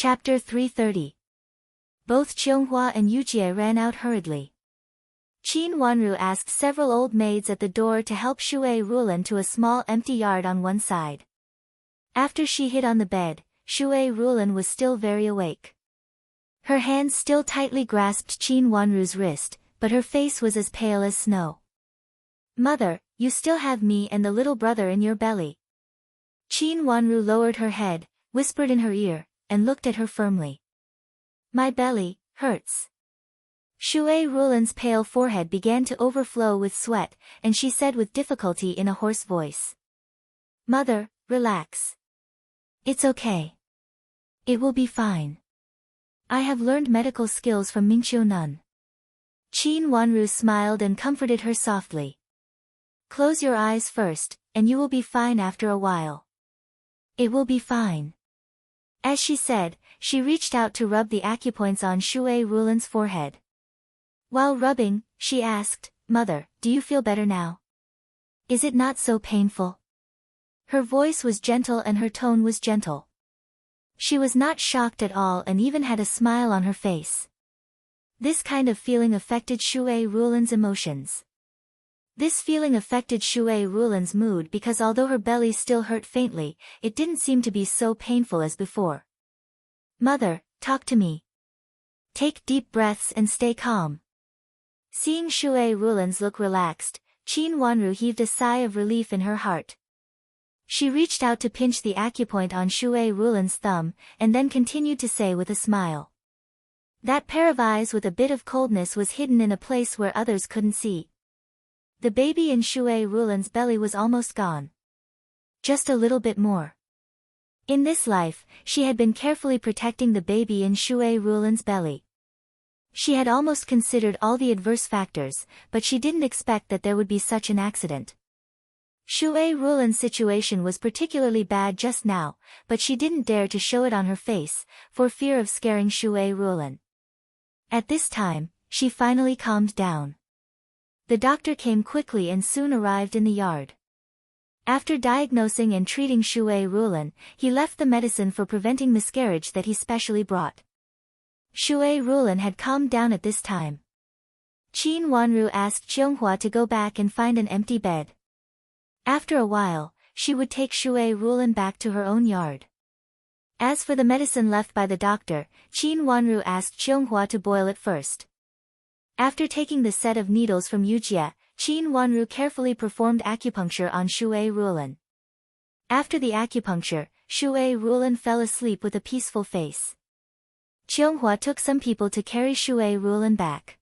Chapter 330. Both Qianghua and Yujie ran out hurriedly. Qin Wanru asked several old maids at the door to help Shui Rulan to a small empty yard on one side. After she hid on the bed, Shui Rulan was still very awake. Her hands still tightly grasped Qin Wanru's wrist, but her face was as pale as snow. "Mother, you still have me and the little brother in your belly." Qin Wanru lowered her head, whispered in her ear, and looked at her firmly. "My belly hurts." Shui Rulan's pale forehead began to overflow with sweat, and she said with difficulty in a hoarse voice. "Mother, relax. It's okay. It will be fine. I have learned medical skills from Mingqiu Nun." Qin Wanru smiled and comforted her softly. "Close your eyes first, and you will be fine after a while. It will be fine." As she said, she reached out to rub the acupoints on Shui Rulan's forehead. While rubbing, she asked, "Mother, do you feel better now? Is it not so painful?" Her voice was gentle and her tone was gentle. She was not shocked at all and even had a smile on her face. This kind of feeling affected Shui Rulan's emotions. This feeling affected Shui Rulan's mood because although her belly still hurt faintly, it didn't seem to be so painful as before. "Mother, talk to me. Take deep breaths and stay calm." Seeing Shui Rulan's look relaxed, Qin Wanru heaved a sigh of relief in her heart. She reached out to pinch the acupoint on Shui Rulan's thumb, and then continued to say with a smile. That pair of eyes with a bit of coldness was hidden in a place where others couldn't see. The baby in Shui Rulan's belly was almost gone. Just a little bit more. In this life, she had been carefully protecting the baby in Shui Rulan's belly. She had almost considered all the adverse factors, but she didn't expect that there would be such an accident. Shui Rulan's situation was particularly bad just now, but she didn't dare to show it on her face, for fear of scaring Shui Rulan. At this time, she finally calmed down. The doctor came quickly and soon arrived in the yard. After diagnosing and treating Shui Rulan, he left the medicine for preventing miscarriage that he specially brought. Shui Rulan had calmed down at this time. Qin Wanru asked Qianghua to go back and find an empty bed. After a while, she would take Shui Rulan back to her own yard. As for the medicine left by the doctor, Qin Wanru asked Qianghua to boil it first. After taking the set of needles from Yujie, Qin Wanru carefully performed acupuncture on Shui Rulan. After the acupuncture, Shui Rulan fell asleep with a peaceful face. Qianghua took some people to carry Shui Rulan back.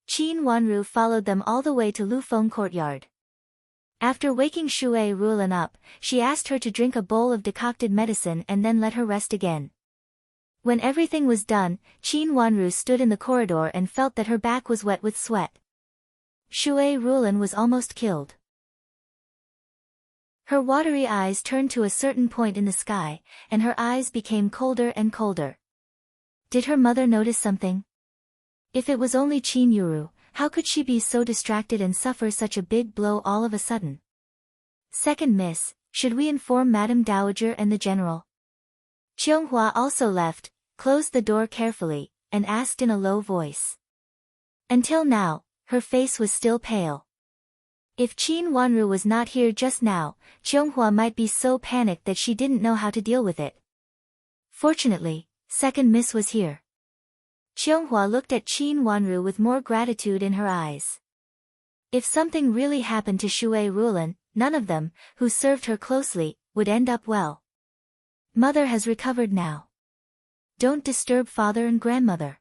Qin Wanru followed them all the way to Lufeng courtyard. After waking Shui Rulan up, she asked her to drink a bowl of decocted medicine and then let her rest again. When everything was done, Qin Wanru stood in the corridor and felt that her back was wet with sweat. Shui Rulan was almost killed. Her watery eyes turned to a certain point in the sky, and her eyes became colder and colder. Did her mother notice something? If it was only Qin Yuru, how could she be so distracted and suffer such a big blow all of a sudden? "Second miss, should we inform Madame Dowager and the general?" Qianghua also left, closed the door carefully, and asked in a low voice. Until now, her face was still pale. If Qin Wanru was not here just now, Qianghua might be so panicked that she didn't know how to deal with it. Fortunately, second miss was here. Qianghua looked at Qin Wanru with more gratitude in her eyes. If something really happened to Shui Rulan, none of them, who served her closely, would end up well. Mother has recovered now. Don't disturb father and grandmother.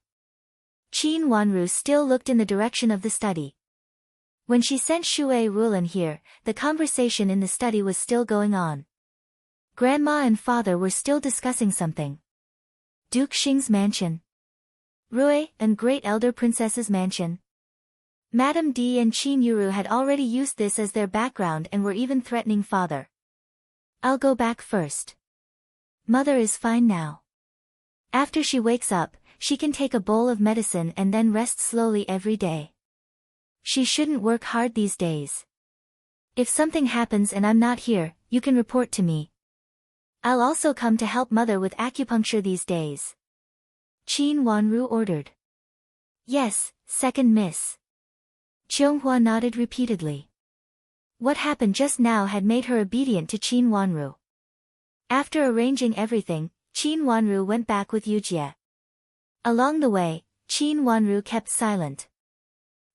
Qin Wanru still looked in the direction of the study. When she sent Shui Rulan here, the conversation in the study was still going on. Grandma and father were still discussing something. Duke Xing's mansion. Rui and Great Elder Princess's mansion. Madame D and Qin Yuru had already used this as their background and were even threatening father. "I'll go back first. Mother is fine now. After she wakes up, she can take a bowl of medicine and then rest slowly every day. She shouldn't work hard these days. If something happens and I'm not here, you can report to me." I'll also come to help mother with acupuncture these days. Qin Wanru ordered. Yes, second miss. Qianghua nodded repeatedly. What happened just now had made her obedient to Qin Wanru. After arranging everything, Qin Wanru went back with Yujie. Along the way, Qin Wanru kept silent.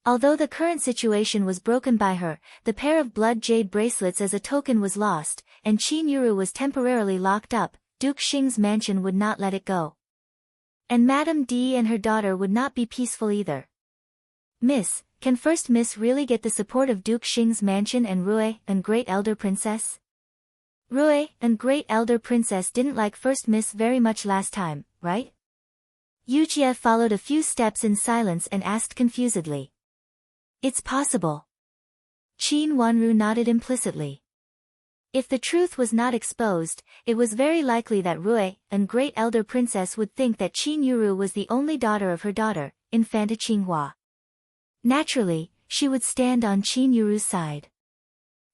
Although the current situation was broken by her, the pair of blood jade bracelets as a token was lost, and Qin Yuru was temporarily locked up, Duke Xing's mansion would not let it go. And Madame D and her daughter would not be peaceful either. Miss, can First Miss really get the support of Duke Xing's mansion and Rui and Great Elder Princess? Rui and Great Elder Princess didn't like First Miss very much last time, right? Yujie followed a few steps in silence and asked confusedly. It's possible. Qin Wanru nodded implicitly. If the truth was not exposed, it was very likely that Rui and Great Elder Princess would think that Qin Yuru was the only daughter of her daughter, Infanta Qinghua. Naturally, she would stand on Qin Yuru's side.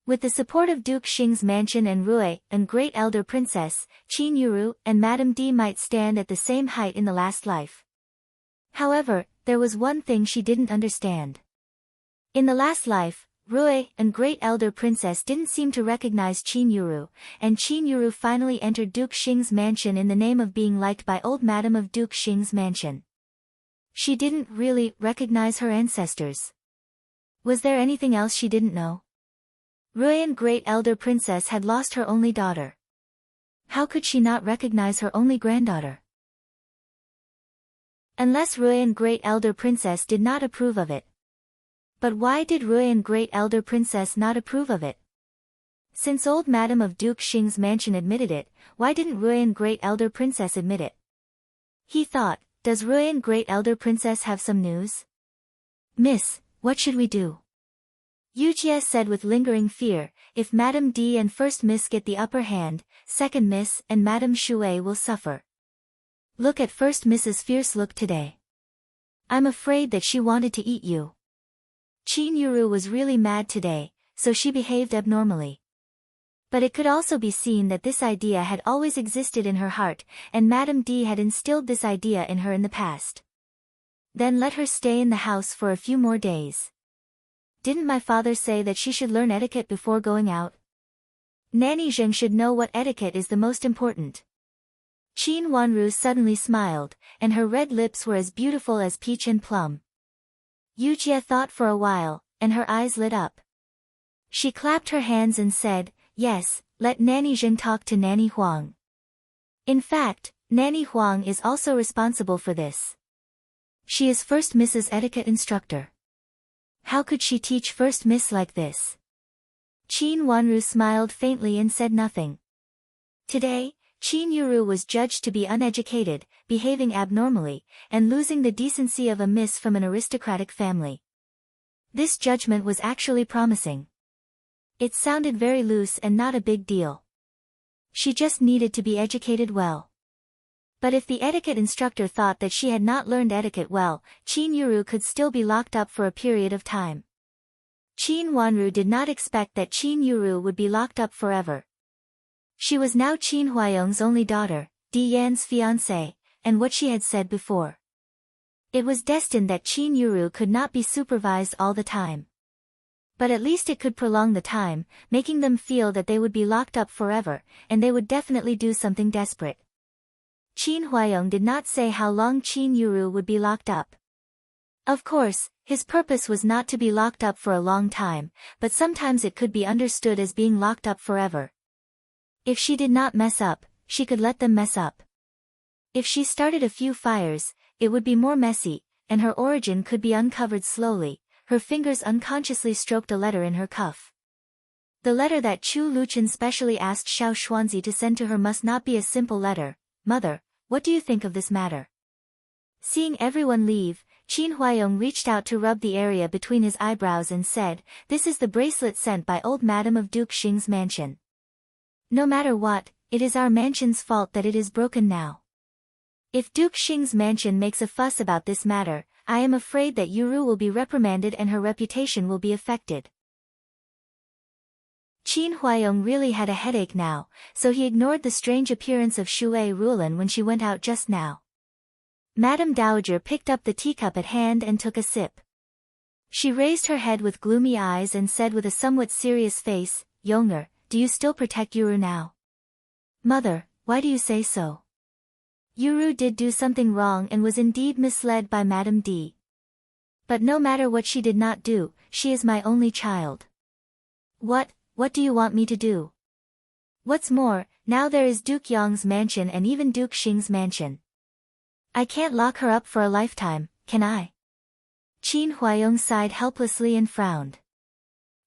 With the support of Duke Xing's mansion and Rui and Great Elder Princess, Qin Yuru and Madame D might stand at the same height in the last life. However, there was one thing she didn't understand. In the last life, Rui and Great Elder Princess didn't seem to recognize Qin Yuru, and Qin Yuru finally entered Duke Xing's mansion in the name of being liked by old Madame of Duke Xing's mansion. She didn't really recognize her ancestors. Was there anything else she didn't know? Rui and Great Elder Princess had lost her only daughter. How could she not recognize her only granddaughter? Unless Rui and Great Elder Princess did not approve of it. But why did Rui and Great Elder Princess not approve of it? Since old Madame of Duke Xing's mansion admitted it, why didn't Rui and Great Elder Princess admit it? He thought, does Rui and Great Elder Princess have some news? Miss, what should we do? Yujie said with lingering fear, if Madame D and First Miss get the upper hand, Second Miss and Madame Shui will suffer. Look at First Miss's fierce look today. I'm afraid that she wanted to eat you. Qin Yuru was really mad today, so she behaved abnormally. But it could also be seen that this idea had always existed in her heart, and Madame D had instilled this idea in her in the past. Then let her stay in the house for a few more days. Didn't my father say that she should learn etiquette before going out? Nanny Zheng should know what etiquette is the most important. Qin Wanru suddenly smiled, and her red lips were as beautiful as peach and plum. Yujie thought for a while, and her eyes lit up. She clapped her hands and said, yes, let Nanny Zheng talk to Nanny Huang. In fact, Nanny Huang is also responsible for this. She is First Miss's etiquette instructor. How could she teach First Miss like this? Qin Wanru smiled faintly and said nothing. Today, Qin Yuru was judged to be uneducated, behaving abnormally, and losing the decency of a miss from an aristocratic family. This judgment was actually promising. It sounded very loose and not a big deal. She just needed to be educated well. But if the etiquette instructor thought that she had not learned etiquette well, Qin Yuru could still be locked up for a period of time. Qin Wanru did not expect that Qin Yuru would be locked up forever. She was now Qin Huayong's only daughter, Di Yan's fiancée, and what she had said before. It was destined that Qin Yuru could not be supervised all the time. But at least it could prolong the time, making them feel that they would be locked up forever, and they would definitely do something desperate. Qin Huayong did not say how long Qin Yuru would be locked up. Of course, his purpose was not to be locked up for a long time, but sometimes it could be understood as being locked up forever. If she did not mess up, she could let them mess up. If she started a few fires, it would be more messy, and her origin could be uncovered slowly. Her fingers unconsciously stroked a letter in her cuff. The letter that Chu Luchen specially asked Xiao Xuanzi to send to her must not be a simple letter. Mother, what do you think of this matter? Seeing everyone leave, Qin Huayong reached out to rub the area between his eyebrows and said, this is the bracelet sent by old Madame of Duke Xing's mansion. No matter what, it is our mansion's fault that it is broken now. If Duke Xing's mansion makes a fuss about this matter, I am afraid that Yuru will be reprimanded and her reputation will be affected. Qin Huayong really had a headache now, so he ignored the strange appearance of Shui Rulan when she went out just now. Madame Dowager picked up the teacup at hand and took a sip. She raised her head with gloomy eyes and said with a somewhat serious face, "Yonger, do you still protect Yuru now?" "Mother, why do you say so?" "Yuru did do something wrong and was indeed misled by Madame D. But no matter what she did not do, she is my only child." What do you want me to do?" "What's more, now there is Duke Yong's mansion and even Duke Xing's mansion. I can't lock her up for a lifetime, can I?" Qin Huayong sighed helplessly and frowned.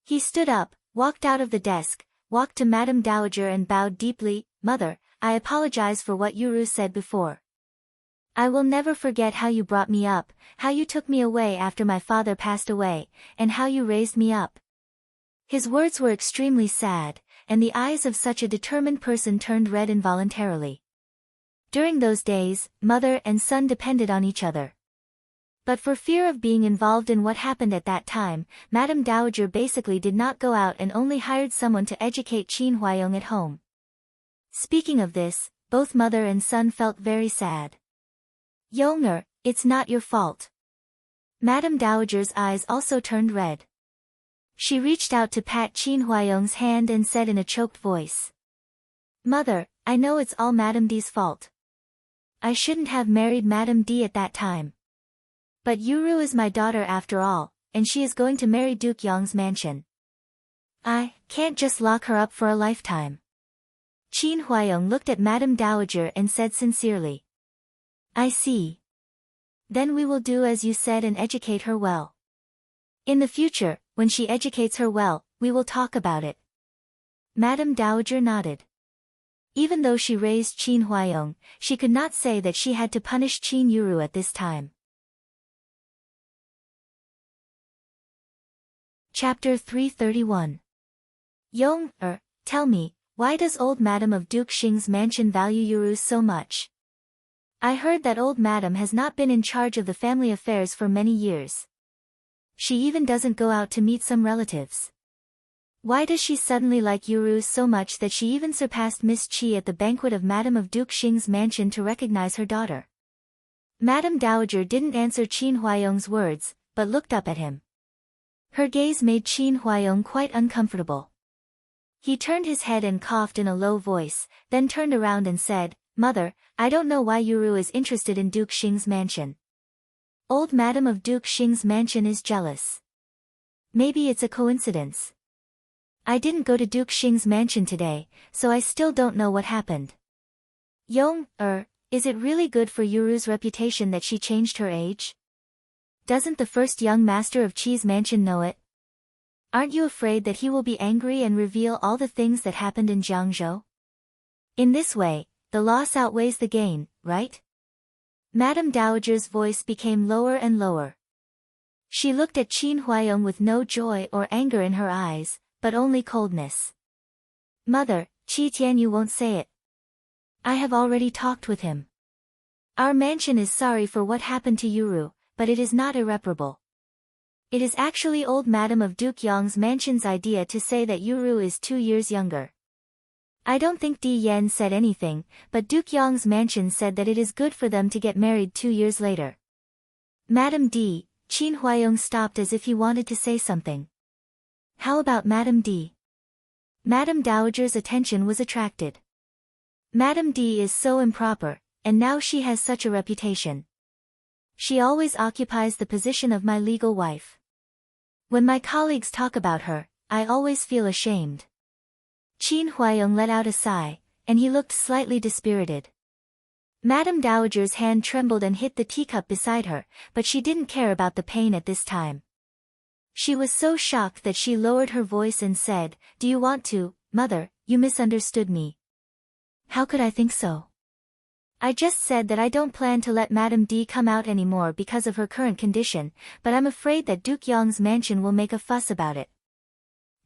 He stood up, walked out of the desk, walked to Madame Dowager and bowed deeply. "Mother, I apologize for what Yuru said before. I will never forget how you brought me up, how you took me away after my father passed away, and how you raised me up." His words were extremely sad, and the eyes of such a determined person turned red involuntarily. During those days, mother and son depended on each other. But for fear of being involved in what happened at that time, Madame Dowager basically did not go out and only hired someone to educate Qin Huayong at home. Speaking of this, both mother and son felt very sad. "Yonger, it's not your fault." Madame Dowager's eyes also turned red. She reached out to pat Qin Huayong's hand and said in a choked voice, "Mother, I know it's all Madame D's fault. I shouldn't have married Madame D at that time. But Yuru is my daughter after all, and she is going to marry Duke Yong's mansion. I can't just lock her up for a lifetime." Qin Huayong looked at Madame Dowager and said sincerely, "I see. Then we will do as you said and educate her well. In the future, when she educates her well, we will talk about it." Madame Dowager nodded. Even though she raised Qin Huayong, she could not say that she had to punish Qin Yuru at this time. Chapter 331. Tell me, why does old Madame of Duke Xing's mansion value Yuru so much? I heard that old Madame has not been in charge of the family affairs for many years. She even doesn't go out to meet some relatives. Why does she suddenly like Yuru so much that she even surpassed Miss Qi at the banquet of Madame of Duke Xing's mansion to recognize her daughter? Madame Dowager didn't answer Qin Huayong's words, but looked up at him. Her gaze made Qin Huayong quite uncomfortable. He turned his head and coughed in a low voice, then turned around and said, "Mother, I don't know why Yuru is interested in Duke Xing's mansion. Old Madame of Duke Xing's mansion is jealous. Maybe it's a coincidence. I didn't go to Duke Xing's mansion today, so I still don't know what happened." Is it really good for Yuru's reputation that she changed her age? Doesn't the first young master of Qi's mansion know it? Aren't you afraid that he will be angry and reveal all the things that happened in Jiangzhou? In this way, the loss outweighs the gain, right? Madame Dowager's voice became lower and lower. She looked at Qin Huayong with no joy or anger in her eyes, but only coldness. "Mother, Qi Tianyu won't say it. I have already talked with him. Our mansion is sorry for what happened to Yuru, but it is not irreparable. It is actually old Madame of Duke Yong's mansion's idea to say that Yuru is 2 years younger. I don't think Di Yan said anything, but Duke Yong's mansion said that it is good for them to get married 2 years later." "Madame D," Qin Huayong stopped as if he wanted to say something. "How about Madame D?" Madame Dowager's attention was attracted. "Madame D is so improper, and now she has such a reputation. She always occupies the position of my legal wife. When my colleagues talk about her, I always feel ashamed." Qin Huayong let out a sigh, and he looked slightly dispirited. Madame Dowager's hand trembled and hit the teacup beside her, but she didn't care about the pain at this time. She was so shocked that she lowered her voice and said, "Do you want to, Mother, you misunderstood me." "How could I think so? I just said that I don't plan to let Madame D come out anymore because of her current condition, but I'm afraid that Duke Yong's mansion will make a fuss about it.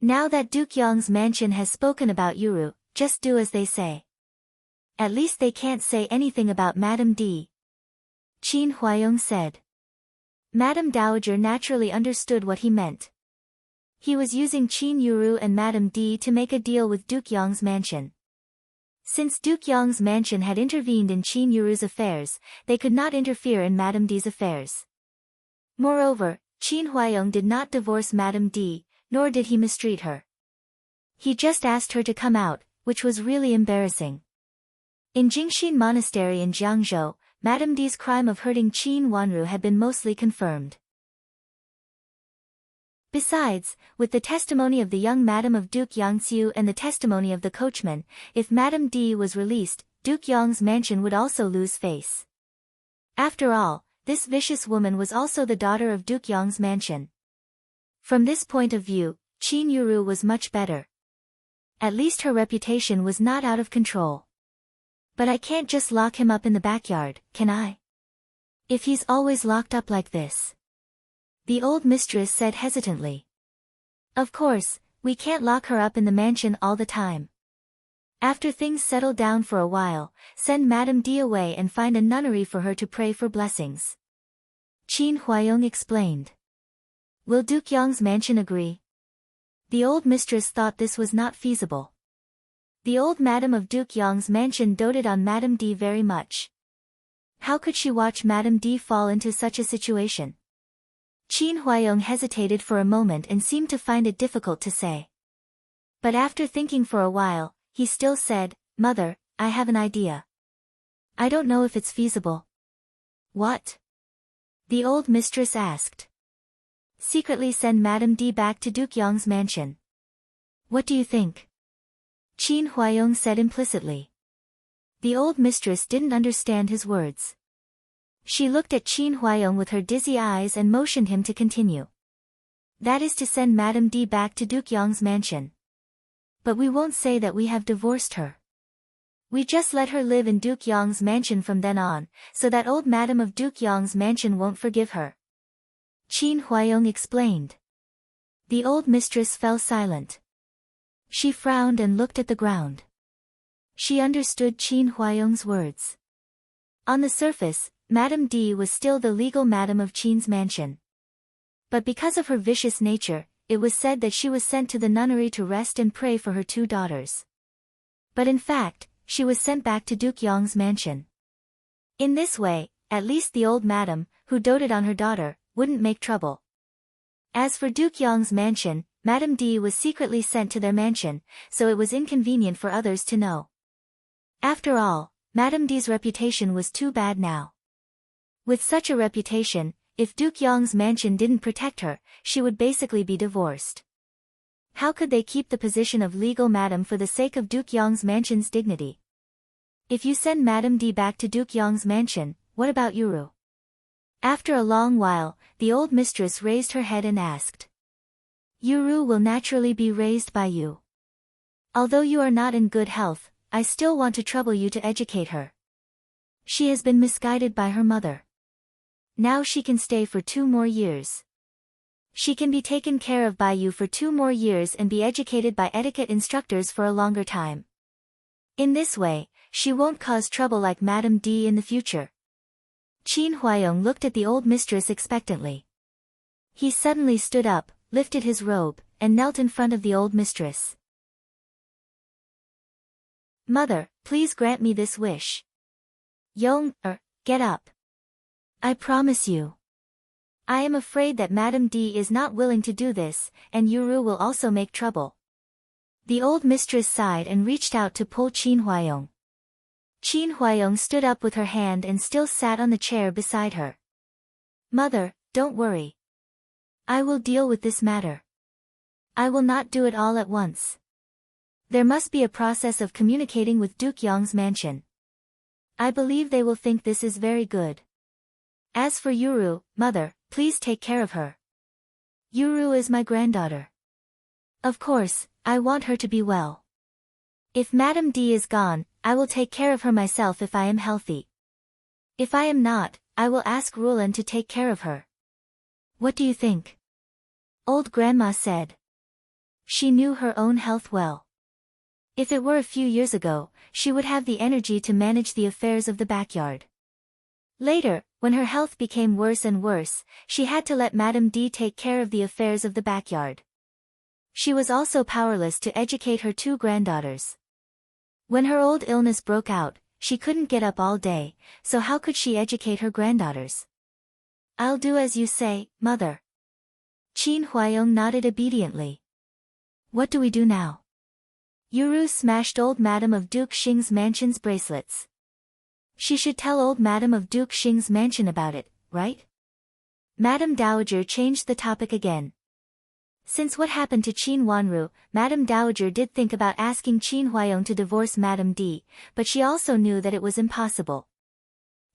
Now that Duke Yong's mansion has spoken about Yuru, just do as they say. At least they can't say anything about Madame D." Qin Huayong said. Madame Dowager naturally understood what he meant. He was using Qin Yuru and Madame D to make a deal with Duke Yong's mansion. Since Duke Yong's mansion had intervened in Qin Yuru's affairs, they could not interfere in Madame D's affairs. Moreover, Qin Huayong did not divorce Madame D, nor did he mistreat her. He just asked her to come out, which was really embarrassing. In Jingxin Monastery in Jiangzhou, Madame D's crime of hurting Qin Wanru had been mostly confirmed. Besides, with the testimony of the young Madame of Duke Yangxiu and the testimony of the coachman, if Madame D was released, Duke Yong's mansion would also lose face. After all, this vicious woman was also the daughter of Duke Yong's mansion. From this point of view, Qin Yuru was much better. At least her reputation was not out of control. But I can't just lock him up in the backyard, can I? If he's always locked up like this. The old mistress said hesitantly. Of course, we can't lock her up in the mansion all the time. After things settle down for a while, send Madame D away and find a nunnery for her to pray for blessings. Qin Huayong explained. Will Duke Yong's mansion agree? The old mistress thought this was not feasible. The old Madame of Duke Yong's mansion doted on Madame D very much. How could she watch Madame D fall into such a situation? Qin Huayong hesitated for a moment and seemed to find it difficult to say. But after thinking for a while, he still said, Mother, I have an idea. I don't know if it's feasible. What? The old mistress asked. Secretly send Madame D back to Duke Yong's mansion. What do you think? Qin Huayong said implicitly. The old mistress didn't understand his words. She looked at Qin Huayong with her dizzy eyes and motioned him to continue. That is to send Madame D back to Duke Yong's mansion. But we won't say that we have divorced her. We just let her live in Duke Yong's mansion from then on, so that old Madame of Duke Yong's mansion won't forgive her. Qin Huayong explained. The old mistress fell silent. She frowned and looked at the ground. She understood Qin Huayong's words. On the surface, Madame D was still the legal Madame of Qin's mansion. But because of her vicious nature, it was said that she was sent to the nunnery to rest and pray for her two daughters. But in fact, she was sent back to Duke Yong's mansion. In this way, at least the old Madame, who doted on her daughter, wouldn't make trouble. As for Duke Yong's mansion, Madame D was secretly sent to their mansion, so it was inconvenient for others to know. After all, Madame D's reputation was too bad now. With such a reputation, if Duke Yong's mansion didn't protect her, she would basically be divorced. How could they keep the position of legal Madame for the sake of Duke Yong's mansion's dignity? If you send Madame D back to Duke Yong's mansion, what about Yuru? After a long while, the old mistress raised her head and asked. Yuru will naturally be raised by you. Although you are not in good health, I still want to trouble you to educate her. She has been misguided by her mother. Now she can stay for 2 more years. She can be taken care of by you for 2 more years and be educated by etiquette instructors for a longer time. In this way, she won't cause trouble like Madame D in the future. Qin Huayong looked at the old mistress expectantly. He suddenly stood up, lifted his robe, and knelt in front of the old mistress. Mother, please grant me this wish. Yong, get up. I promise you. I am afraid that Madame D is not willing to do this, and Yuru will also make trouble. The old mistress sighed and reached out to pull Qin Huayong. Qin Huayong stood up with her hand and still sat on the chair beside her. Mother, don't worry. I will deal with this matter. I will not do it all at once. There must be a process of communicating with Duke Yong's mansion. I believe they will think this is very good. As for Yuru, Mother, please take care of her. Yuru is my granddaughter. Of course, I want her to be well. If Madame D is gone, I will take care of her myself if I am healthy. If I am not, I will ask Rulan to take care of her. What do you think? Old Grandma said. She knew her own health well. If it were a few years ago, she would have the energy to manage the affairs of the backyard. Later, when her health became worse and worse, she had to let Madame D take care of the affairs of the backyard. She was also powerless to educate her two granddaughters. When her old illness broke out, she couldn't get up all day, so how could she educate her granddaughters? I'll do as you say, mother. Qin Huayong nodded obediently. What do we do now? Yuru smashed old Madame of Duke Xing's mansion's bracelets. She should tell old Madame of Duke Xing's mansion about it, right? Madame Dowager changed the topic again. Since what happened to Qin Wanru, Madame Dowager did think about asking Qin Huayong to divorce Madame D, but she also knew that it was impossible.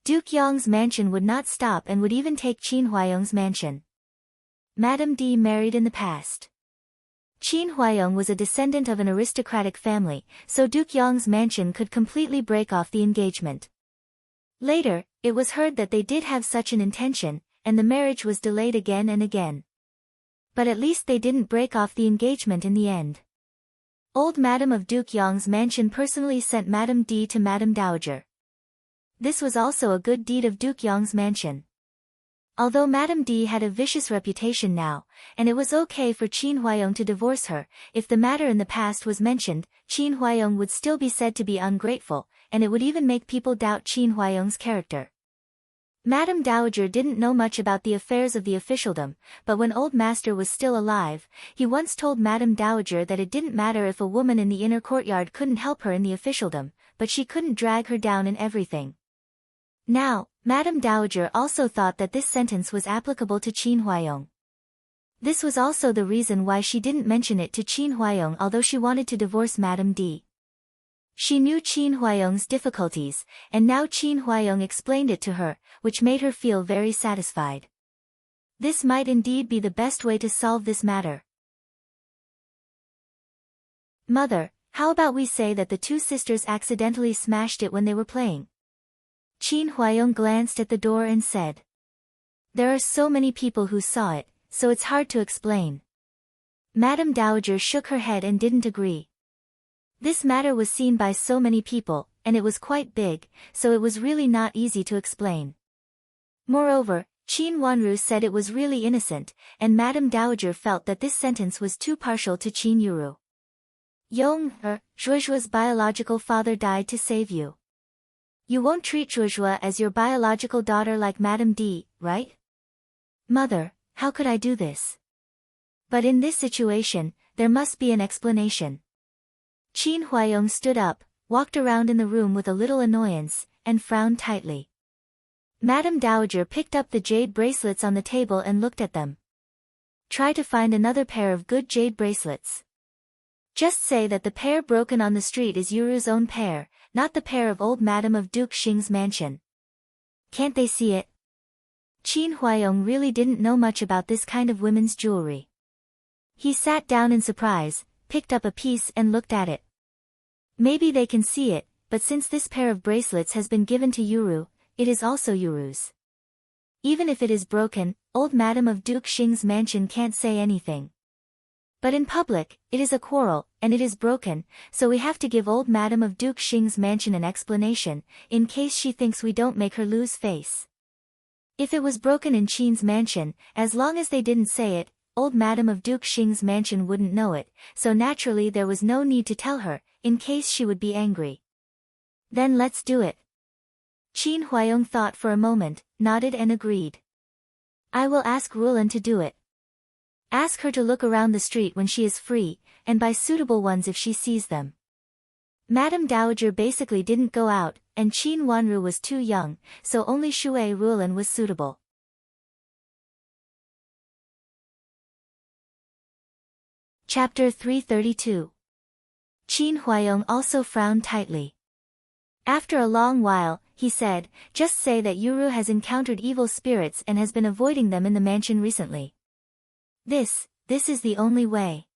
Duke Yong's mansion would not stop and would even take Qin Huayong's mansion. Madame D married in the past. Qin Huayong was a descendant of an aristocratic family, so Duke Yong's mansion could completely break off the engagement. Later, it was heard that they did have such an intention, and the marriage was delayed again and again. But at least they didn't break off the engagement in the end. Old Madame of Duke Yong's mansion personally sent Madame D to Madame Dowager. This was also a good deed of Duke Yong's mansion. Although Madame D had a vicious reputation now, and it was okay for Qin Huayong to divorce her, if the matter in the past was mentioned, Qin Huayong would still be said to be ungrateful, and it would even make people doubt Qin Huayong's character. Madame Dowager didn't know much about the affairs of the officialdom, but when Old Master was still alive, he once told Madame Dowager that it didn't matter if a woman in the inner courtyard couldn't help her in the officialdom, but she couldn't drag her down in everything. Now, Madame Dowager also thought that this sentence was applicable to Qin Huayong. This was also the reason why she didn't mention it to Qin Huayong although she wanted to divorce Madame D. She knew Qin Huayong's difficulties, and now Qin Huayong explained it to her, which made her feel very satisfied. This might indeed be the best way to solve this matter. Mother, how about we say that the two sisters accidentally smashed it when they were playing? Qin Huayong glanced at the door and said. There are so many people who saw it, so it's hard to explain. Madame Dowager shook her head and didn't agree. This matter was seen by so many people, and it was quite big, so it was really not easy to explain. Moreover, Qin Wanru said it was really innocent, and Madame Dowager felt that this sentence was too partial to Qin Yuru. Zhuozhua's biological father died to save you. You won't treat Zhuozhua as your biological daughter like Madame D, right? Mother, how could I do this? But in this situation, there must be an explanation. Qin Huayong stood up, walked around in the room with a little annoyance, and frowned tightly. Madame Dowager picked up the jade bracelets on the table and looked at them. Try to find another pair of good jade bracelets. Just say that the pair broken on the street is Yuru's own pair, not the pair of old Madame of Duke Xing's mansion. Can't they see it? Qin Huayong really didn't know much about this kind of women's jewelry. He sat down in surprise, picked up a piece and looked at it. Maybe they can see it, but since this pair of bracelets has been given to Yuru, it is also Yuru's. Even if it is broken, old Madame of Duke Xing's mansion can't say anything. But in public, it is a quarrel, and it is broken, so we have to give old Madame of Duke Xing's mansion an explanation, in case she thinks we don't make her lose face. If it was broken in Qin's mansion, as long as they didn't say it, old Madame of Duke Xing's mansion wouldn't know it, so naturally there was no need to tell her, in case she would be angry. Then let's do it. Qin Huayong thought for a moment, nodded and agreed. I will ask Rulan to do it. Ask her to look around the street when she is free, and buy suitable ones if she sees them. Madame Dowager basically didn't go out, and Qin Wanru was too young, so only Shui Rulan was suitable. Chapter 332. Qin Huayong also frowned tightly. After a long while, he said, just say that Yuru has encountered evil spirits and has been avoiding them in the mansion recently. This is the only way.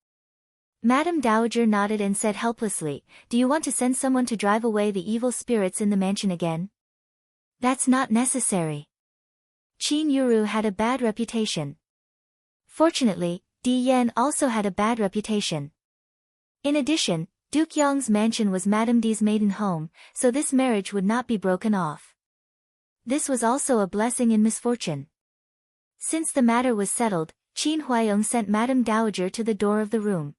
Madame Dowager nodded and said helplessly, do you want to send someone to drive away the evil spirits in the mansion again? That's not necessary. Qin Yuru had a bad reputation. Fortunately, Di Yan also had a bad reputation. In addition, Duke Yong's mansion was Madame D's maiden home, so this marriage would not be broken off. This was also a blessing in misfortune. Since the matter was settled, Qin Huayong sent Madame Dowager to the door of the room.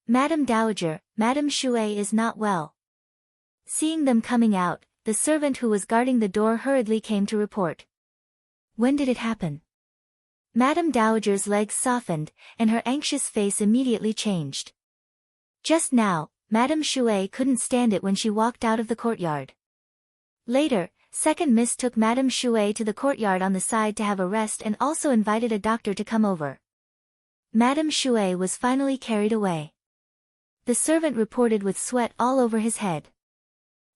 Madame Dowager, Madame Shui is not well. Seeing them coming out, the servant who was guarding the door hurriedly came to report. When did it happen? Madame Dowager's legs softened, and her anxious face immediately changed. Just now, Madame Shui couldn't stand it when she walked out of the courtyard. Later, Second Miss took Madame Shui to the courtyard on the side to have a rest and also invited a doctor to come over. Madame Shui was finally carried away. The servant reported with sweat all over his head.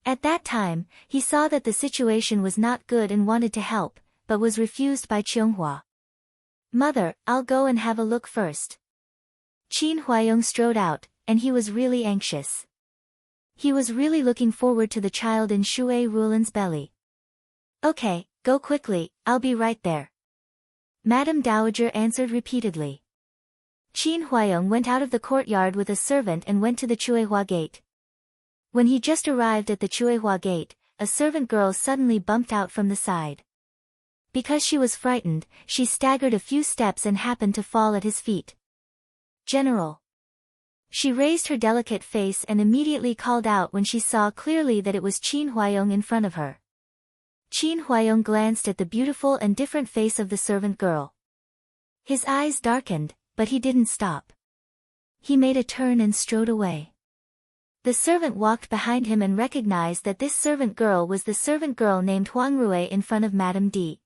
At that time, he saw that the situation was not good and wanted to help, but was refused by Qianghua. Mother, I'll go and have a look first. Qin Huayong strode out, and he was really anxious. He was really looking forward to the child in Shui Rulan's belly. Okay, go quickly, I'll be right there. Madame Dowager answered repeatedly. Qin Huayong went out of the courtyard with a servant and went to the Chuehua gate. When he just arrived at the Chuehua gate, a servant girl suddenly bumped out from the side. Because she was frightened, she staggered a few steps and happened to fall at his feet. General. She raised her delicate face and immediately called out when she saw clearly that it was Qin Huayong in front of her. Qin Huayong glanced at the beautiful and different face of the servant girl. His eyes darkened, but he didn't stop. He made a turn and strode away. The servant walked behind him and recognized that this servant girl was the servant girl named Huang Rui in front of Madame D.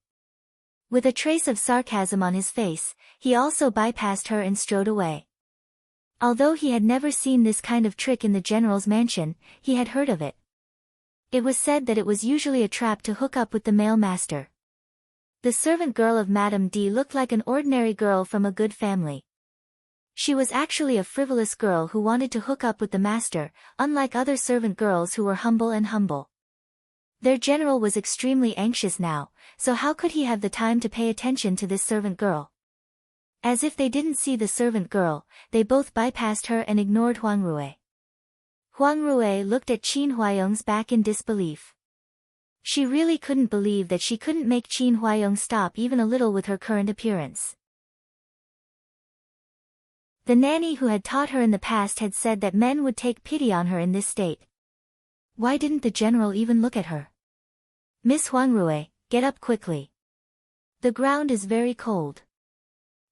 With a trace of sarcasm on his face, he also bypassed her and strode away. Although he had never seen this kind of trick in the general's mansion, he had heard of it. It was said that it was usually a trap to hook up with the male master. The servant girl of Madame D looked like an ordinary girl from a good family. She was actually a frivolous girl who wanted to hook up with the master, unlike other servant girls who were humble. Their general was extremely anxious now, so how could he have the time to pay attention to this servant girl? As if they didn't see the servant girl, they both bypassed her and ignored Huang Rui. Huang Rui looked at Qin Huayong's back in disbelief. She really couldn't believe that she couldn't make Qin Huayong stop even a little with her current appearance. The nanny who had taught her in the past had said that men would take pity on her in this state. Why didn't the general even look at her? Miss Huang Rui, get up quickly. The ground is very cold.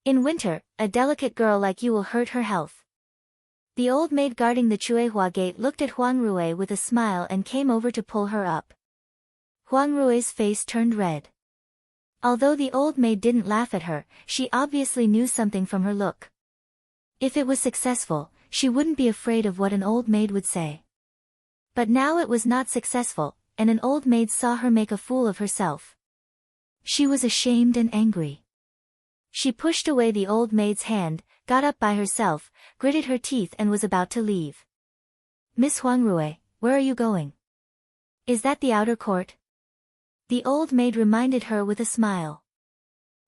In winter, a delicate girl like you will hurt her health. The old maid guarding the Chuehua gate looked at Huang Rui with a smile and came over to pull her up. Huang Rui's face turned red. Although the old maid didn't laugh at her, she obviously knew something from her look. If it was successful, she wouldn't be afraid of what an old maid would say. But now it was not successful, and an old maid saw her make a fool of herself. She was ashamed and angry. She pushed away the old maid's hand, got up by herself, gritted her teeth and was about to leave. Miss Huang Rui, where are you going? Is that the outer court? The old maid reminded her with a smile.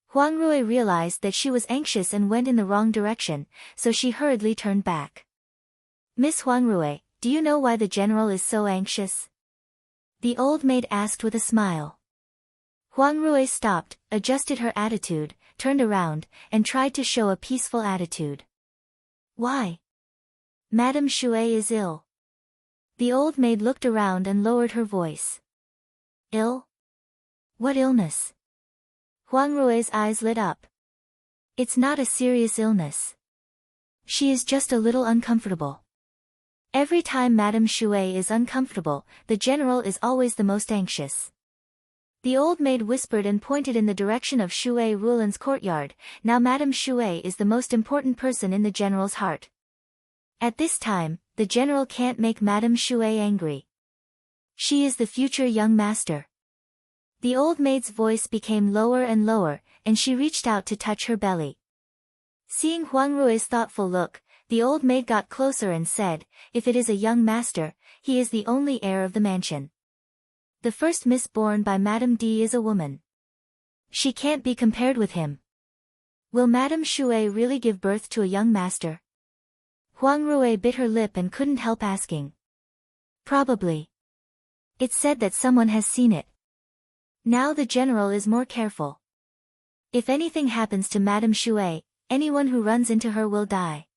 Huang Rui realized that she was anxious and went in the wrong direction, so she hurriedly turned back. Miss Huang Rui, do you know why the general is so anxious? The old maid asked with a smile. Huang Rui stopped, adjusted her attitude, turned around, and tried to show a peaceful attitude. Why? Madame Shui is ill. The old maid looked around and lowered her voice. Ill? What illness? Huang Rui's eyes lit up. It's not a serious illness. She is just a little uncomfortable. Every time Madame Shui is uncomfortable, the general is always the most anxious. The old maid whispered and pointed in the direction of Shui Rulan's courtyard. Now Madame Shui is the most important person in the general's heart. At this time, the general can't make Madame Shui angry. She is the future young master. The old maid's voice became lower and lower, and she reached out to touch her belly. Seeing Huang Rui's thoughtful look, the old maid got closer and said, if it is a young master, he is the only heir of the mansion. The first miss born by Madame D is a woman. She can't be compared with him. Will Madame Shui really give birth to a young master? Huang Rui bit her lip and couldn't help asking. Probably. It's said that someone has seen it. Now the general is more careful. If anything happens to Madame Shui, anyone who runs into her will die.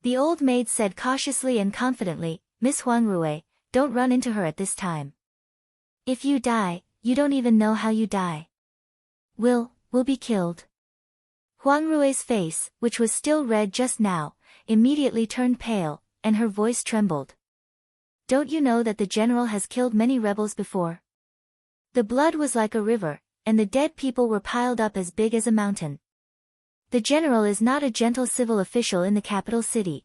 The old maid said cautiously and confidently, Miss Huang Rui, don't run into her at this time. If you die, you don't even know how you die. We'll be killed. Huang Rui's face, which was still red just now, immediately turned pale, and her voice trembled. Don't you know that the general has killed many rebels before? The blood was like a river, and the dead people were piled up as big as a mountain. The general is not a gentle civil official in the capital city.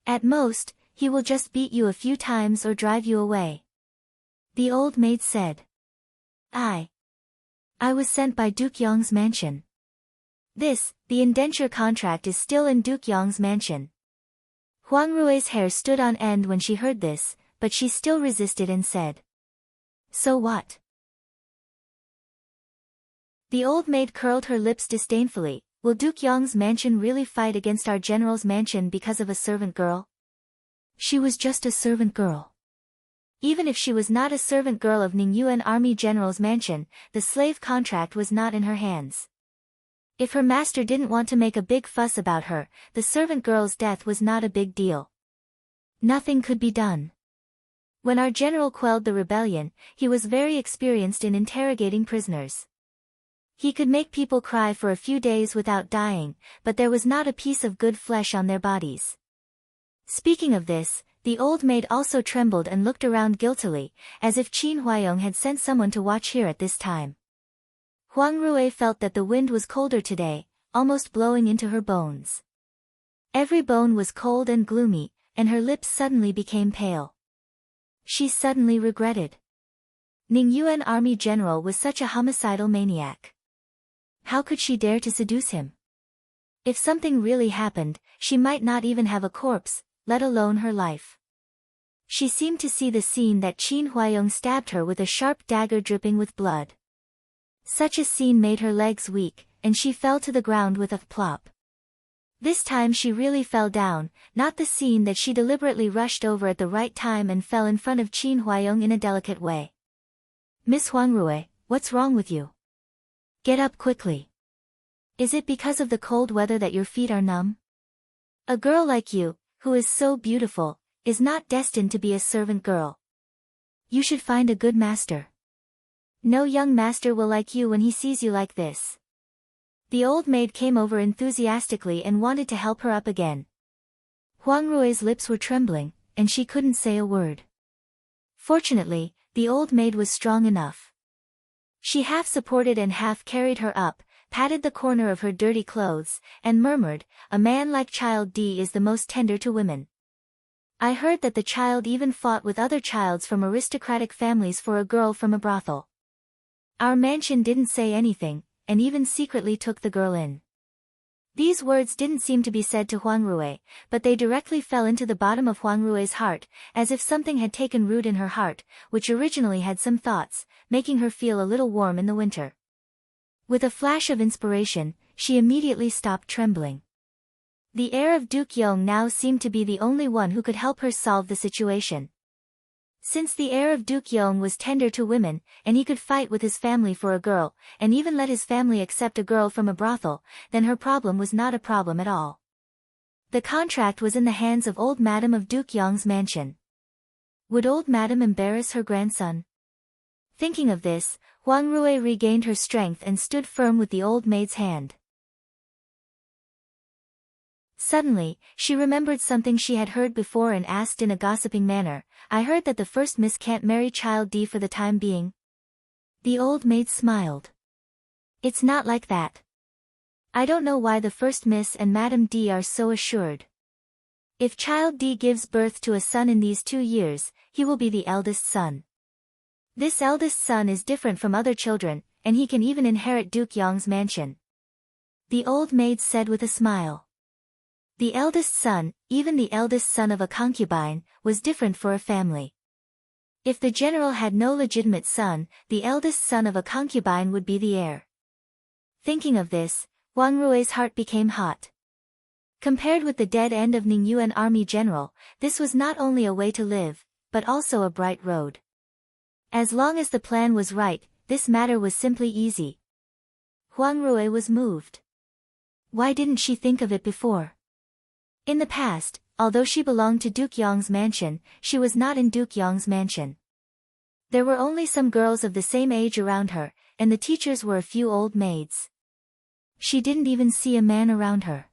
At most, he will just beat you a few times or drive you away. The old maid said. I was sent by Duke Yong's mansion. The indenture contract is still in Duke Yong's mansion. Huang Rui's hair stood on end when she heard this, but she still resisted and said. So what? The old maid curled her lips disdainfully. Will Duke Yong's mansion really fight against our general's mansion because of a servant girl? She was just a servant girl. Even if she was not a servant girl of Ningyuan army general's mansion, the slave contract was not in her hands. If her master didn't want to make a big fuss about her, the servant girl's death was not a big deal. Nothing could be done. When our general quelled the rebellion, he was very experienced in interrogating prisoners. He could make people cry for a few days without dying, but there was not a piece of good flesh on their bodies. Speaking of this, the old maid also trembled and looked around guiltily, as if Qin Huayong had sent someone to watch here at this time. Huang Rui felt that the wind was colder today, almost blowing into her bones. Every bone was cold and gloomy, and her lips suddenly became pale. She suddenly regretted. Ningyuan army general was such a homicidal maniac. How could she dare to seduce him? If something really happened, she might not even have a corpse, let alone her life. She seemed to see the scene that Qin Huayong stabbed her with a sharp dagger dripping with blood. Such a scene made her legs weak, and she fell to the ground with a plop. This time she really fell down, not the scene that she deliberately rushed over at the right time and fell in front of Qin Huayong in a delicate way. Miss Huang Rui, what's wrong with you? Get up quickly. Is it because of the cold weather that your feet are numb? A girl like you, who is so beautiful, is not destined to be a servant girl. You should find a good master. No young master will like you when he sees you like this. The old maid came over enthusiastically and wanted to help her up again. Huang Rui's lips were trembling, and she couldn't say a word. Fortunately, the old maid was strong enough. She half supported and half carried her up, patted the corner of her dirty clothes, and murmured, "A man like Child D is the most tender to women. I heard that the child even fought with other childs from aristocratic families for a girl from a brothel. Our mansion didn't say anything, and even secretly took the girl in." These words didn't seem to be said to Huang Rui, but they directly fell into the bottom of Huang Rui's heart, as if something had taken root in her heart, which originally had some thoughts, making her feel a little warm in the winter. With a flash of inspiration, she immediately stopped trembling. The heir of Duke Yong now seemed to be the only one who could help her solve the situation. Since the heir of Duke Yong was tender to women, and he could fight with his family for a girl, and even let his family accept a girl from a brothel, then her problem was not a problem at all. The contract was in the hands of old Madam of Duke Yong's mansion. Would old Madam embarrass her grandson? Thinking of this, Huang Rui regained her strength and stood firm with the old maid's hand. Suddenly, she remembered something she had heard before and asked in a gossiping manner, "I heard that the first miss can't marry Child D for the time being?" The old maid smiled. "It's not like that. I don't know why the first miss and Madam D are so assured. If Child D gives birth to a son in these 2 years, he will be the eldest son. This eldest son is different from other children, and he can even inherit Duke Yong's mansion." The old maid said with a smile. The eldest son, even the eldest son of a concubine, was different for a family. If the general had no legitimate son, the eldest son of a concubine would be the heir. Thinking of this, Huang Rui's heart became hot. Compared with the dead end of Ningyuan army general, this was not only a way to live, but also a bright road. As long as the plan was right, this matter was simply easy. Huang Rui was moved. Why didn't she think of it before? In the past, although she belonged to Duke Yong's mansion, she was not in Duke Yong's mansion. There were only some girls of the same age around her, and the teachers were a few old maids. She didn't even see a man around her.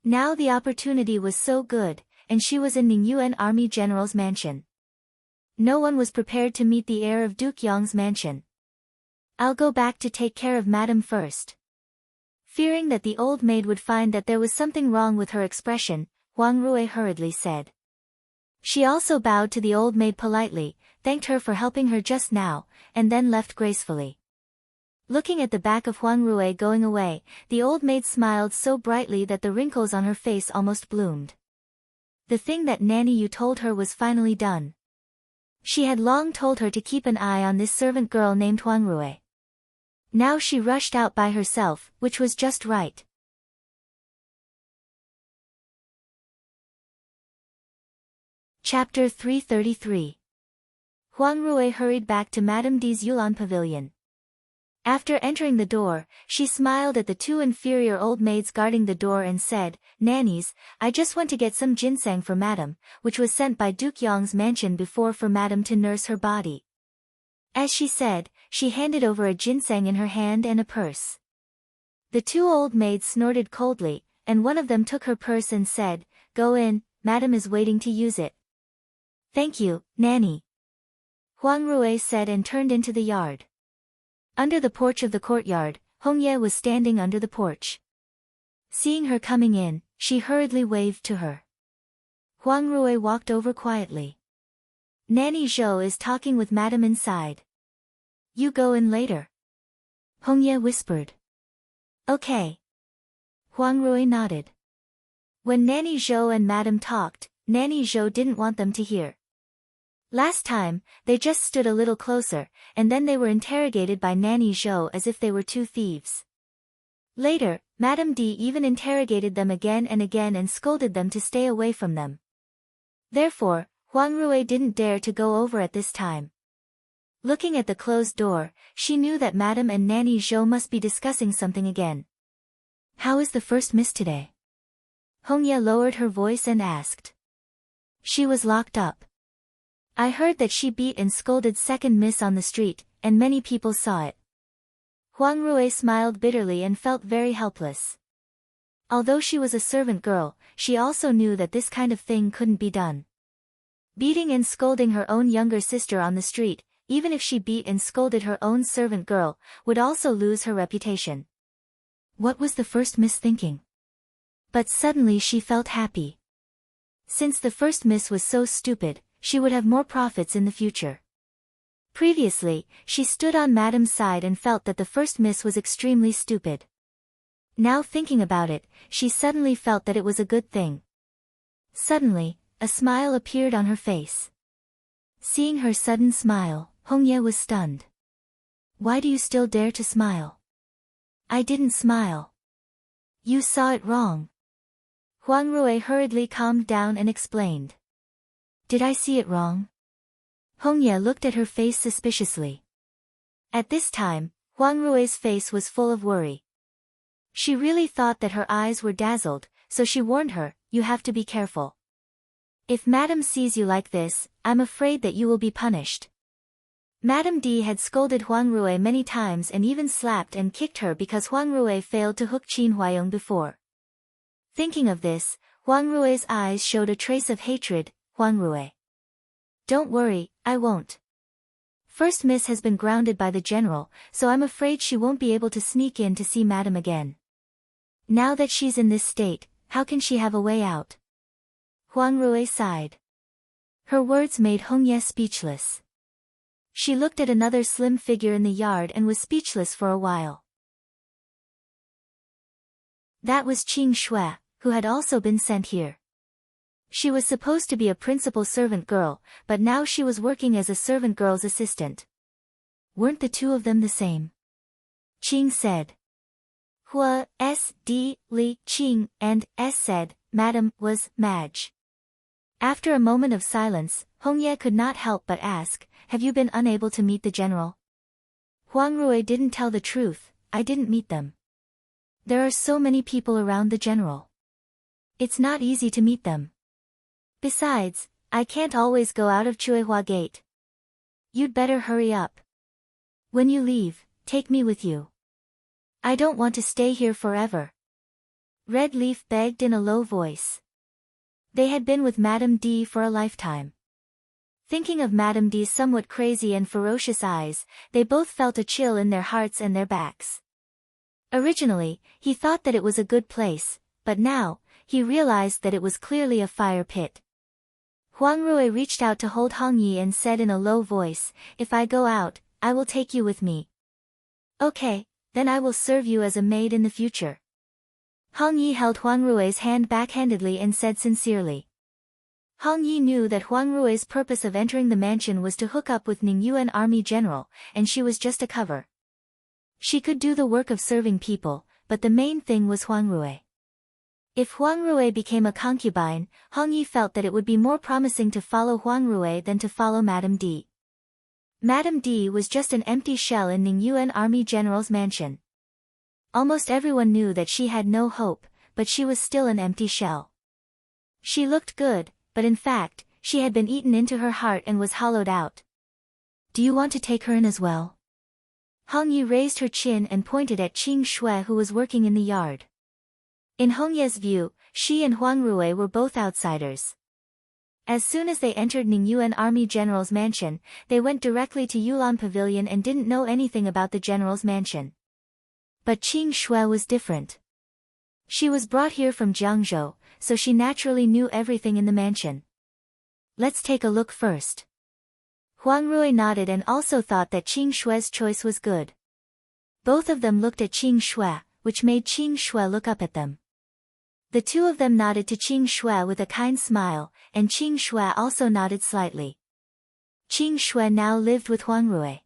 Now the opportunity was so good, and she was in Ningyuan Army General's mansion. No one was prepared to meet the heir of Duke Yong's mansion. I'll go back to take care of Madam first. Fearing that the old maid would find that there was something wrong with her expression, Huang Rui hurriedly said. She also bowed to the old maid politely, thanked her for helping her just now, and then left gracefully. Looking at the back of Huang Rui going away, the old maid smiled so brightly that the wrinkles on her face almost bloomed. The thing that Nanny Yu told her was finally done. She had long told her to keep an eye on this servant girl named Huang Rui. Now she rushed out by herself, which was just right. Chapter 333. Huang Rui hurried back to Madame D's Yulan pavilion. After entering the door, she smiled at the two inferior old maids guarding the door and said, "Nannies, I just went to get some ginseng for Madam, which was sent by Duke Yong's mansion before for Madam to nurse her body." As she said, she handed over a ginseng in her hand and a purse. The two old maids snorted coldly, and one of them took her purse and said, "Go in, Madam is waiting to use it." "Thank you, Nanny," Huang Rui said and turned into the yard. Under the porch of the courtyard, Hongye was standing under the porch. Seeing her coming in, she hurriedly waved to her. Huang Rui walked over quietly. "Nanny Zhou is talking with Madam inside. You go in later," Hongye whispered. "Okay." Huang Rui nodded. When Nanny Zhou and Madam talked, Nanny Zhou didn't want them to hear. Last time, they just stood a little closer, and then they were interrogated by Nanny Zhou as if they were two thieves. Later, Madame D even interrogated them again and scolded them to stay away from them. Therefore, Huang Rui didn't dare to go over at this time. Looking at the closed door, she knew that Madame and Nanny Zhou must be discussing something again. "How is the first miss today?" Hongye lowered her voice and asked. "She was locked up. I heard that she beat and scolded second miss on the street, and many people saw it." Huang Rui smiled bitterly and felt very helpless. Although she was a servant girl, she also knew that this kind of thing couldn't be done. Beating and scolding her own younger sister on the street, even if she beat and scolded her own servant girl, would also lose her reputation. What was the first miss thinking? But suddenly she felt happy. Since the first miss was so stupid, she would have more profits in the future. Previously, she stood on Madame's side and felt that the first miss was extremely stupid. Now thinking about it, she suddenly felt that it was a good thing. Suddenly, a smile appeared on her face. Seeing her sudden smile, Hongye was stunned. "Why do you still dare to smile?" "I didn't smile." "You saw it wrong." Huang Rui hurriedly calmed down and explained. "Did I see it wrong?" Hongye looked at her face suspiciously. At this time, Huang Rui's face was full of worry. She really thought that her eyes were dazzled, so she warned her, "You have to be careful. If Madame sees you like this, I'm afraid that you will be punished." Madame D had scolded Huang Rui many times and even slapped and kicked her because Huang Rui failed to hook Qin Huayong before. Thinking of this, Huang Rui's eyes showed a trace of hatred. "Huang Rui. Don't worry, I won't. First miss has been grounded by the general, so I'm afraid she won't be able to sneak in to see Madame again. Now that she's in this state, how can she have a way out?" Huang Rui sighed. Her words made Hongye speechless. She looked at another slim figure in the yard and was speechless for a while. That was Qing Shui, who had also been sent here. She was supposed to be a principal servant girl, but now she was working as a servant girl's assistant. Weren't the two of them the same? Qing said. Hua, S.D., Li, Qing, and S said, Madam, was, Madge. After a moment of silence, Hongye could not help but ask, have you been unable to meet the general? Huang Rui didn't tell the truth, I didn't meet them. There are so many people around the general. It's not easy to meet them. Besides, I can't always go out of Chuehua Gate. You'd better hurry up. When you leave, take me with you. I don't want to stay here forever. Red Leaf begged in a low voice. They had been with Madame D for a lifetime. Thinking of Madame D's somewhat crazy and ferocious eyes, they both felt a chill in their hearts and their backs. Originally, he thought that it was a good place, but now, he realized that it was clearly a fire pit. Huang Rui reached out to hold Hong Yi and said in a low voice, "If I go out, I will take you with me." "Okay, then I will serve you as a maid in the future." Hong Yi held Huang Rui's hand backhandedly and said sincerely. Hong Yi knew that Huang Rui's purpose of entering the mansion was to hook up with Ning Yuan army general, and she was just a cover. She could do the work of serving people, but the main thing was Huang Rui. If Huang Rui became a concubine, Hong Yi felt that it would be more promising to follow Huang Rui than to follow Madame D. Madame D was just an empty shell in Ning Yuan army general's mansion. Almost everyone knew that she had no hope, but she was still an empty shell. She looked good, but in fact, she had been eaten into her heart and was hollowed out. "Do you want to take her in as well?" Hong Yi raised her chin and pointed at Qing Shui who was working in the yard. In Hong Ye's view, she and Huang Rui were both outsiders. As soon as they entered Ning Yuan army general's mansion, they went directly to Yulan Pavilion and didn't know anything about the general's mansion. But Qing Shui was different. She was brought here from Jiangzhou, so she naturally knew everything in the mansion. "Let's take a look first." Huang Rui nodded and also thought that Qing Shui's choice was good. Both of them looked at Qing Shui, which made Qing Shui look up at them. The two of them nodded to Qing Shui with a kind smile, and Qing Shui also nodded slightly. Qing Shui now lived with Huang Rui.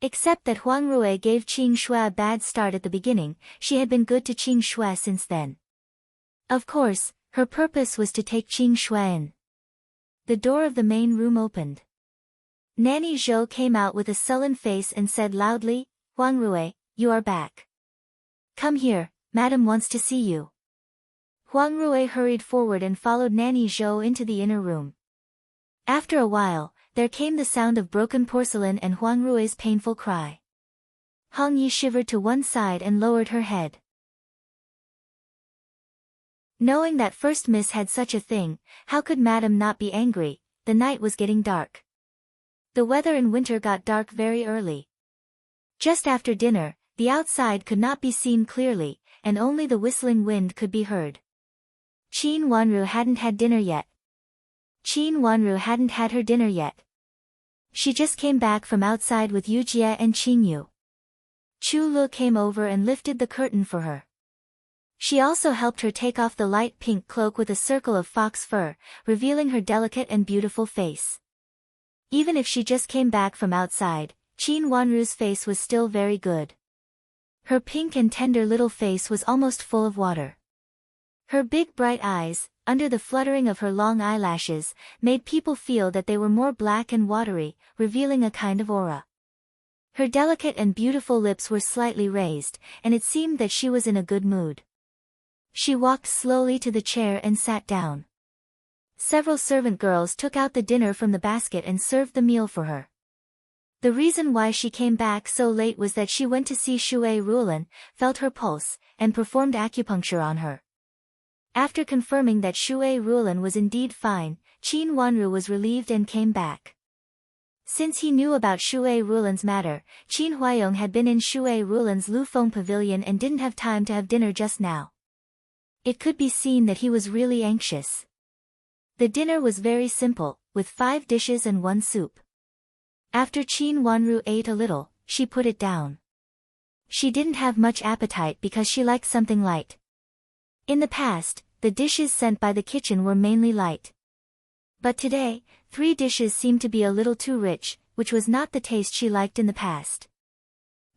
Except that Huang Rui gave Qing Shui a bad start at the beginning, she had been good to Qing Shui since then. Of course, her purpose was to take Qing Shui in. The door of the main room opened. Nanny Zhou came out with a sullen face and said loudly, "Huang Rui, you are back. Come here, Madam wants to see you." Huang Rui hurried forward and followed Nanny Zhou into the inner room. After a while, there came the sound of broken porcelain and Huang Rui's painful cry. Hong Yi shivered to one side and lowered her head. Knowing that First Miss had such a thing, how could Madam not be angry? The night was getting dark. The weather in winter got dark very early. Just after dinner, the outside could not be seen clearly, and only the whistling wind could be heard. Qin Wanru hadn't had dinner yet. Qin Wanru hadn't had her dinner yet. She just came back from outside with Yu Jie and Qing Yu. Chu Lu came over and lifted the curtain for her. She also helped her take off the light pink cloak with a circle of fox fur, revealing her delicate and beautiful face. Even if she just came back from outside, Qin Wanru's face was still very good. Her pink and tender little face was almost full of water. Her big bright eyes, under the fluttering of her long eyelashes, made people feel that they were more black and watery, revealing a kind of aura. Her delicate and beautiful lips were slightly raised, and it seemed that she was in a good mood. She walked slowly to the chair and sat down. Several servant girls took out the dinner from the basket and served the meal for her. The reason why she came back so late was that she went to see Shui Rulan, felt her pulse, and performed acupuncture on her. After confirming that Shui Rulan was indeed fine, Qin Wanru was relieved and came back. Since he knew about Shui Rulan's matter, Qin Huayong had been in Shui Rulan's Lufeng pavilion and didn't have time to have dinner just now. It could be seen that he was really anxious. The dinner was very simple, with 5 dishes and 1 soup. After Qin Wanru ate a little, she put it down. She didn't have much appetite because she liked something light. In the past, the dishes sent by the kitchen were mainly light. But today, 3 dishes seemed to be a little too rich, which was not the taste she liked in the past.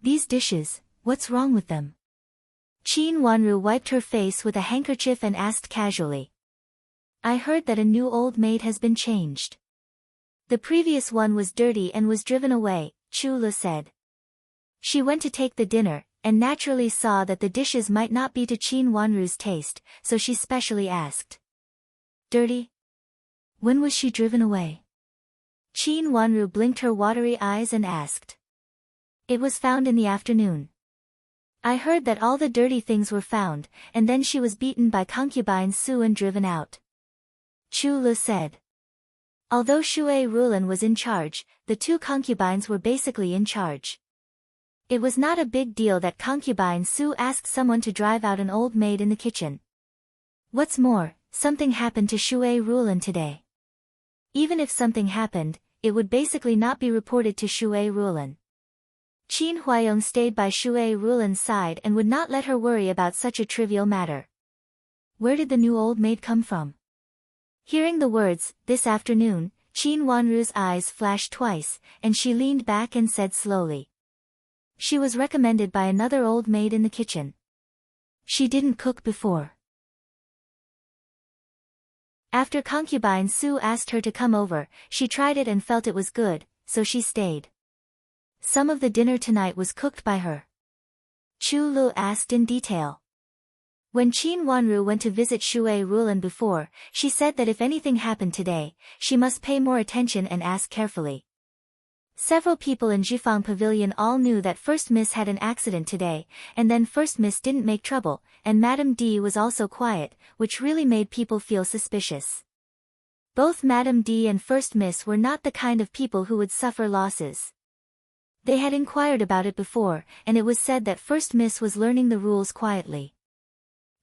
"These dishes, what's wrong with them?" Qin Wanru wiped her face with a handkerchief and asked casually. "I heard that a new old maid has been changed. The previous one was dirty and was driven away," Chu Lu said. "She went to take the dinner, and naturally saw that the dishes might not be to Qin Wanru's taste, so she specially asked. Dirty? When was she driven away? Qin Wanru blinked her watery eyes and asked. It was found in the afternoon. I heard that all the dirty things were found, and then she was beaten by concubine Su and driven out. Chu Lu said. Although Shui Rulan was in charge, the two concubines were basically in charge. It was not a big deal that concubine Su asked someone to drive out an old maid in the kitchen. What's more, something happened to Shui Rulan today. Even if something happened, it would basically not be reported to Shui Rulan. Qin Huayong stayed by Shui Rulan's side and would not let her worry about such a trivial matter. Where did the new old maid come from? Hearing the words, this afternoon, Qin Wanru's eyes flashed twice, and she leaned back and said slowly. She was recommended by another old maid in the kitchen. She didn't cook before. After concubine Su asked her to come over, she tried it and felt it was good, so she stayed. Some of the dinner tonight was cooked by her. Chu Lu asked in detail. When Qin Wanru went to visit Shui Rulan before, she said that if anything happened today, she must pay more attention and ask carefully. Several people in Jifang Pavilion all knew that First Miss had an accident today, and then First Miss didn't make trouble, and Madame D was also quiet, which really made people feel suspicious. Both Madame D and First Miss were not the kind of people who would suffer losses. They had inquired about it before, and it was said that First Miss was learning the rules quietly.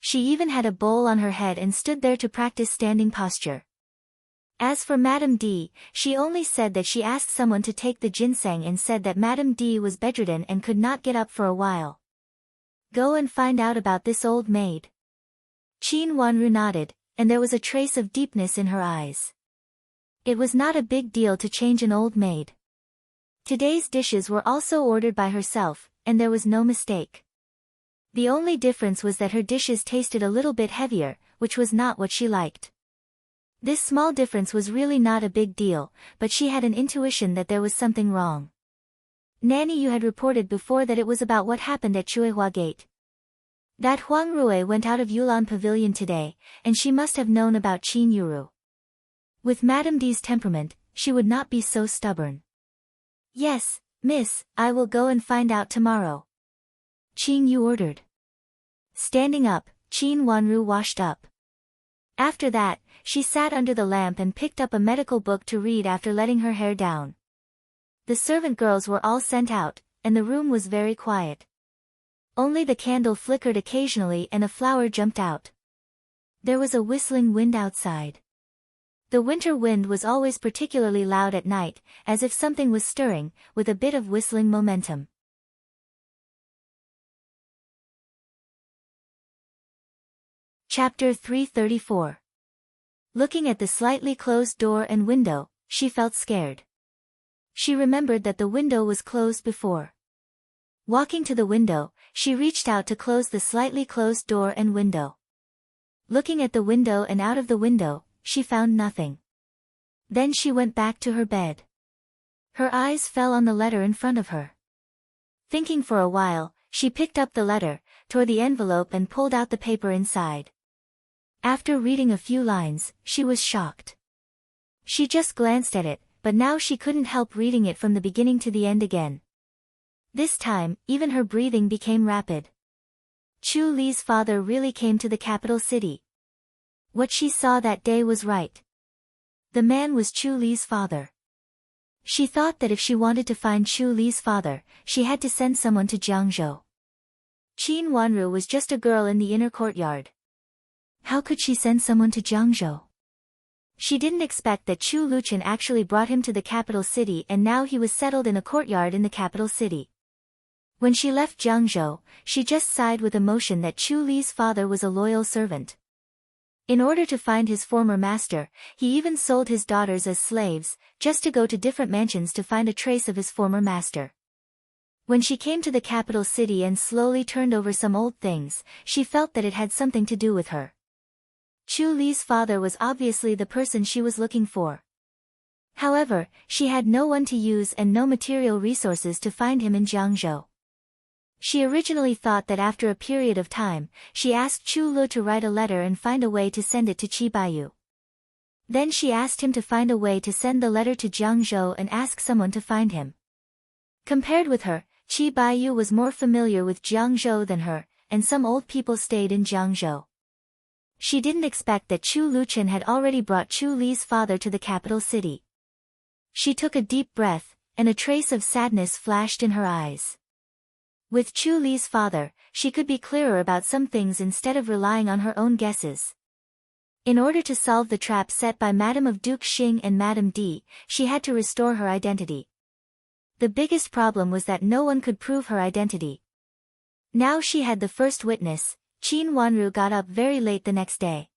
She even had a bowl on her head and stood there to practice standing posture. As for Madame D, she only said that she asked someone to take the ginseng and said that Madame D was bedridden and could not get up for a while. Go and find out about this old maid. Qin Wanru nodded, and there was a trace of deepness in her eyes. It was not a big deal to change an old maid. Today's dishes were also ordered by herself, and there was no mistake. The only difference was that her dishes tasted a little bit heavier, which was not what she liked. This small difference was really not a big deal, but she had an intuition that there was something wrong. Nanny, you had reported before that it was about what happened at Chuehua Gate. That Huang Rui went out of Yulan Pavilion today, and she must have known about Qin Yuru. With Madame D's temperament, she would not be so stubborn. Yes, miss, I will go and find out tomorrow. Qin Yu ordered. Standing up, Qin Wanru washed up. After that, she sat under the lamp and picked up a medical book to read after letting her hair down. The servant girls were all sent out, and the room was very quiet. Only the candle flickered occasionally and a flower jumped out. There was a whistling wind outside. The winter wind was always particularly loud at night, as if something was stirring, with a bit of whistling momentum. Chapter 334. Looking at the slightly closed door and window, she felt scared. She remembered that the window was closed before. Walking to the window, she reached out to close the slightly closed door and window. Looking at the window and out of the window, she found nothing. Then she went back to her bed. Her eyes fell on the letter in front of her. Thinking for a while, she picked up the letter, tore the envelope and pulled out the paper inside. After reading a few lines, she was shocked. She just glanced at it, but now she couldn't help reading it from the beginning to the end again. This time, even her breathing became rapid. Chu Li's father really came to the capital city. What she saw that day was right. The man was Chu Li's father. She thought that if she wanted to find Chu Li's father, she had to send someone to Jiangzhou. Qin Wanru was just a girl in the inner courtyard. How could she send someone to Jiangzhou? She didn't expect that Chu Luqian actually brought him to the capital city and now he was settled in a courtyard in the capital city. When she left Jiangzhou, she just sighed with emotion that Chu Li's father was a loyal servant. In order to find his former master, he even sold his daughters as slaves, just to go to different mansions to find a trace of his former master. When she came to the capital city and slowly turned over some old things, she felt that it had something to do with her. Chu Li's father was obviously the person she was looking for. However, she had no one to use and no material resources to find him in Jiangzhou. She originally thought that after a period of time, she asked Chu Lu to write a letter and find a way to send it to Qi Baiyu. Then she asked him to find a way to send the letter to Jiangzhou and ask someone to find him. Compared with her, Qi Baiyu was more familiar with Jiangzhou than her, and some old people stayed in Jiangzhou. She didn't expect that Chu Luchen had already brought Chu Li's father to the capital city. She took a deep breath, and a trace of sadness flashed in her eyes. With Chu Li's father, she could be clearer about some things instead of relying on her own guesses. In order to solve the trap set by Madame of Duke Xing and Madame Di, she had to restore her identity. The biggest problem was that no one could prove her identity. Now she had the first witness. Qin Wanru got up very late the next day.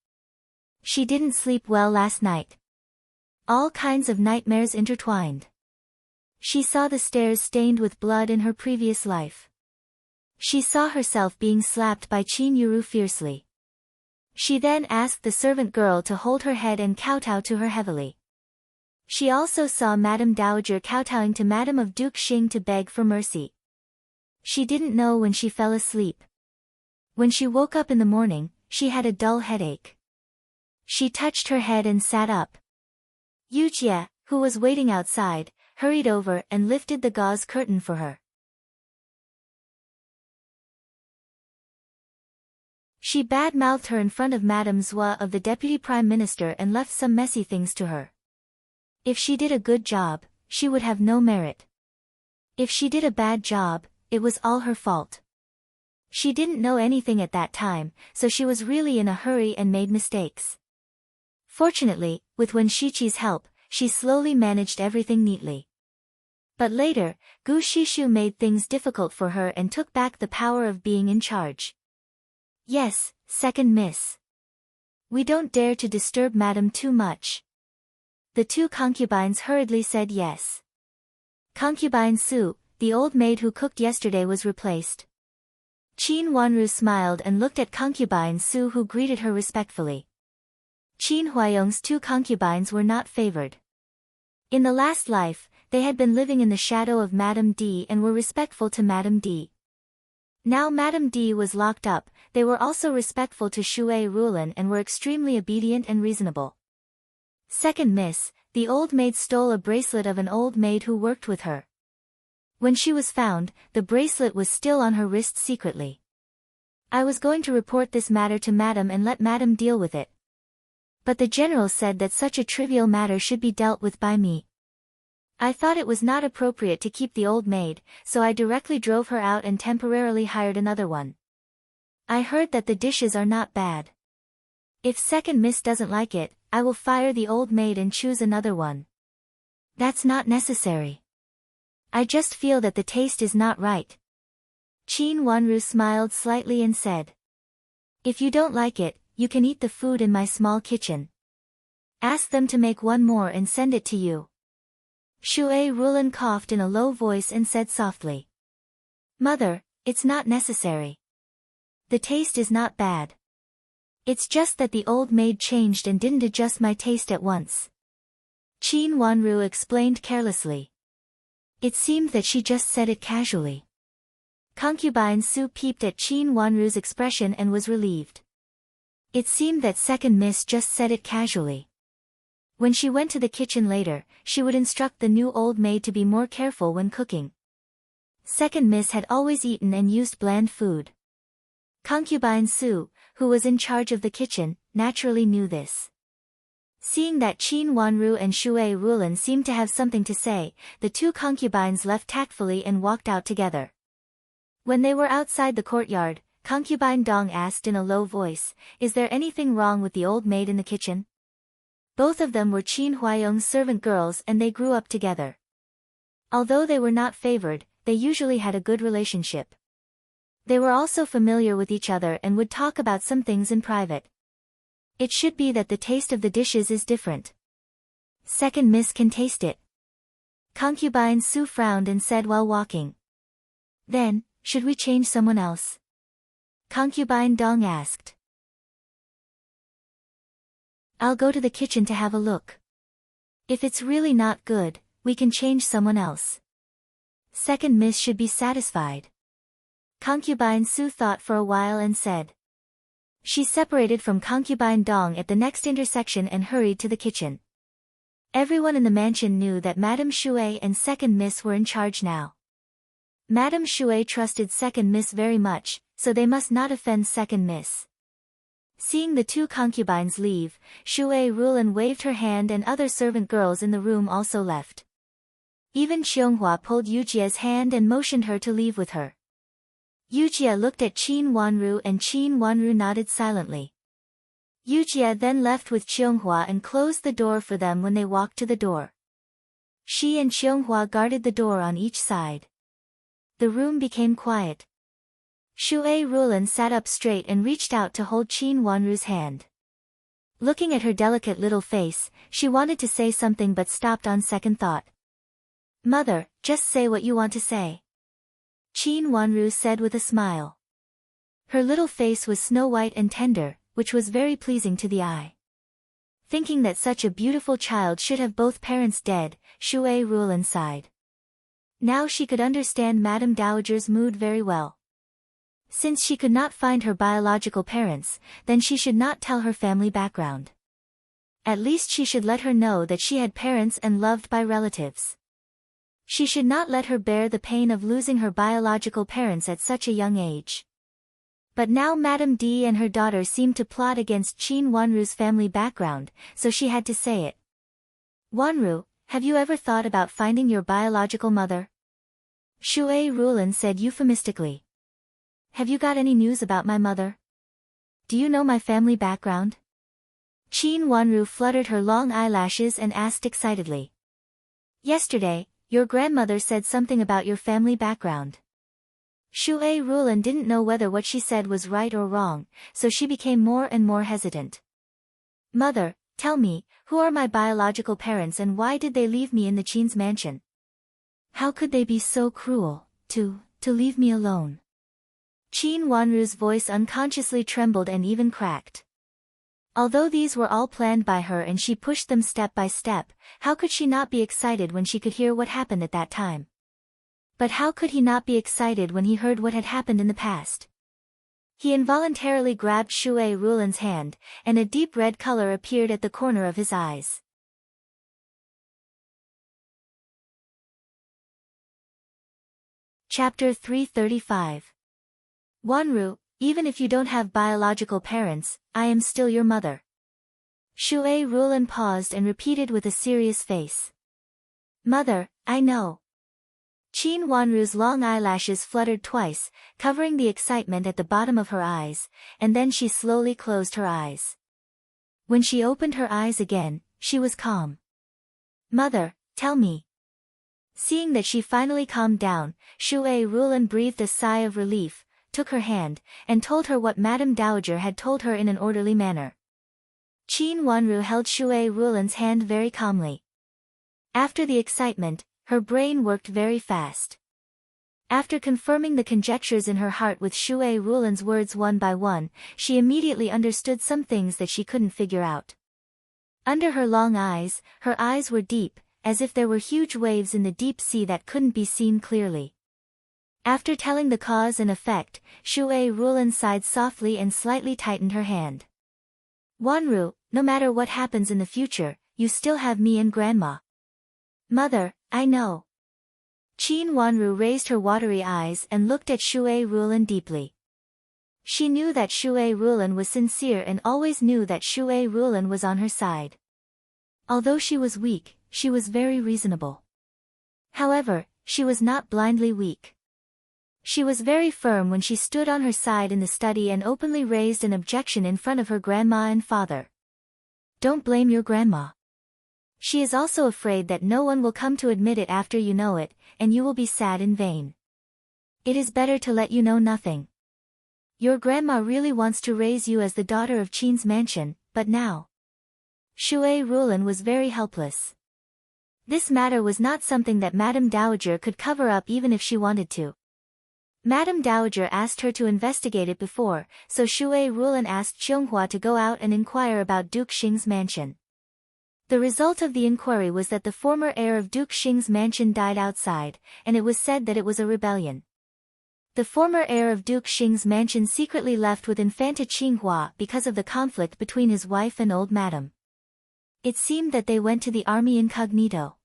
She didn't sleep well last night. All kinds of nightmares intertwined. She saw the stairs stained with blood in her previous life. She saw herself being slapped by Qin Yuru fiercely. She then asked the servant girl to hold her head and kowtow to her heavily. She also saw Madame Dowager kowtowing to Madame of Duke Xing to beg for mercy. She didn't know when she fell asleep. When she woke up in the morning, she had a dull headache. She touched her head and sat up. Yu Jie, who was waiting outside, hurried over and lifted the gauze curtain for her. She bad-mouthed her in front of Madame Zhua of the Deputy Prime Minister and left some messy things to her. If she did a good job, she would have no merit. If she did a bad job, it was all her fault. She didn't know anything at that time, so she was really in a hurry and made mistakes. Fortunately, with Wen Shiqi's help, she slowly managed everything neatly. But later, Gu Shishu made things difficult for her and took back the power of being in charge. Yes, second miss. We don't dare to disturb Madam too much. The two concubines hurriedly said yes. Concubine Su, the old maid who cooked yesterday, was replaced. Qin Wanru smiled and looked at concubine Su, who greeted her respectfully. Qin Huayong's two concubines were not favored. In the last life, they had been living in the shadow of Madame Di and were respectful to Madame Di. Now Madame Di was locked up, they were also respectful to Shui Rulan and were extremely obedient and reasonable. Second miss, the old maid stole a bracelet of an old maid who worked with her. When she was found, the bracelet was still on her wrist secretly. I was going to report this matter to Madame and let Madame deal with it. But the general said that such a trivial matter should be dealt with by me. I thought it was not appropriate to keep the old maid, so I directly drove her out and temporarily hired another one. I heard that the dishes are not bad. If second miss doesn't like it, I will fire the old maid and choose another one. That's not necessary. I just feel that the taste is not right. Qin Wanru smiled slightly and said. If you don't like it, you can eat the food in my small kitchen. Ask them to make one more and send it to you. Shui Rulan coughed in a low voice and said softly. Mother, it's not necessary. The taste is not bad. It's just that the old maid changed and didn't adjust my taste at once. Qin Wanru explained carelessly. It seemed that she just said it casually. Concubine Su peeped at Qin Wanru's expression and was relieved. It seemed that second miss just said it casually. When she went to the kitchen later, she would instruct the new old maid to be more careful when cooking. Second miss had always eaten and used bland food. Concubine Su, who was in charge of the kitchen, naturally knew this. Seeing that Qin Wanru and Shui Rulan seemed to have something to say, the two concubines left tactfully and walked out together. When they were outside the courtyard, Concubine Dong asked in a low voice, "Is there anything wrong with the old maid in the kitchen?" Both of them were Qin Huayong's servant girls and they grew up together. Although they were not favored, they usually had a good relationship. They were also familiar with each other and would talk about some things in private. It should be that the taste of the dishes is different. Second miss can taste it. Concubine Su frowned and said while walking. Then, should we change someone else? Concubine Dong asked. I'll go to the kitchen to have a look. If it's really not good, we can change someone else. Second miss should be satisfied. Concubine Su thought for a while and said. She separated from Concubine Dong at the next intersection and hurried to the kitchen. Everyone in the mansion knew that Madame Shui and Second Miss were in charge now. Madame Shui trusted Second Miss very much, so they must not offend Second Miss. Seeing the two concubines leave, Shui Rulan waved her hand and other servant girls in the room also left. Even Xianghua pulled Yujie's hand and motioned her to leave with her. Yujie looked at Qin Wanru and Qin Wanru nodded silently. Yujie then left with Xianghua and closed the door for them when they walked to the door. She and Xianghua guarded the door on each side. The room became quiet. Shui Rulan sat up straight and reached out to hold Qin Wanru's hand. Looking at her delicate little face, she wanted to say something but stopped on second thought. Mother, just say what you want to say. Qin Wanru said with a smile. Her little face was snow-white and tender, which was very pleasing to the eye. Thinking that such a beautiful child should have both parents dead, Shui Rulan sighed. Now she could understand Madame Dowager's mood very well. Since she could not find her biological parents, then she should not tell her family background. At least she should let her know that she had parents and loved by relatives. She should not let her bear the pain of losing her biological parents at such a young age. But now Madame D and her daughter seemed to plot against Qin Wanru's family background, so she had to say it. Wanru, have you ever thought about finding your biological mother? Shui Rulan said euphemistically. Have you got any news about my mother? Do you know my family background? Qin Wanru fluttered her long eyelashes and asked excitedly. Yesterday, your grandmother said something about your family background. Shui Rulan didn't know whether what she said was right or wrong, so she became more and more hesitant. Mother, tell me, who are my biological parents and why did they leave me in the Qin's mansion? How could they be so cruel, to leave me alone? Qin Wanru's voice unconsciously trembled and even cracked. Although these were all planned by her and she pushed them step by step, how could she not be excited when she could hear what happened at that time? But how could he not be excited when he heard what had happened in the past? He involuntarily grabbed Shui Rulan's hand, and a deep red color appeared at the corner of his eyes. Chapter 335. Wanru, even if you don't have biological parents, I am still your mother. Shui Rulan paused and repeated with a serious face. Mother, I know. Qin Wanru's long eyelashes fluttered twice, covering the excitement at the bottom of her eyes, and then she slowly closed her eyes. When she opened her eyes again, she was calm. Mother, tell me. Seeing that she finally calmed down, Shui Rulan breathed a sigh of relief, took her hand, and told her what Madame Dowager had told her in an orderly manner. Qin Wanru held Shui Rulan's hand very calmly. After the excitement, her brain worked very fast. After confirming the conjectures in her heart with Shui Rulan's words one by one, she immediately understood some things that she couldn't figure out. Under her long eyes, her eyes were deep, as if there were huge waves in the deep sea that couldn't be seen clearly. After telling the cause and effect, Shui Rulan sighed softly and slightly tightened her hand. Wanru, no matter what happens in the future, you still have me and Grandma. Mother, I know. Qin Wanru raised her watery eyes and looked at Shui Rulan deeply. She knew that Shui Rulan was sincere and always knew that Shui Rulan was on her side. Although she was weak, she was very reasonable. However, she was not blindly weak. She was very firm when she stood on her side in the study and openly raised an objection in front of her grandma and father. Don't blame your grandma. She is also afraid that no one will come to admit it after you know it, and you will be sad in vain. It is better to let you know nothing. Your grandma really wants to raise you as the daughter of Qin's mansion, but now. Shui Rulan was very helpless. This matter was not something that Madame Dowager could cover up even if she wanted to. Madame Dowager asked her to investigate it before, so Shui Rulan asked Xianghua to go out and inquire about Duke Xing's mansion. The result of the inquiry was that the former heir of Duke Xing's mansion died outside, and it was said that it was a rebellion. The former heir of Duke Xing's mansion secretly left with Infanta Qinghua because of the conflict between his wife and old madam. It seemed that they went to the army incognito.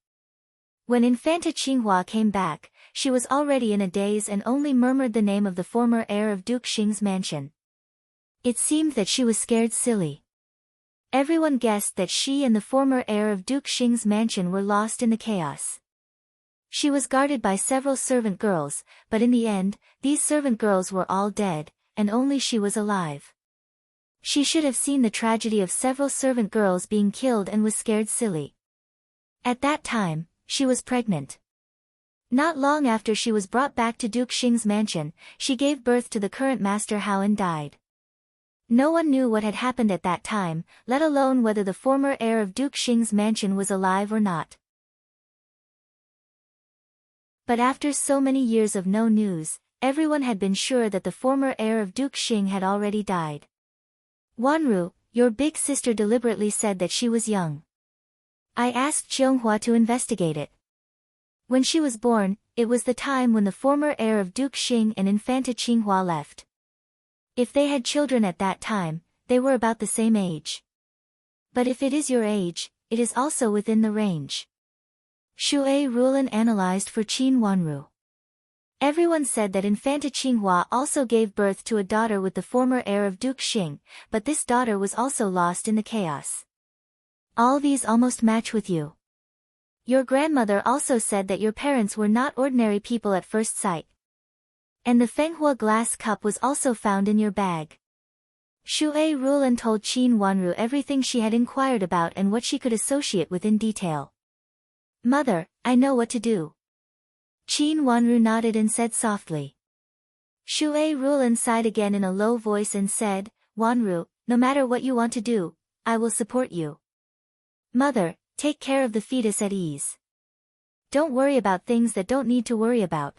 When Infanta Qinghua came back, she was already in a daze and only murmured the name of the former heir of Duke Xing's mansion. It seemed that she was scared silly. Everyone guessed that she and the former heir of Duke Xing's mansion were lost in the chaos. She was guarded by several servant girls, but in the end, these servant girls were all dead, and only she was alive. She should have seen the tragedy of several servant girls being killed and was scared silly. At that time, she was pregnant. Not long after she was brought back to Duke Xing's mansion, she gave birth to the current master Hao and died. No one knew what had happened at that time, let alone whether the former heir of Duke Xing's mansion was alive or not. But after so many years of no news, everyone had been sure that the former heir of Duke Xing had already died. Wanru, your big sister deliberately said that she was young. I asked Xianghua to investigate it. When she was born, it was the time when the former heir of Duke Xing and Infanta Qinghua left. If they had children at that time, they were about the same age. But if it is your age, it is also within the range. Shui Rulan analyzed for Qin Wanru. Everyone said that Infanta Qinghua also gave birth to a daughter with the former heir of Duke Xing, but this daughter was also lost in the chaos. All these almost match with you. Your grandmother also said that your parents were not ordinary people at first sight. And the Fenghua glass cup was also found in your bag. Shui Rulan told Qin Wanru everything she had inquired about and what she could associate with in detail. Mother, I know what to do. Qin Wanru nodded and said softly. Shui Rulan sighed again in a low voice and said, Wanru, no matter what you want to do, I will support you. Mother, take care of the fetus at ease. Don't worry about things that don't need to worry about.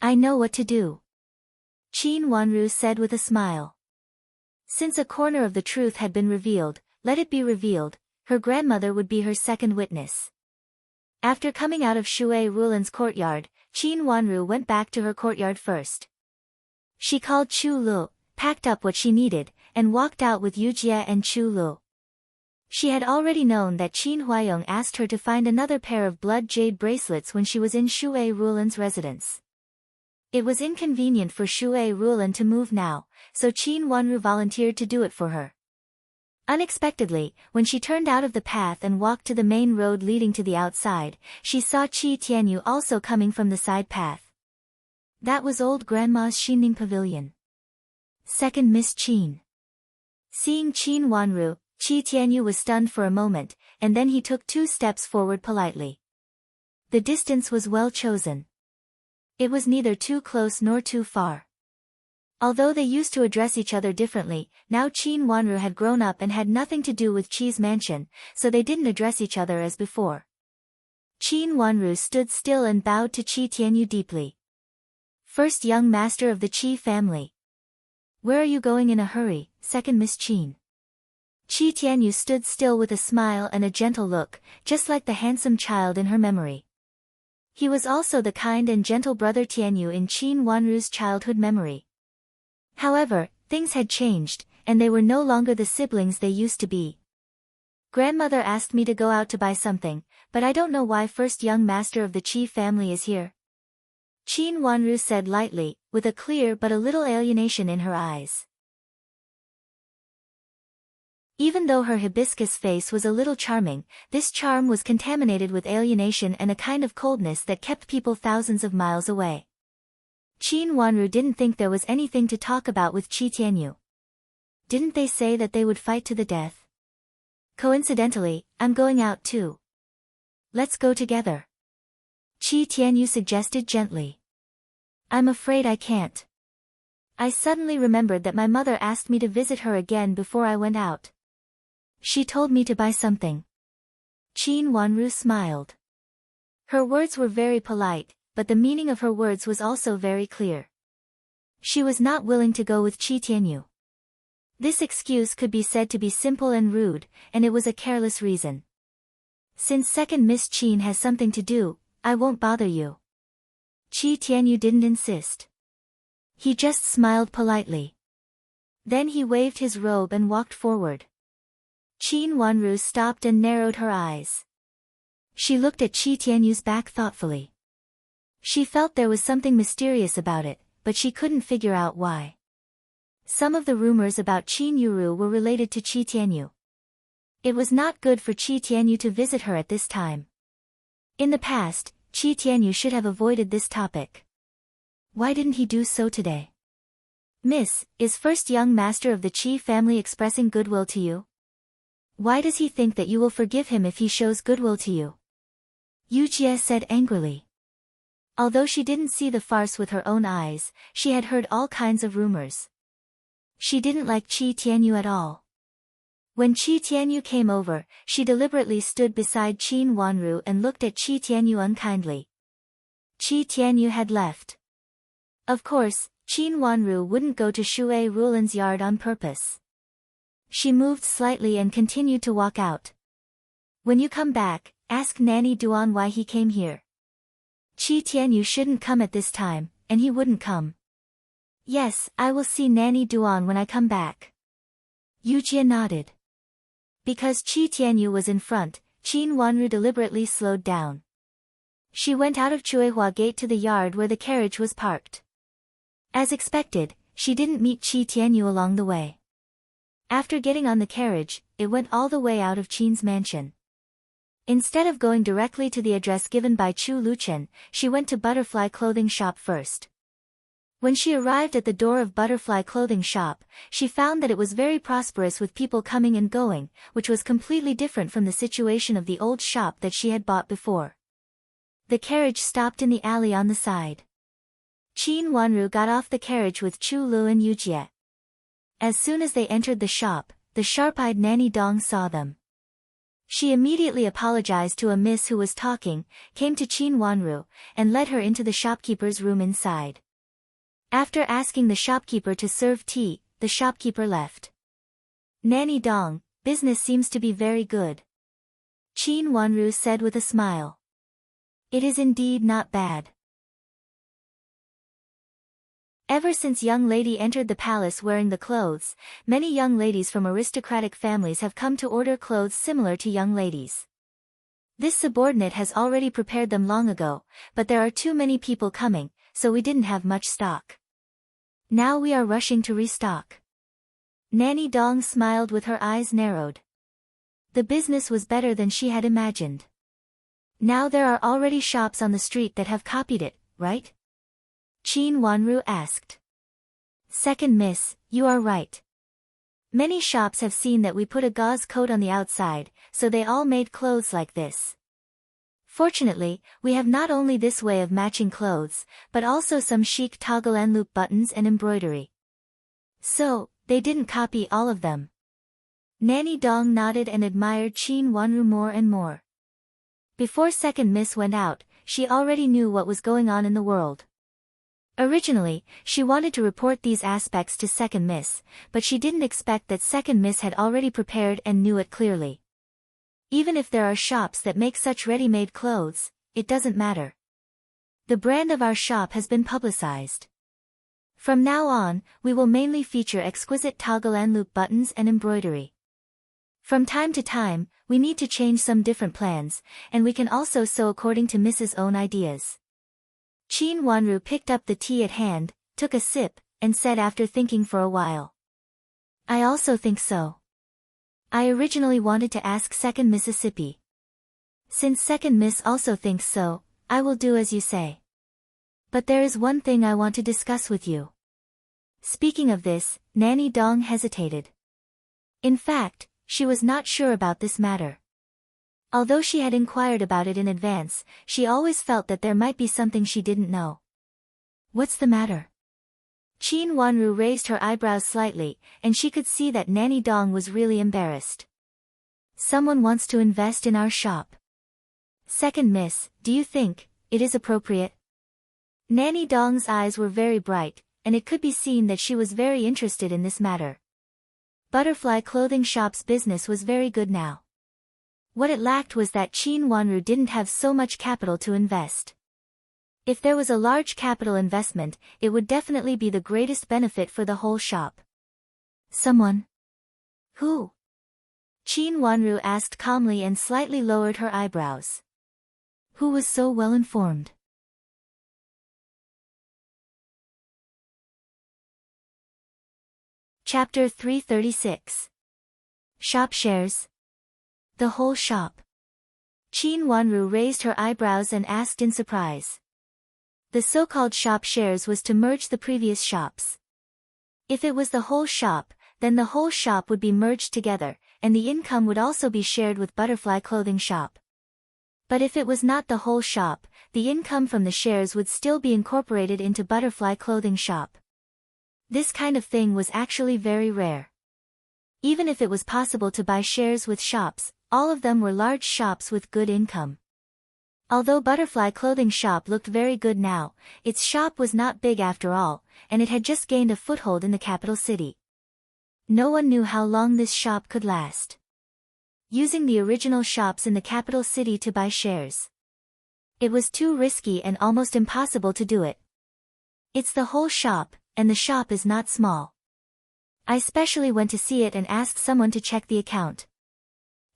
I know what to do. Qin Wanru said with a smile. Since a corner of the truth had been revealed, let it be revealed, her grandmother would be her second witness. After coming out of Shui Rulan's courtyard, Qin Wanru went back to her courtyard first. She called Chu Lu, packed up what she needed, and walked out with Yujie and Chu Lu. She had already known that Qin Huayong asked her to find another pair of blood jade bracelets when she was in Shui Rulan's residence. It was inconvenient for Shui Rulan to move now, so Qin Wanru volunteered to do it for her. Unexpectedly, when she turned out of the path and walked to the main road leading to the outside, she saw Qi Tianyu also coming from the side path. That was old grandma's Xinning pavilion. Second Miss Qin. Seeing Qin Wanru, Qi Tianyu was stunned for a moment, and then he took 2 steps forward politely. The distance was well chosen. It was neither too close nor too far. Although they used to address each other differently, now Qin Wanru had grown up and had nothing to do with Qi's mansion, so they didn't address each other as before. Qin Wanru stood still and bowed to Qi Tianyu deeply. First young master of the Qi family. Where are you going in a hurry, second Miss Qin? Qi Tianyu stood still with a smile and a gentle look, just like the handsome child in her memory. He was also the kind and gentle brother Tianyu in Qin Wanru's childhood memory. However, things had changed, and they were no longer the siblings they used to be. Grandmother asked me to go out to buy something, but I don't know why first young master of the Qi family is here. Qin Wanru said lightly, with a clear but a little alienation in her eyes. Even though her hibiscus face was a little charming, this charm was contaminated with alienation and a kind of coldness that kept people thousands of miles away. Qin Wanru didn't think there was anything to talk about with Qi Tianyu. Didn't they say that they would fight to the death? Coincidentally, I'm going out too. Let's go together. Qi Tianyu suggested gently. I'm afraid I can't. I suddenly remembered that my mother asked me to visit her again before I went out. She told me to buy something. Qin Wanru smiled. Her words were very polite, but the meaning of her words was also very clear. She was not willing to go with Qi Tianyu. This excuse could be said to be simple and rude, and it was a careless reason. Since second Miss Qin has something to do, I won't bother you. Qi Tianyu didn't insist. He just smiled politely. Then he waved his robe and walked forward. Qin Wanru stopped and narrowed her eyes. She looked at Qi Tianyu's back thoughtfully. She felt there was something mysterious about it, but she couldn't figure out why. Some of the rumors about Qin Yuru were related to Qi Tianyu. It was not good for Qi Tianyu to visit her at this time. In the past, Qi Tianyu should have avoided this topic. Why didn't he do so today? Miss, is first young master of the Qi family expressing goodwill to you? Why does he think that you will forgive him if he shows goodwill to you? Yu Jie said angrily. Although she didn't see the farce with her own eyes, she had heard all kinds of rumors. She didn't like Qi Tianyu at all. When Qi Tianyu came over, she deliberately stood beside Qin Wanru and looked at Qi Tianyu unkindly. Qi Tianyu had left. Of course, Qin Wanru wouldn't go to Shui Rulan's yard on purpose. She moved slightly and continued to walk out. When you come back, ask Nanny Duan why he came here. Qi Tianyu shouldn't come at this time, and he wouldn't come. Yes, I will see Nanny Duan when I come back. Yu Jie nodded. Because Qi Tianyu was in front, Qin Wanru deliberately slowed down. She went out of Chuehua Gate to the yard where the carriage was parked. As expected, she didn't meet Qi Tianyu along the way. After getting on the carriage, it went all the way out of Qin's mansion. Instead of going directly to the address given by Chu Luchen, she went to Butterfly Clothing Shop first. When she arrived at the door of Butterfly Clothing Shop, she found that it was very prosperous with people coming and going, which was completely different from the situation of the old shop that she had bought before. The carriage stopped in the alley on the side. Qin Wanru got off the carriage with Chu Lu and Yu Jie. As soon as they entered the shop, the sharp-eyed Nanny Dong saw them. She immediately apologized to a miss who was talking, came to Qin Wanru, and led her into the shopkeeper's room inside. After asking the shopkeeper to serve tea, the shopkeeper left. Nanny Dong, business seems to be very good. Qin Wanru said with a smile. It is indeed not bad. Ever since young lady entered the palace wearing the clothes, many young ladies from aristocratic families have come to order clothes similar to young ladies. This subordinate has already prepared them long ago, but there are too many people coming, so we didn't have much stock. Now we are rushing to restock. Nanny Dong smiled with her eyes narrowed. The business was better than she had imagined. Now there are already shops on the street that have copied it, right? Qin Wanru asked. Second miss, you are right. Many shops have seen that we put a gauze coat on the outside, so they all made clothes like this. Fortunately, we have not only this way of matching clothes, but also some chic toggle and loop buttons and embroidery. So, they didn't copy all of them. Nanny Dong nodded and admired Qin Wanru more and more. Before second miss went out, she already knew what was going on in the world. Originally, she wanted to report these aspects to second miss, but she didn't expect that second miss had already prepared and knew it clearly. Even if there are shops that make such ready-made clothes, it doesn't matter. The brand of our shop has been publicized. From now on, we will mainly feature exquisite toggle and loop buttons and embroidery. From time to time, we need to change some different plans, and we can also sew according to Mrs.'s own ideas. Qin Wanru picked up the tea at hand, took a sip, and said after thinking for a while. I also think so. I originally wanted to ask second Mississippi. Since second miss also thinks so, I will do as you say. But there is one thing I want to discuss with you. Speaking of this, Nanny Dong hesitated. In fact, she was not sure about this matter. Although she had inquired about it in advance, she always felt that there might be something she didn't know. What's the matter? Qin Wanru raised her eyebrows slightly, and she could see that Nanny Dong was really embarrassed. Someone wants to invest in our shop. Second miss, do you think it is appropriate? Nanny Dong's eyes were very bright, and it could be seen that she was very interested in this matter. Butterfly Clothing Shop's business was very good now. What it lacked was that Qin Wanru didn't have so much capital to invest. If there was a large capital investment, it would definitely be the greatest benefit for the whole shop. Someone? Who? Qin Wanru asked calmly and slightly lowered her eyebrows. Who was so well informed? Chapter 336. Shop shares. The whole shop. Qin Wanru raised her eyebrows and asked in surprise. The so-called shop shares was to merge the previous shops. If it was the whole shop, then the whole shop would be merged together, and the income would also be shared with Butterfly Clothing Shop. But if it was not the whole shop, the income from the shares would still be incorporated into Butterfly Clothing Shop. This kind of thing was actually very rare. Even if it was possible to buy shares with shops, all of them were large shops with good income. Although Butterfly Clothing Shop looked very good now, its shop was not big after all, and it had just gained a foothold in the capital city. No one knew how long this shop could last. Using the original shops in the capital city to buy shares. It was too risky and almost impossible to do it. It's the whole shop, and the shop is not small. I specially went to see it and asked someone to check the account.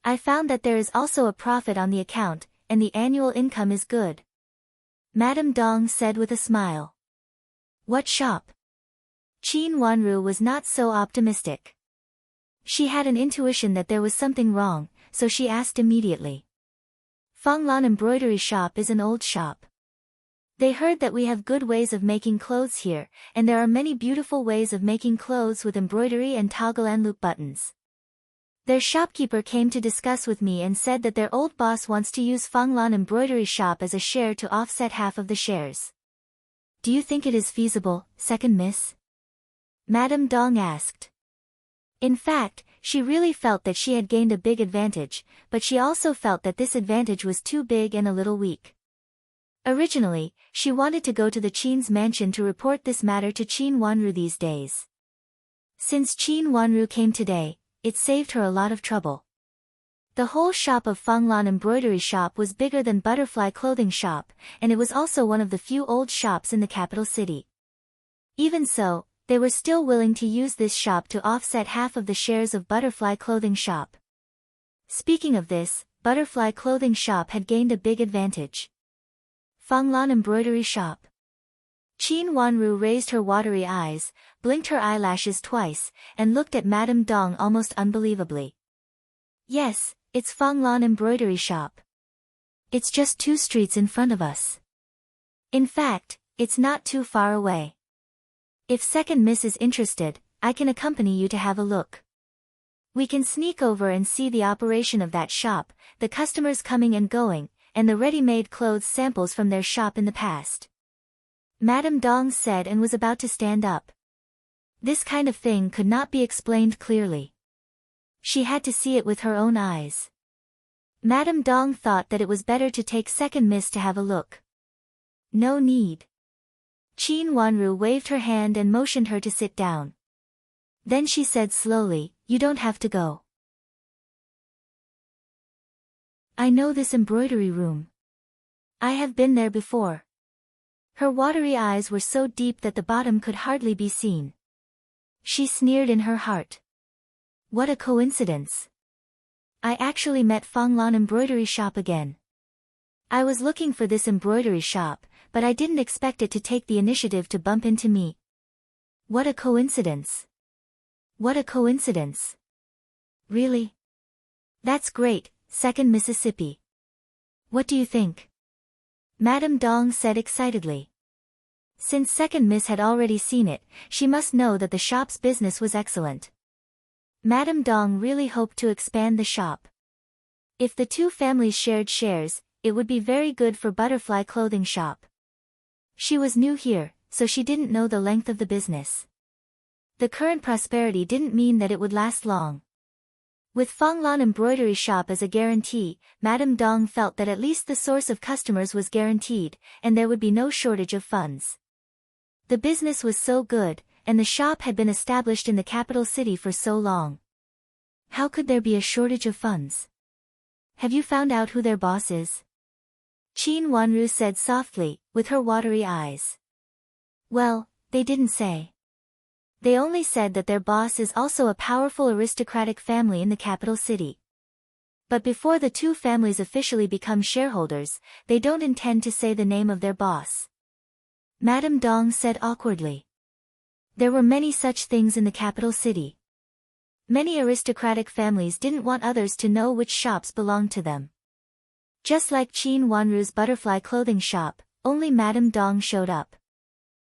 I found that there is also a profit on the account, and the annual income is good. Madame Dong said with a smile. What shop? Qin Wanru was not so optimistic. She had an intuition that there was something wrong, so she asked immediately. Fanglan Embroidery Shop is an old shop. They heard that we have good ways of making clothes here, and there are many beautiful ways of making clothes with embroidery and toggle and loop buttons. Their shopkeeper came to discuss with me and said that their old boss wants to use Fanglan Embroidery Shop as a share to offset half of the shares. Do you think it is feasible, second miss? Madame Dong asked. In fact, she really felt that she had gained a big advantage, but she also felt that this advantage was too big and a little weak. Originally, she wanted to go to the Qin's mansion to report this matter to Qin Wanru these days. Since Qin Wanru came today, it saved her a lot of trouble. The whole shop of Fanglan Embroidery Shop was bigger than Butterfly Clothing Shop, and it was also one of the few old shops in the capital city. Even so, they were still willing to use this shop to offset half of the shares of Butterfly Clothing Shop. Speaking of this, Butterfly Clothing Shop had gained a big advantage. Fanglan Embroidery Shop. Qin Wanru raised her watery eyes, blinked her eyelashes twice, and looked at Madame Dong almost unbelievably. Yes, it's Fanglan Embroidery Shop. It's just 2 streets in front of us. In fact, it's not too far away. If second miss is interested, I can accompany you to have a look. We can sneak over and see the operation of that shop, the customers coming and going, and the ready-made clothes samples from their shop in the past. Madame Dong said and was about to stand up. This kind of thing could not be explained clearly. She had to see it with her own eyes. Madame Dong thought that it was better to take second miss to have a look. No need. Qin Wanru waved her hand and motioned her to sit down. Then she said slowly, you don't have to go. I know this embroidery room. I have been there before. Her watery eyes were so deep that the bottom could hardly be seen. She sneered in her heart. What a coincidence. I actually met Fanglan Embroidery Shop again. I was looking for this embroidery shop, but I didn't expect it to take the initiative to bump into me. What a coincidence. What a coincidence. Really? That's great, second Mississippi. What do you think? Madame Dong said excitedly. Since second miss had already seen it, she must know that the shop's business was excellent. Madame Dong really hoped to expand the shop. If the 2 families shared shares, it would be very good for Butterfly Clothing Shop. She was new here, so she didn't know the length of the business. The current prosperity didn't mean that it would last long. With Fanglan Embroidery Shop as a guarantee, Madame Dong felt that at least the source of customers was guaranteed, and there would be no shortage of funds. The business was so good, and the shop had been established in the capital city for so long. How could there be a shortage of funds? Have you found out who their boss is? Qin Wanru said softly, with her watery eyes. Well, they didn't say. They only said that their boss is also a powerful aristocratic family in the capital city. But before the two families officially become shareholders, they don't intend to say the name of their boss. Madame Dong said awkwardly. There were many such things in the capital city. Many aristocratic families didn't want others to know which shops belonged to them. Just like Qin Wanru's butterfly clothing shop, only Madame Dong showed up.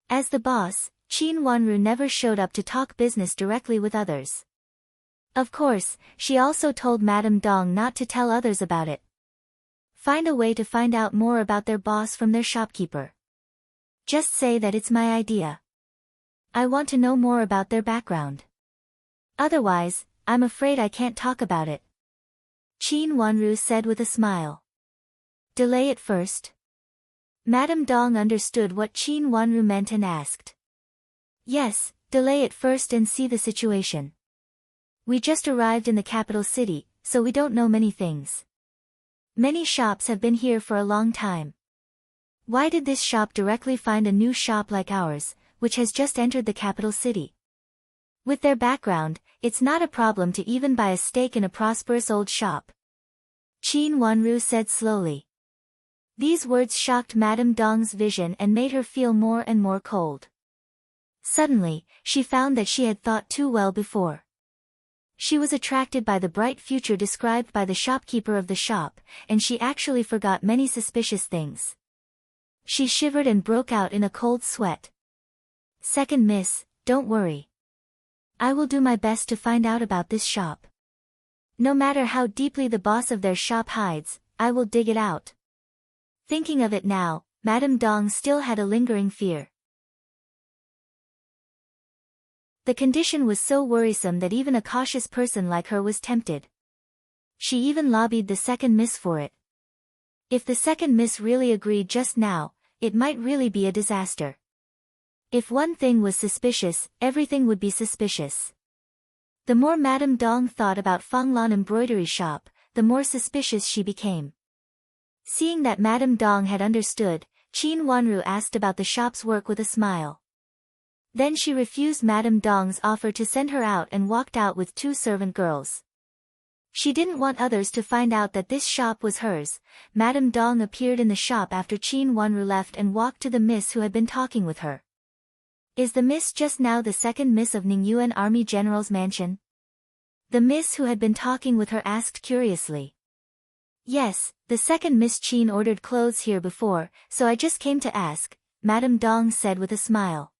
As the boss, Qin Wanru never showed up to talk business directly with others. Of course, she also told Madame Dong not to tell others about it. Find a way to find out more about their boss from their shopkeeper. Just say that it's my idea. I want to know more about their background. Otherwise, I'm afraid I can't talk about it. Qin Wanru said with a smile. Delay it first. Madame Dong understood what Qin Wanru meant and asked. Yes, delay it first and see the situation. We just arrived in the capital city, so we don't know many things. Many shops have been here for a long time. Why did this shop directly find a new shop like ours, which has just entered the capital city? With their background, it's not a problem to even buy a stake in a prosperous old shop. Qin Wanru said slowly. These words shocked Madame Dong's vision and made her feel more and more cold. Suddenly, she found that she had thought too well before. She was attracted by the bright future described by the shopkeeper of the shop, and she actually forgot many suspicious things. She shivered and broke out in a cold sweat. Second miss, don't worry. I will do my best to find out about this shop. No matter how deeply the boss of their shop hides, I will dig it out. Thinking of it now, Madame Dong still had a lingering fear. The condition was so worrisome that even a cautious person like her was tempted. She even lobbied the second miss for it. If the second miss really agreed just now, it might really be a disaster. If one thing was suspicious, everything would be suspicious. The more Madame Dong thought about Fanglan embroidery shop, the more suspicious she became. Seeing that Madame Dong had understood, Qin Wanru asked about the shop's work with a smile. Then she refused Madame Dong's offer to send her out and walked out with two servant girls. She didn't want others to find out that this shop was hers. Madame Dong appeared in the shop after Qin Wanru left and walked to the miss who had been talking with her. Is the miss just now the second miss of Ningyuan Army General's mansion? The miss who had been talking with her asked curiously. Yes, the second Miss Qin ordered clothes here before, so I just came to ask, Madame Dong said with a smile.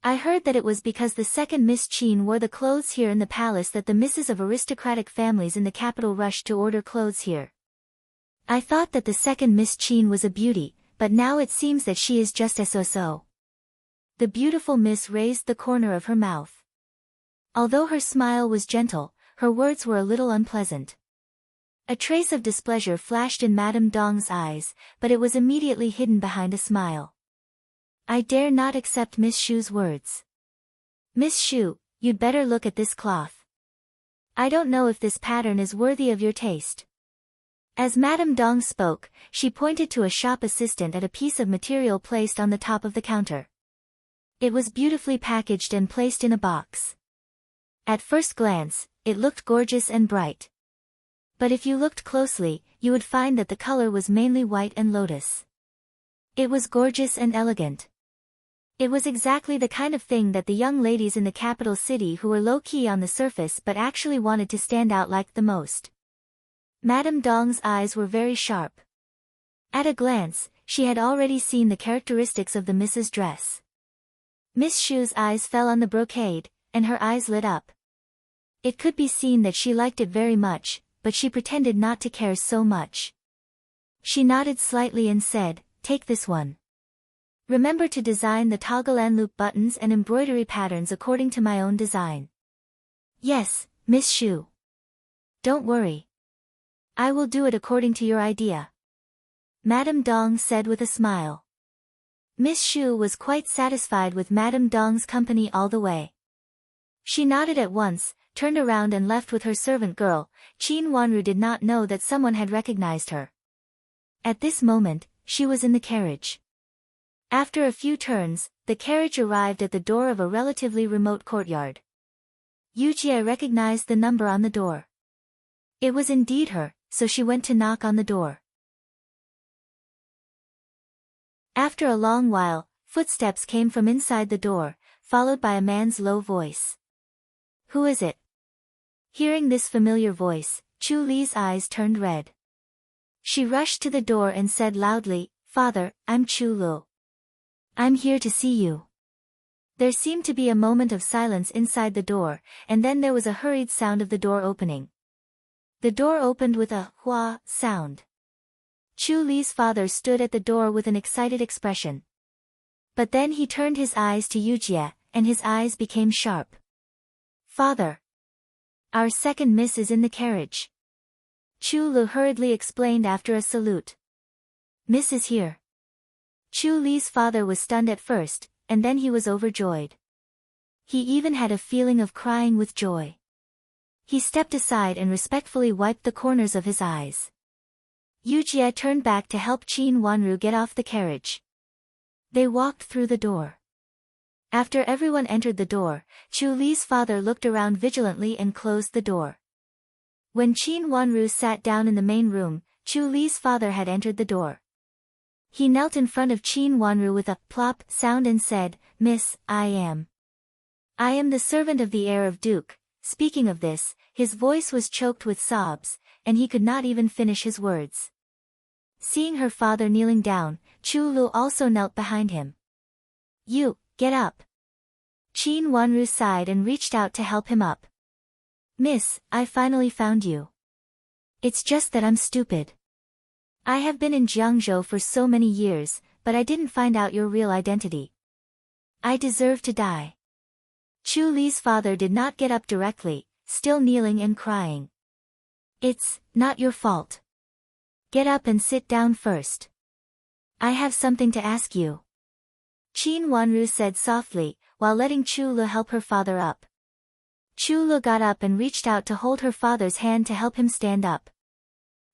I heard that it was because the second Miss Qin wore the clothes here in the palace that the misses of aristocratic families in the capital rushed to order clothes here. I thought that the second Miss Qin was a beauty, but now it seems that she is just as so. The beautiful miss raised the corner of her mouth. Although her smile was gentle, her words were a little unpleasant. A trace of displeasure flashed in Madame Dong's eyes, but it was immediately hidden behind a smile. I dare not accept Miss Shu's words. Miss Shu, you'd better look at this cloth. I don't know if this pattern is worthy of your taste. As Madame Dong spoke, she pointed to a shop assistant at a piece of material placed on the top of the counter. It was beautifully packaged and placed in a box. At first glance, it looked gorgeous and bright. But if you looked closely, you would find that the color was mainly white and lotus. It was gorgeous and elegant. It was exactly the kind of thing that the young ladies in the capital city who were low-key on the surface but actually wanted to stand out liked the most. Madame Dong's eyes were very sharp. At a glance, she had already seen the characteristics of the Mrs. dress. Miss Shu's eyes fell on the brocade, and her eyes lit up. It could be seen that she liked it very much, but she pretended not to care so much. She nodded slightly and said, "Take this one. Remember to design the toggle and loop buttons and embroidery patterns according to my own design." "Yes, Miss Shu. Don't worry. I will do it according to your idea," Madame Dong said with a smile. Miss Shu was quite satisfied with Madame Dong's company all the way. She nodded at once, turned around and left with her servant girl. Qin Wanru did not know that someone had recognized her. At this moment, she was in the carriage. After a few turns, the carriage arrived at the door of a relatively remote courtyard. Yujie recognized the number on the door. It was indeed her, so she went to knock on the door. After a long while, footsteps came from inside the door, followed by a man's low voice. "Who is it?" Hearing this familiar voice, Chu Li's eyes turned red. She rushed to the door and said loudly, "Father, I'm Chu Lu. I'm here to see you." There seemed to be a moment of silence inside the door, and then there was a hurried sound of the door opening. The door opened with a "hua" sound. Chu Li's father stood at the door with an excited expression. But then he turned his eyes to Yujie, and his eyes became sharp. "Father. Our second miss is in the carriage." Chu Lu hurriedly explained after a salute. "Miss is here." Chu Li's father was stunned at first, and then he was overjoyed. He even had a feeling of crying with joy. He stepped aside and respectfully wiped the corners of his eyes. Yujie turned back to help Qin Wanru get off the carriage. They walked through the door. After everyone entered the door, Chu Li's father looked around vigilantly and closed the door. When Qin Wanru sat down in the main room, Chu Li's father had entered the door. He knelt in front of Qin Wanru with a plop sound and said, "Miss, I am the servant of the heir of Duke." Speaking of this, his voice was choked with sobs, and he could not even finish his words. Seeing her father kneeling down, Chu Lu also knelt behind him. "You, get up." Qin Wanru sighed and reached out to help him up. "Miss, I finally found you. It's just that I'm stupid. I have been in Jiangzhou for so many years, but I didn't find out your real identity. I deserve to die." Chu Li's father did not get up directly, still kneeling and crying. "It's not your fault. Get up and sit down first. I have something to ask you." Qin Wanru said softly, while letting Chu Lu help her father up. Chu Lu got up and reached out to hold her father's hand to help him stand up.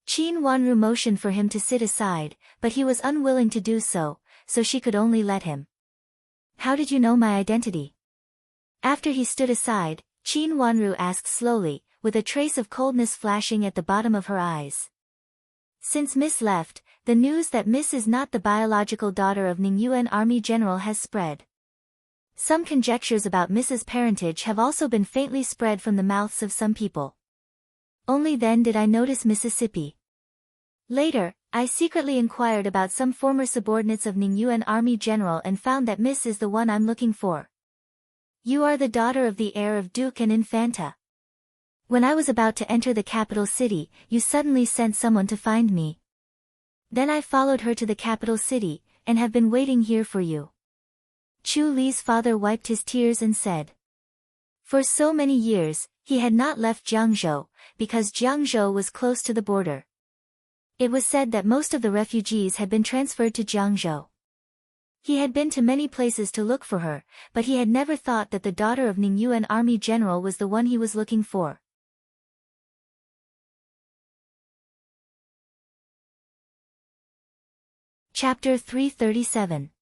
Qin Wanru motioned for him to sit aside, but he was unwilling to do so, so she could only let him. "How did you know my identity?" After he stood aside, Qin Wanru asked slowly, with a trace of coldness flashing at the bottom of her eyes. "Since Miss left, the news that Miss is not the biological daughter of Ningyuan Army General has spread. Some conjectures about Miss's parentage have also been faintly spread from the mouths of some people. Only then did I notice Mississippi. Later, I secretly inquired about some former subordinates of Ningyuan Army General and found that Miss is the one I'm looking for. You are the daughter of the heir of Duke and Infanta. When I was about to enter the capital city, you suddenly sent someone to find me. Then I followed her to the capital city, and have been waiting here for you." Chu Li's father wiped his tears and said. For so many years, he had not left Jiangzhou, because Jiangzhou was close to the border. It was said that most of the refugees had been transferred to Jiangzhou. He had been to many places to look for her, but he had never thought that the daughter of Ningyuan Army General was the one he was looking for. Chapter 337.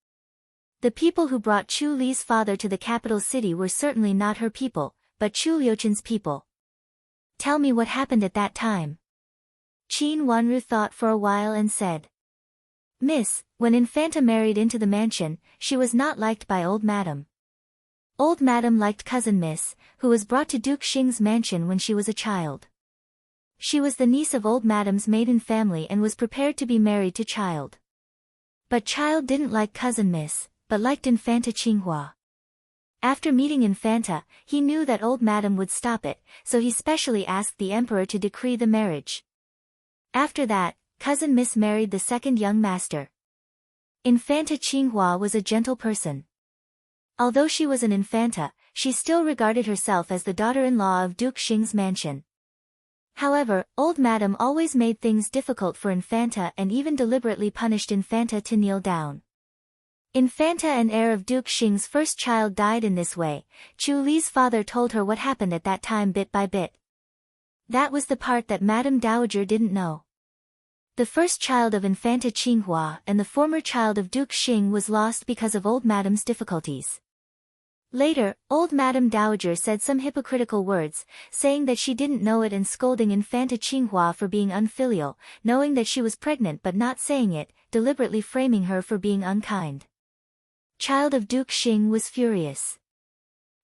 The people who brought Chu Li's father to the capital city were certainly not her people, but Chu Liuchen's people. "Tell me what happened at that time." Qin Wanru thought for a while and said. "Miss, when Infanta married into the mansion, she was not liked by Old Madam. Old Madam liked cousin Miss, who was brought to Duke Xing's mansion when she was a child. She was the niece of Old Madam's maiden family and was prepared to be married to Child. But Child didn't like cousin Miss, but liked Infanta Qinghua. After meeting Infanta, he knew that Old Madam would stop it, so he specially asked the emperor to decree the marriage. After that, cousin Miss married the second young master. Infanta Qinghua was a gentle person. Although she was an infanta, she still regarded herself as the daughter-in-law of Duke Xing's mansion. However, Old Madam always made things difficult for Infanta and even deliberately punished Infanta to kneel down. Infanta and heir of Duke Xing's first child died in this way. Chu Li's father told her what happened at that time bit by bit. That was the part that Madame Dowager didn't know. The first child of Infanta Qinghua and the former child of Duke Xing was lost because of old Madame's difficulties. Later, old Madame Dowager said some hypocritical words, saying that she didn't know it and scolding Infanta Qinghua for being unfilial, knowing that she was pregnant but not saying it, deliberately framing her for being unkind. Child of Duke Xing was furious.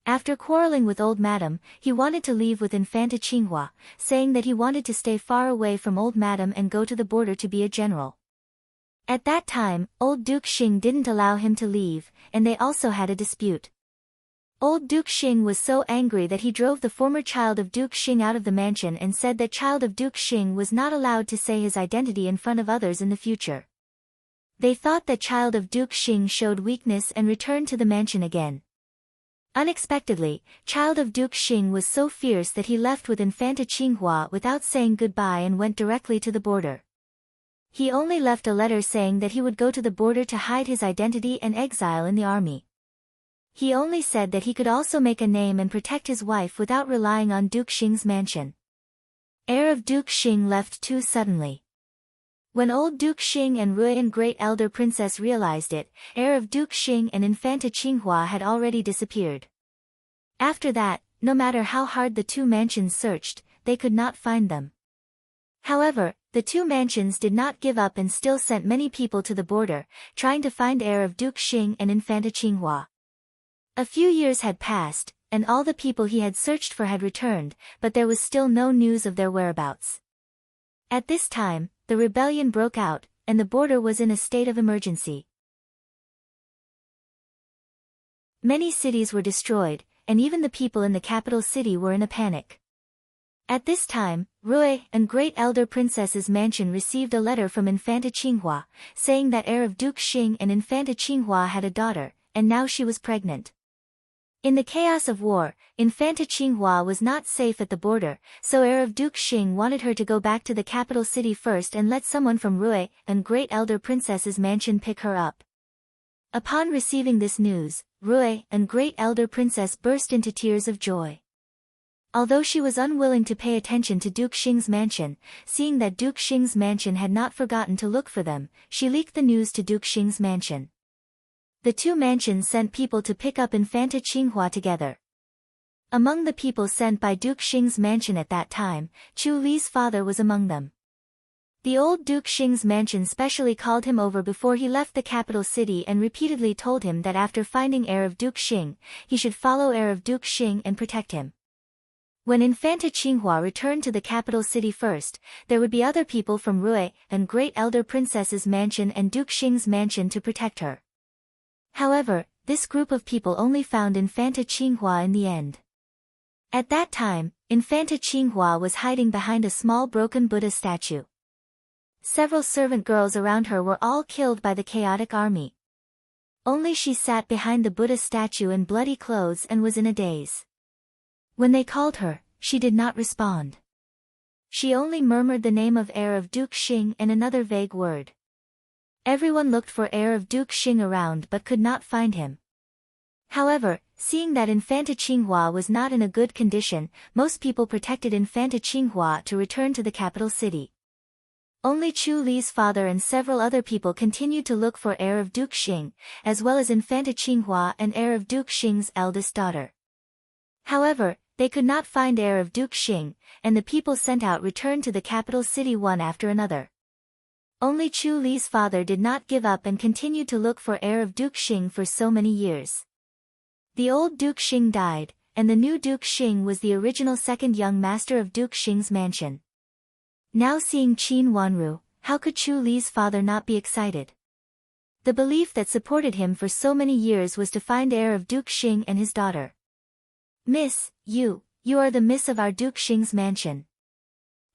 After quarreling with old Madame, he wanted to leave with Infanta Qinghua, saying that he wanted to stay far away from old Madame and go to the border to be a general. At that time, old Duke Xing didn't allow him to leave, and they also had a dispute. Old Duke Xing was so angry that he drove the former child of Duke Xing out of the mansion and said that child of Duke Xing was not allowed to say his identity in front of others in the future. They thought that child of Duke Xing showed weakness and returned to the mansion again. Unexpectedly, child of Duke Xing was so fierce that he left with Infanta Qinghua without saying goodbye and went directly to the border. He only left a letter saying that he would go to the border to hide his identity and exile in the army. He only said that he could also make a name and protect his wife without relying on Duke Xing's mansion. Heir of Duke Xing left too suddenly. When old Duke Xing and Rui and great elder princess realized it, heir of Duke Xing and Infanta Qinghua had already disappeared. After that, no matter how hard the two mansions searched, they could not find them. However, the two mansions did not give up and still sent many people to the border, trying to find heir of Duke Xing and Infanta Qinghua. A few years had passed, and all the people he had searched for had returned, but there was still no news of their whereabouts. At this time, the rebellion broke out, and the border was in a state of emergency. Many cities were destroyed, and even the people in the capital city were in a panic. At this time, Rui and great elder princess's mansion received a letter from Infanta Qinghua, saying that heir of Duke Xing and Infanta Qinghua had a daughter, and now she was pregnant. In the chaos of war, Infanta Qinghua was not safe at the border, so heir of Duke Xing wanted her to go back to the capital city first and let someone from Rui and great elder princess's mansion pick her up. Upon receiving this news, Rui and great elder princess burst into tears of joy. Although she was unwilling to pay attention to Duke Xing's mansion, seeing that Duke Xing's mansion had not forgotten to look for them, she leaked the news to Duke Xing's mansion. The two mansions sent people to pick up Infanta Qinghua together. Among the people sent by Duke Xing's mansion at that time, Chu Li's father was among them. The old Duke Xing's mansion specially called him over before he left the capital city and repeatedly told him that after finding heir of Duke Xing, he should follow heir of Duke Xing and protect him. When Infanta Qinghua returned to the capital city first, there would be other people from Rui and great elder princess's mansion and Duke Xing's mansion to protect her. However, this group of people only found Infanta Qinghua in the end. At that time, Infanta Qinghua was hiding behind a small broken Buddha statue. Several servant girls around her were all killed by the chaotic army. Only she sat behind the Buddha statue in bloody clothes and was in a daze. When they called her, she did not respond. She only murmured the name of heir of Duke Xing and another vague word. Everyone looked for heir of Duke Xing around but could not find him. However, seeing that Infanta Qinghua was not in a good condition, most people protected Infanta Qinghua to return to the capital city. Only Chu Li's father and several other people continued to look for heir of Duke Xing, as well as Infanta Qinghua and heir of Duke Xing's eldest daughter. However, they could not find heir of Duke Xing, and the people sent out returned to the capital city one after another. Only Chu Li's father did not give up and continued to look for heir of Duke Xing for so many years. The old Duke Xing died, and the new Duke Xing was the original second young master of Duke Xing's mansion. Now seeing Qin Wanru, how could Chu Li's father not be excited? The belief that supported him for so many years was to find heir of Duke Xing and his daughter. Miss, you are the miss of our Duke Xing's mansion.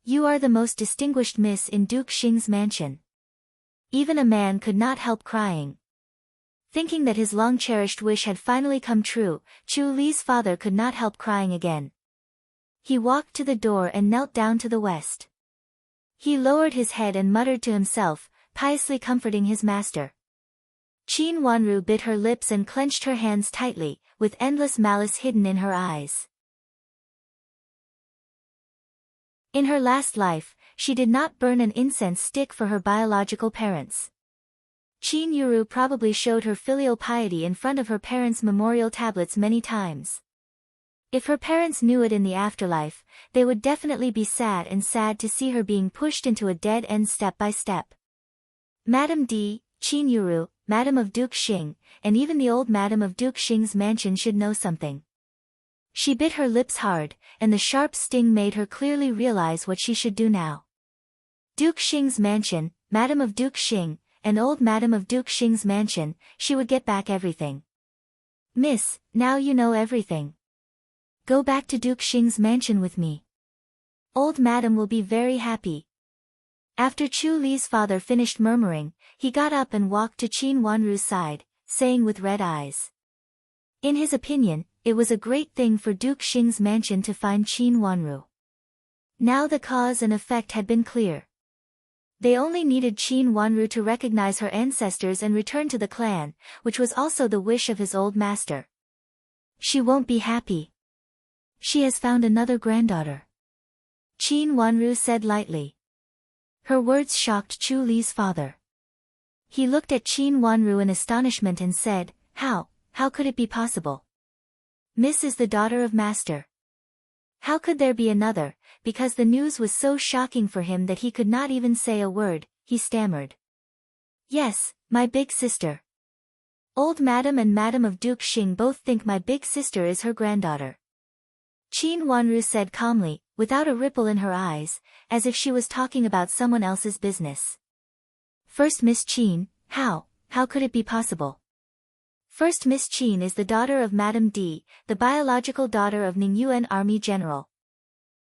You are the most distinguished miss in Duke Xing's mansion. Even a man could not help crying. Thinking that his long-cherished wish had finally come true, Chu Li's father could not help crying again. He walked to the door and knelt down to the west. He lowered his head and muttered to himself, piously comforting his master. Qin Wanru bit her lips and clenched her hands tightly, with endless malice hidden in her eyes. In her last life, she did not burn an incense stick for her biological parents. Qin Yuru probably showed her filial piety in front of her parents' memorial tablets many times. If her parents knew it in the afterlife, they would definitely be sad to see her being pushed into a dead end step by step. Madame D, Qin Yuru, Madame of Duke Xing, and even the old Madame of Duke Xing's mansion should know something. She bit her lips hard, and the sharp sting made her clearly realize what she should do now. Duke Xing's mansion, Madame of Duke Xing, and old Madame of Duke Xing's mansion, she would get back everything. Miss, now you know everything. Go back to Duke Xing's mansion with me. Old Madame will be very happy. After Chu Li's father finished murmuring, he got up and walked to Qin Wanru's side, saying with red eyes. In his opinion, it was a great thing for Duke Xing's mansion to find Qin Wanru. Now the cause and effect had been clear. They only needed Qin Wanru to recognize her ancestors and return to the clan, which was also the wish of his old master. She won't be happy. She has found another granddaughter. Qin Wanru said lightly. Her words shocked Chu Li's father. He looked at Qin Wanru in astonishment and said, How could it be possible? Miss is the daughter of master. How could there be another? Because the news was so shocking for him that he could not even say a word, he stammered. Yes, my big sister. Old Madame and Madame of Duke Xing both think my big sister is her granddaughter. Qin Wanru said calmly, without a ripple in her eyes, as if she was talking about someone else's business. First Miss Qin, how could it be possible? First Miss Qin is the daughter of Madame D, the biological daughter of Ningyuan Army General.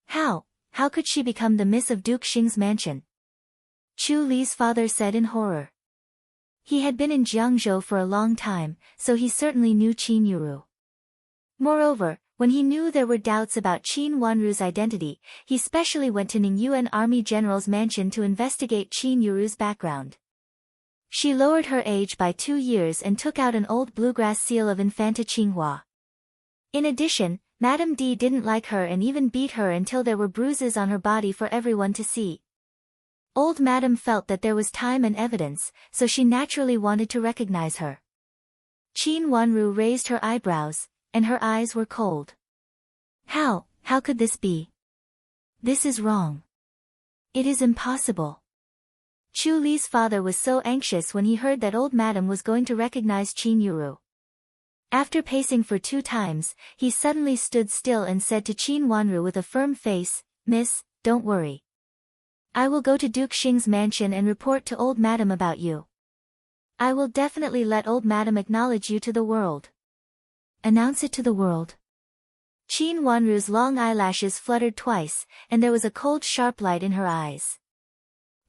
How could she become the Miss of Duke Xing's mansion? Chu Li's father said in horror. He had been in Jiangzhou for a long time, so he certainly knew Qin Yuru. Moreover, when he knew there were doubts about Qin Wanru's identity, he specially went to Ningyuan Army General's mansion to investigate Qin Yuru's background. She lowered her age by 2 years and took out an old bluegrass seal of Infanta Qinghua. In addition, Madame D didn't like her and even beat her until there were bruises on her body for everyone to see. Old Madame felt that there was time and evidence, so she naturally wanted to recognize her. Qin Wanru raised her eyebrows, and her eyes were cold. How could this be? This is wrong. It is impossible. Chu Li's father was so anxious when he heard that old Madame was going to recognize Qin Yuru. After pacing for 2 times, he suddenly stood still and said to Qin Wanru with a firm face, Miss, don't worry. I will go to Duke Xing's mansion and report to old Madame about you. I will definitely let old Madame acknowledge you to the world. Announce it to the world. Qin Wanru's long eyelashes fluttered twice, and there was a cold sharp light in her eyes.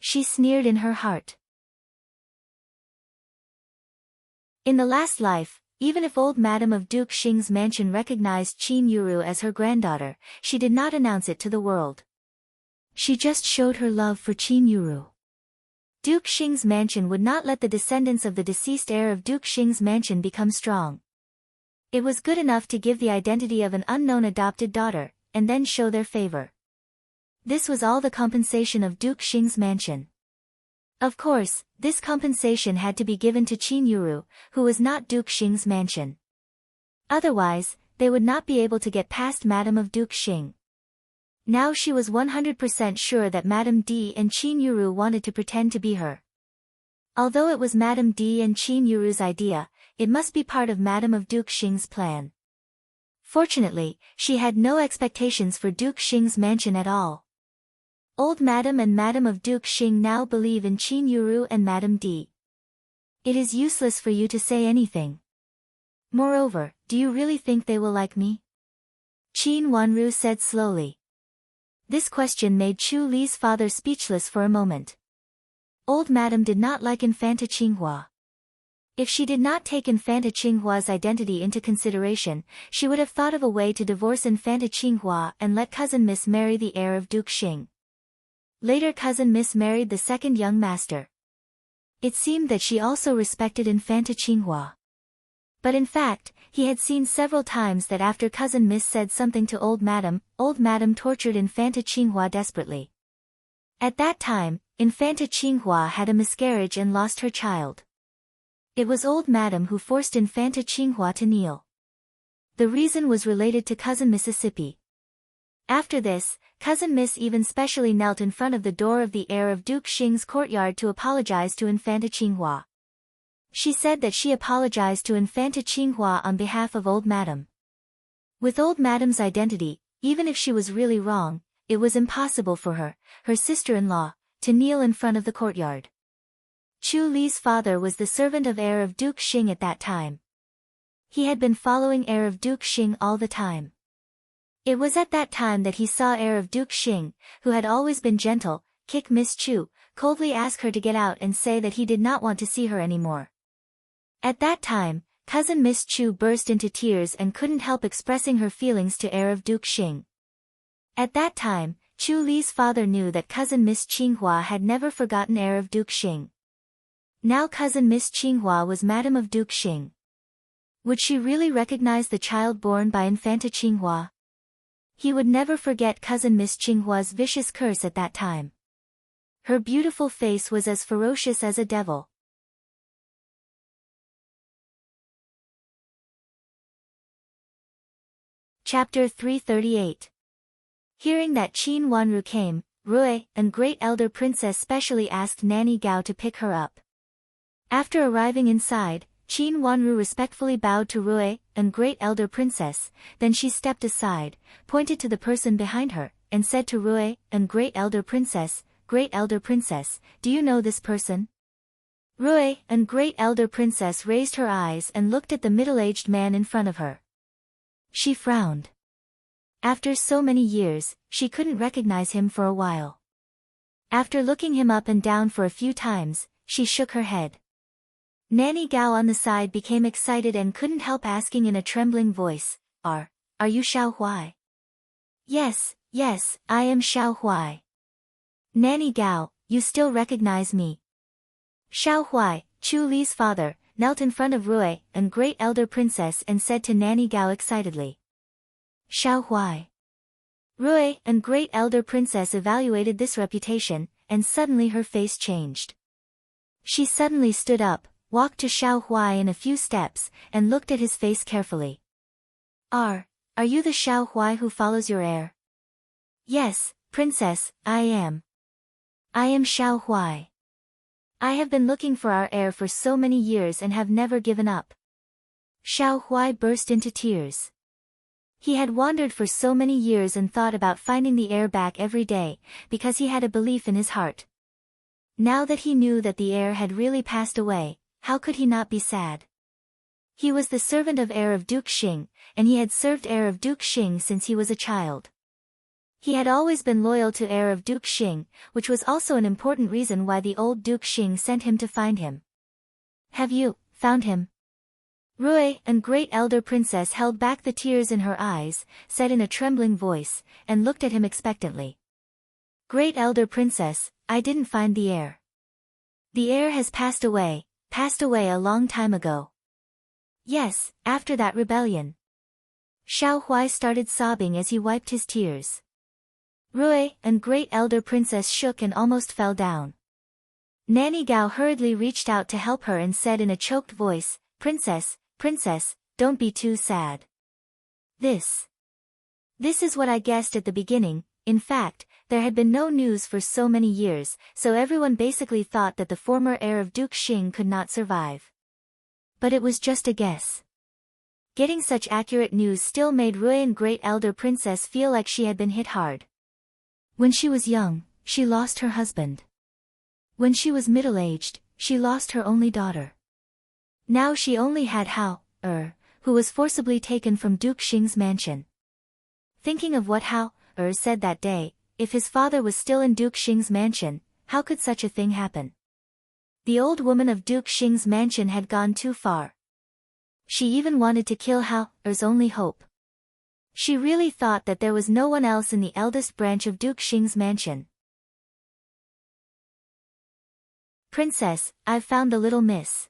She sneered in her heart. In the last life, even if old Madame of Duke Xing's mansion recognized Qin Yuru as her granddaughter, she did not announce it to the world. She just showed her love for Qin Yuru. Duke Xing's mansion would not let the descendants of the deceased heir of Duke Xing's mansion become strong. It was good enough to give the identity of an unknown adopted daughter, and then show their favor. This was all the compensation of Duke Xing's mansion. Of course, this compensation had to be given to Qin Yuru, who was not Duke Xing's mansion. Otherwise, they would not be able to get past Madame of Duke Xing. Now she was 100% sure that Madame D and Qin Yuru wanted to pretend to be her. Although it was Madame D and Qin Yuru's idea, it must be part of Madame of Duke Xing's plan. Fortunately, she had no expectations for Duke Xing's mansion at all. Old Madame and Madame of Duke Xing now believe in Qin Yuru and Madame D. It is useless for you to say anything. Moreover, do you really think they will like me? Qin Wanru said slowly. This question made Chu Li's father speechless for a moment. Old Madame did not like Infanta Qinghua. If she did not take Infanta Qinghua's identity into consideration, she would have thought of a way to divorce Infanta Qinghua and let cousin Miss marry the heir of Duke Xing. Later cousin Miss married the second young master. It seemed that she also respected Infanta Qinghua. But in fact, he had seen several times that after cousin Miss said something to old Madame tortured Infanta Qinghua desperately. At that time, Infanta Qinghua had a miscarriage and lost her child. It was old Madam who forced Infanta Qinghua to kneel. The reason was related to Cousin Mississippi. After this, Cousin Miss even specially knelt in front of the door of the heir of Duke Xing's courtyard to apologize to Infanta Qinghua. She said that she apologized to Infanta Qinghua on behalf of old Madam. With old Madam's identity, even if she was really wrong, it was impossible for her, her sister-in-law, to kneel in front of the courtyard. Chu Li's father was the servant of heir of Duke Xing at that time. He had been following heir of Duke Xing all the time. It was at that time that he saw heir of Duke Xing, who had always been gentle, kick Miss Chu, coldly ask her to get out and say that he did not want to see her anymore. At that time, Cousin Miss Chu burst into tears and couldn't help expressing her feelings to heir of Duke Xing. At that time, Chu Li's father knew that Cousin Miss Qinghua had never forgotten heir of Duke Xing. Now Cousin Miss Qinghua was Madam of Duke Xing. Would she really recognize the child born by Infanta Qinghua? He would never forget Cousin Miss Qinghua's vicious curse at that time. Her beautiful face was as ferocious as a devil. Chapter 338. Hearing that Qin Wanru came, Rui, and Great Elder Princess specially asked Nanny Gao to pick her up. After arriving inside, Qin Wanru respectfully bowed to Rui, and Great Elder Princess, then she stepped aside, pointed to the person behind her, and said to Rui, and Great Elder Princess, "Great Elder Princess, do you know this person?" Rui, and Great Elder Princess raised her eyes and looked at the middle-aged man in front of her. She frowned. After so many years, she couldn't recognize him for a while. After looking him up and down for a few times, she shook her head. Nanny Gao on the side became excited and couldn't help asking in a trembling voice, Are you Xiao Huai?" Yes, I am Xiao Huai." "Nanny Gao, you still recognize me?" Xiao Huai, Chu Li's father, knelt in front of Rui, and Great Elder Princess, and said to Nanny Gao excitedly, "Xiao Huai." Rui, and Great Elder Princess evaluated this reputation, and suddenly her face changed. She suddenly stood up, walked to Xiao Huai in a few steps, and looked at his face carefully. Are you the Xiao Huai who follows your heir?" "Yes, Princess, I am. I am Xiao Huai. I have been looking for our heir for so many years and have never given up." Xiao Huai burst into tears. He had wandered for so many years and thought about finding the heir back every day, because he had a belief in his heart. Now that he knew that the heir had really passed away, how could he not be sad? He was the servant of heir of Duke Xing, and he had served heir of Duke Xing since he was a child. He had always been loyal to heir of Duke Xing, which was also an important reason why the old Duke Xing sent him to find him. "Have you found him?" Rui, and Great Elder Princess held back the tears in her eyes, said in a trembling voice, and looked at him expectantly. "Great Elder Princess, I didn't find the heir. The heir has passed away a long time ago." "Yes, after that rebellion." Xiao Huai started sobbing as he wiped his tears. Rui, and Great Elder Princess shook and almost fell down. Nanny Gao hurriedly reached out to help her and said in a choked voice, Princess, don't be too sad. This is what I guessed at the beginning. In fact, there had been no news for so many years, so everyone basically thought that the former heir of Duke Xing could not survive. But it was just a guess. Getting such accurate news still made Rui and Great Elder Princess feel like she had been hit hard. When she was young, she lost her husband. When she was middle-aged, she lost her only daughter. Now she only had Hao, who was forcibly taken from Duke Xing's mansion. Thinking of what Hao, said that day, if his father was still in Duke Xing's mansion, how could such a thing happen? The old woman of Duke Xing's mansion had gone too far. She even wanted to kill Hao's only hope. She really thought that there was no one else in the eldest branch of Duke Xing's mansion. "Princess, I've found the little miss."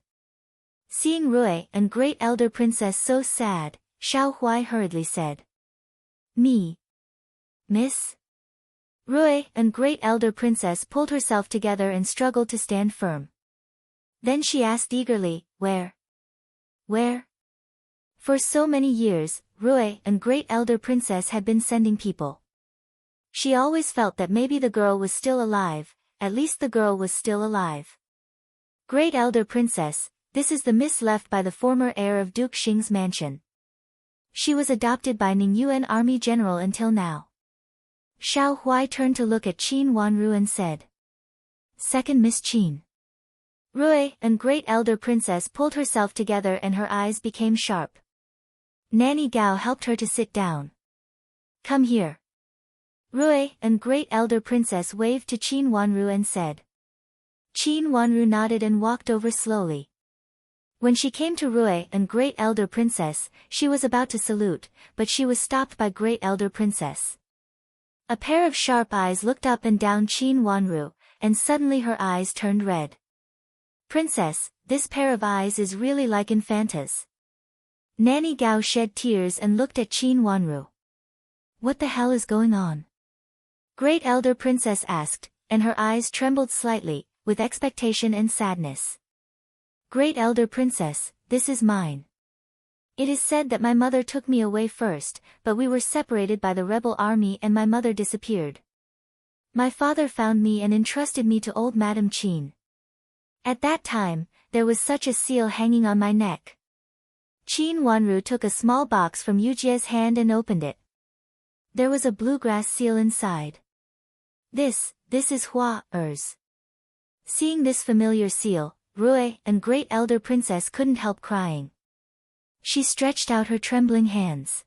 Seeing Rui and Great Elder Princess so sad, Xiao Huai hurriedly said, "Me? Miss?" Rui and Great Elder Princess pulled herself together and struggled to stand firm. Then she asked eagerly, Where? Where? For so many years, Rui and Great Elder Princess had been sending people. She always felt that maybe the girl was still alive, at least the girl was still alive. Great Elder Princess, this is the miss left by the former heir of Duke Xing's mansion. She was adopted by Ningyuan army general until now. Xiao Huai turned to look at Qin Wanru and said. Second Miss Qin. Rui and Great Elder Princess pulled herself together and her eyes became sharp. Nanny Gao helped her to sit down. Come here. Rui and Great Elder Princess waved to Qin Wanru and said. Qin Wanru nodded and walked over slowly. When she came to Rui and Great Elder Princess, she was about to salute, but she was stopped by Great Elder Princess. A pair of sharp eyes looked up and down Qin Wanru, and suddenly her eyes turned red. Princess, this pair of eyes is really like Infanta's. Nanny Gao shed tears and looked at Qin Wanru. What the hell is going on? Great Elder Princess asked, and her eyes trembled slightly, with expectation and sadness. Great Elder Princess, this is mine. It is said that my mother took me away first, but we were separated by the rebel army and my mother disappeared. My father found me and entrusted me to old Madame Qin. At that time, there was such a seal hanging on my neck. Qin Wanru took a small box from Yujie's hand and opened it. There was a bluegrass seal inside. This is Hua-er's. Seeing this familiar seal, Rui and Great Elder Princess couldn't help crying. She stretched out her trembling hands.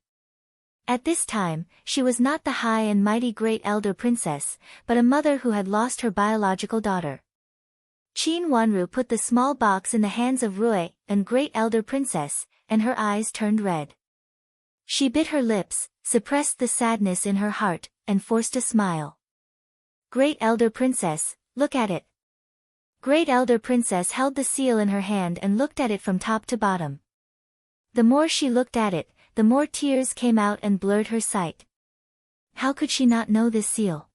At this time, she was not the high and mighty Great Elder Princess, but a mother who had lost her biological daughter. Qin Wanru put the small box in the hands of Rui and Great Elder Princess, and her eyes turned red. She bit her lips, suppressed the sadness in her heart, and forced a smile. Great Elder Princess, look at it. Great Elder Princess held the seal in her hand and looked at it from top to bottom. The more she looked at it, the more tears came out and blurred her sight. How could she not know this seal?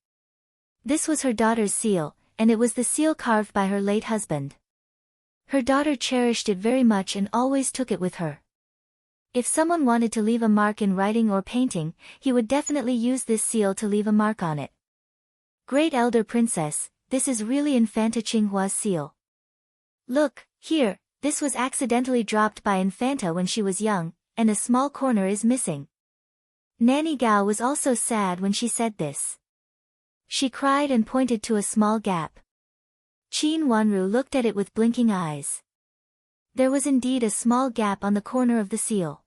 This was her daughter's seal, and it was the seal carved by her late husband. Her daughter cherished it very much and always took it with her. If someone wanted to leave a mark in writing or painting, he would definitely use this seal to leave a mark on it. Great Elder Princess, this is really Infanta Qinghua's seal. Look, here, this was accidentally dropped by Infanta when she was young, and a small corner is missing. Nanny Gao was also sad when she said this. She cried and pointed to a small gap. Qin Wanru looked at it with blinking eyes. There was indeed a small gap on the corner of the seal.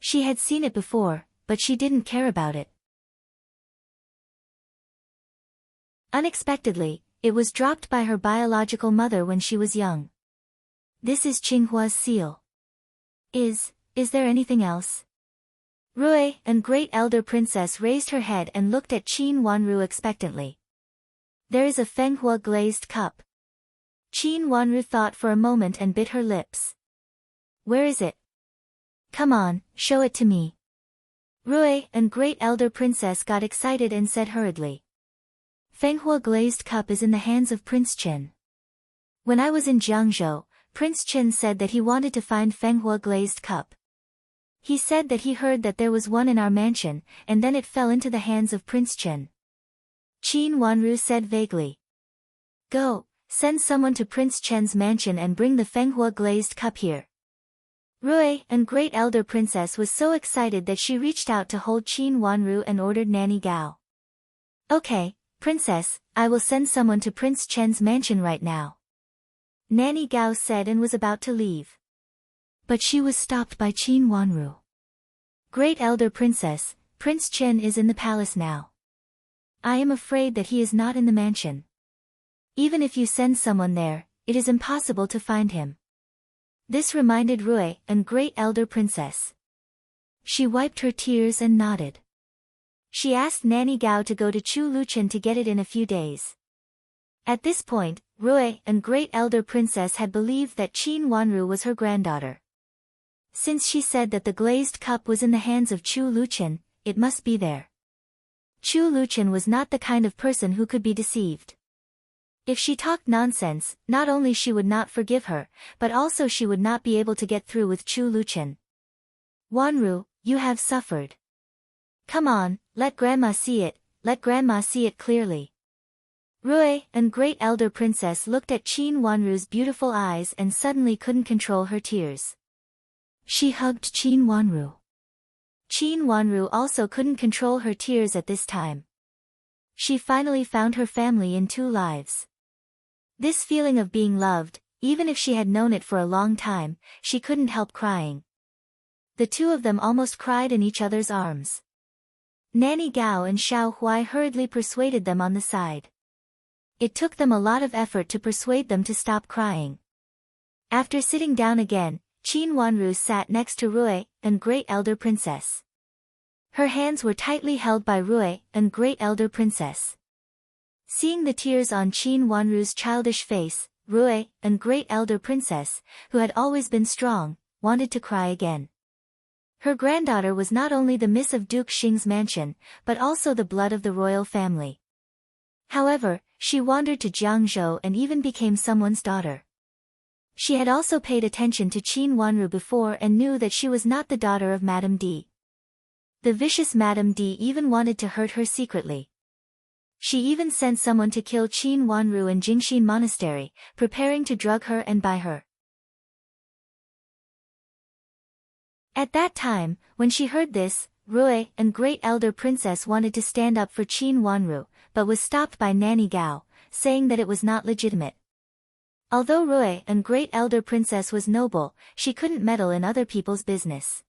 She had seen it before, but she didn't care about it. Unexpectedly, it was dropped by her biological mother when she was young. This is Qinghua's seal. Is there anything else? Rui and Great Elder Princess raised her head and looked at Qin Wanru expectantly. There is a Fenghua glazed cup. Qin Wanru thought for a moment and bit her lips. Where is it? Come on, show it to me. Rui and Great Elder Princess got excited and said hurriedly. Fenghua glazed cup is in the hands of Prince Chen. When I was in Jiangzhou, Prince Chen said that he wanted to find Fenghua glazed cup. He said that he heard that there was one in our mansion, and then it fell into the hands of Prince Chen. Qin Wanru said vaguely. Go, send someone to Prince Chen's mansion and bring the Fenghua glazed cup here. Rui and Great Elder Princess was so excited that she reached out to hold Qin Wanru and ordered Nanny Gao. Okay, Princess, I will send someone to Prince Chen's mansion right now. Nanny Gao said and was about to leave. But she was stopped by Qin Wanru. Great Elder Princess, Prince Chen is in the palace now. I am afraid that he is not in the mansion. Even if you send someone there, it is impossible to find him. This reminded Rui and Great Elder Princess. She wiped her tears and nodded. She asked Nanny Gao to go to Chu Luchen to get it in a few days. At this point, Rui and Great Elder Princess had believed that Qin Wanru was her granddaughter. Since she said that the glazed cup was in the hands of Chu Luchen, it must be there. Chu Luchen was not the kind of person who could be deceived. If she talked nonsense, not only she would not forgive her, but also she would not be able to get through with Chu Luchen. Wanru, you have suffered. Come on, let grandma see it, let grandma see it clearly. Rui and Great Elder Princess looked at Qin Wanru's beautiful eyes and suddenly couldn't control her tears. She hugged Qin Wanru. Qin Wanru also couldn't control her tears at this time. She finally found her family in 2 lives. This feeling of being loved, even if she had known it for a long time, she couldn't help crying. The 2 of them almost cried in each other's arms. Nanny Gao and Xiao Huai hurriedly persuaded them on the side. It took them a lot of effort to persuade them to stop crying. After sitting down again, Qin Wanru sat next to Rui and Great Elder Princess. Her hands were tightly held by Rui and Great Elder Princess. Seeing the tears on Qin Wanru's childish face, Rui and Great Elder Princess, who had always been strong, wanted to cry again. Her granddaughter was not only the miss of Duke Xing's mansion, but also the blood of the royal family. However, she wandered to Jiangzhou and even became someone's daughter. She had also paid attention to Qin Wanru before and knew that she was not the daughter of Madame D. The vicious Madame D even wanted to hurt her secretly. She even sent someone to kill Qin Wanru in Jingxin Monastery, preparing to drug her and buy her. At that time, when she heard this, Rui and Great Elder Princess wanted to stand up for Qin Wanru, but was stopped by Nanny Gao, saying that it was not legitimate. Although Rui and Great Elder Princess was noble, she couldn't meddle in other people's business.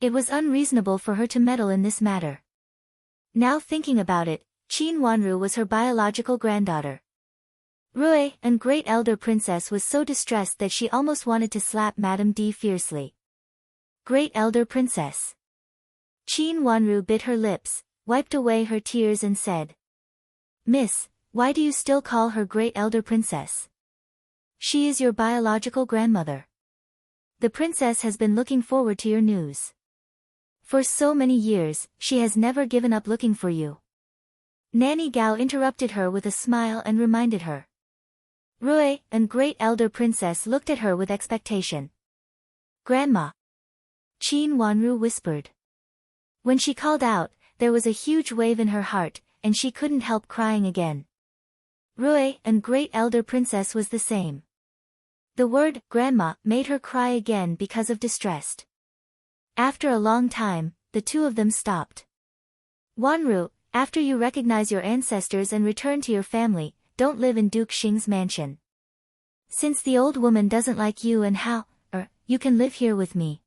It was unreasonable for her to meddle in this matter. Now thinking about it, Qin Wanru was her biological granddaughter. Rui and Great Elder Princess was so distressed that she almost wanted to slap Madame D fiercely. Great Elder Princess. Qin Wanru bit her lips, wiped away her tears and said, "Miss, why do you still call her Great Elder Princess? She is your biological grandmother. The princess has been looking forward to your news. For so many years, she has never given up looking for you." Nanny Gao interrupted her with a smile and reminded her. Rui and Great Elder Princess looked at her with expectation. "Grandma," Qin Wanru whispered. When she called out, there was a huge wave in her heart, and she couldn't help crying again. Rui and Great Elder Princess was the same. The word grandma made her cry again because of distress. After a long time, the 2 of them stopped. Wanru, after you recognize your ancestors and return to your family, don't live in Duke Xing's mansion. Since the old woman doesn't like you and you can live here with me.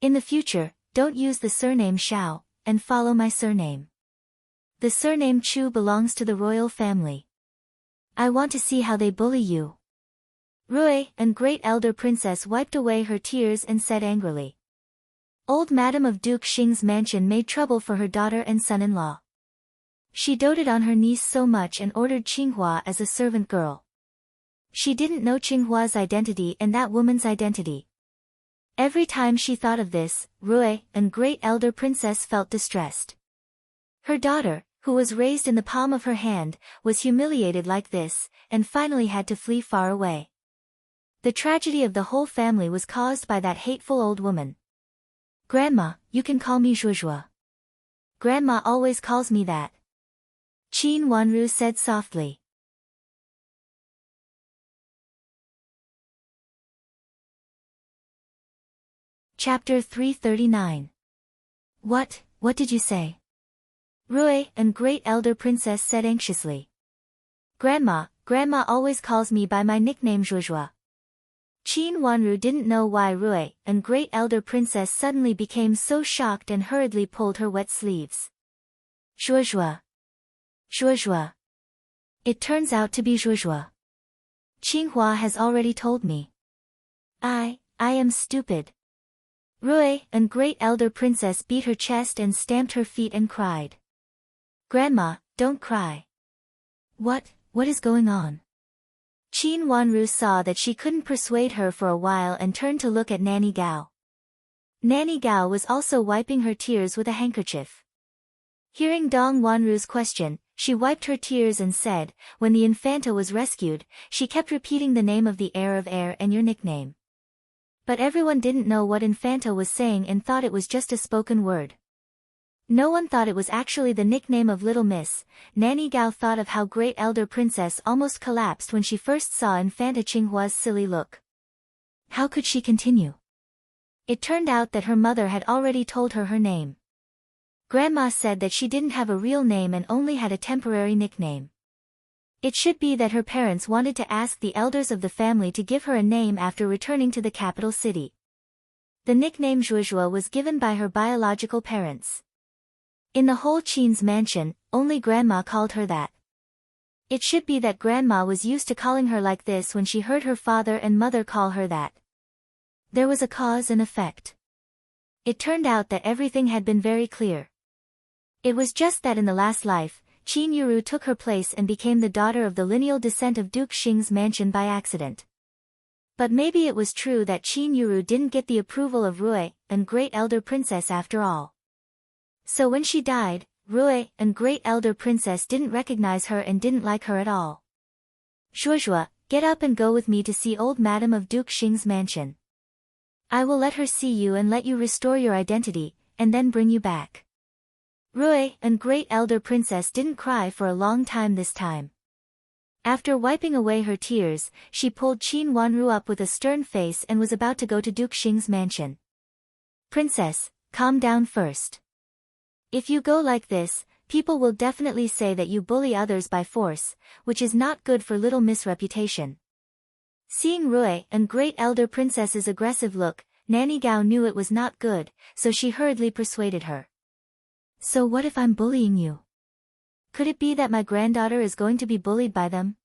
In the future, don't use the surname Xiao, and follow my surname. The surname Chu belongs to the royal family. I want to see how they bully you." Rui and Great Elder Princess wiped away her tears and said angrily. Old Madam of Duke Xing's mansion made trouble for her daughter and son-in-law. She doted on her niece so much and ordered Qinghua as a servant girl. She didn't know Qinghua's identity and that woman's identity. Every time she thought of this, Rui and Great Elder Princess felt distressed. Her daughter, who was raised in the palm of her hand, was humiliated like this, and finally had to flee far away. The tragedy of the whole family was caused by that hateful old woman. "Grandma, you can call me Zhuozhuo. Grandma always calls me that," Qin Wanru said softly. Chapter 339. What did you say? Rui and Great Elder Princess said anxiously. Grandma always calls me by my nickname Zhuozhuo." Qin Wanru didn't know why Rui and Great Elder Princess suddenly became so shocked and hurriedly pulled her wet sleeves. Zhuozhuo. Zhuozhuo. It turns out to be Zhuozhuo. Qinghua has already told me. I am stupid. Rui and Great Elder Princess beat her chest and stamped her feet and cried. Grandma, don't cry. What is going on? Qin Wanru saw that she couldn't persuade her for a while and turned to look at Nanny Gao. Nanny Gao was also wiping her tears with a handkerchief. Hearing Dong Wanru's question, she wiped her tears and said, when the Infanta was rescued, she kept repeating the name of the heir of heir and your nickname. But everyone didn't know what Infanta was saying and thought it was just a spoken word. No one thought it was actually the nickname of Little Miss. Nanny Gao thought of how Great Elder Princess almost collapsed when she first saw Infanta Qinghua's silly look. How could she continue? It turned out that her mother had already told her her name. Grandma said that she didn't have a real name and only had a temporary nickname. It should be that her parents wanted to ask the elders of the family to give her a name after returning to the capital city. The nickname Zhuozhuo was given by her biological parents. In the whole Qin's mansion, only Grandma called her that. It should be that Grandma was used to calling her like this when she heard her father and mother call her that. There was a cause and effect. It turned out that everything had been very clear. It was just that in the last life, Qin Yuru took her place and became the daughter of the lineal descent of Duke Xing's mansion by accident. But maybe it was true that Qin Yuru didn't get the approval of Rui, and Great Elder Princess after all. So when she died, Rui, and Great Elder Princess didn't recognize her and didn't like her at all. Zhuozhuo, get up and go with me to see old Madam of Duke Xing's mansion. I will let her see you and let you restore your identity, and then bring you back. Rui, and Great Elder Princess didn't cry for a long time this time. After wiping away her tears, she pulled Qin Wanru up with a stern face and was about to go to Duke Xing's mansion. Princess, calm down first. If you go like this, people will definitely say that you bully others by force, which is not good for Little Miss' reputation. Seeing Rui and Great Elder Princess's aggressive look, Nanny Gao knew it was not good, so she hurriedly persuaded her. So what if I'm bullying you? Could it be that my granddaughter is going to be bullied by them?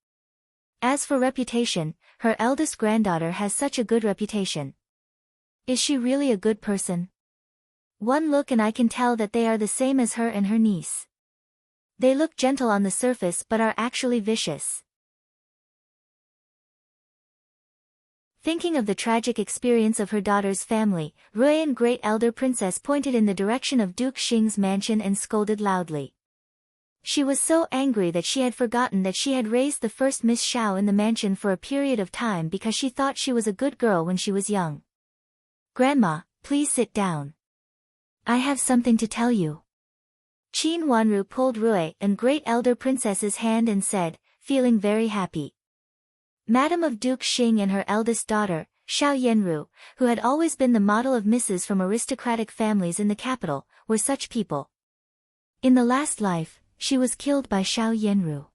As for reputation, her eldest granddaughter has such a good reputation. Is she really a good person? One look and I can tell that they are the same as her and her niece. They look gentle on the surface but are actually vicious. Thinking of the tragic experience of her daughter's family, Rui and Great Elder Princess pointed in the direction of Duke Xing's mansion and scolded loudly. She was so angry that she had forgotten that she had raised the first Miss Xiao in the mansion for a period of time because she thought she was a good girl when she was young. Grandma, please sit down. I have something to tell you. Qin Wanru pulled Rui and Great Elder Princess's hand and said, feeling very happy. Madam of Duke Xing and her eldest daughter, Xiao Yanru, who had always been the model of misses from aristocratic families in the capital, were such people. In the last life, she was killed by Xiao Yanru.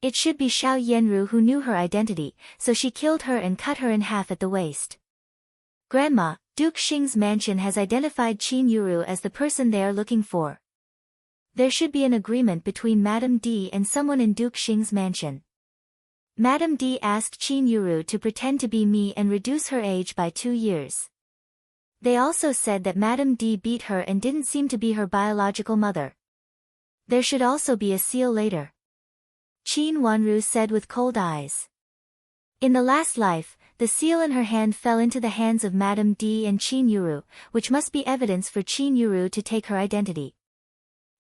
It should be Xiao Yanru who knew her identity, so she killed her and cut her in half at the waist. Grandma, Duke Xing's mansion has identified Qin Yuru as the person they are looking for. There should be an agreement between Madame D and someone in Duke Xing's mansion. Madame D asked Qin Yuru to pretend to be me and reduce her age by 2 years. They also said that Madame D beat her and didn't seem to be her biological mother. There should also be a seal later. Qin Wanru said with cold eyes. In the last life, the seal in her hand fell into the hands of Madame D and Qin Yuru, which must be evidence for Qin Yuru to take her identity.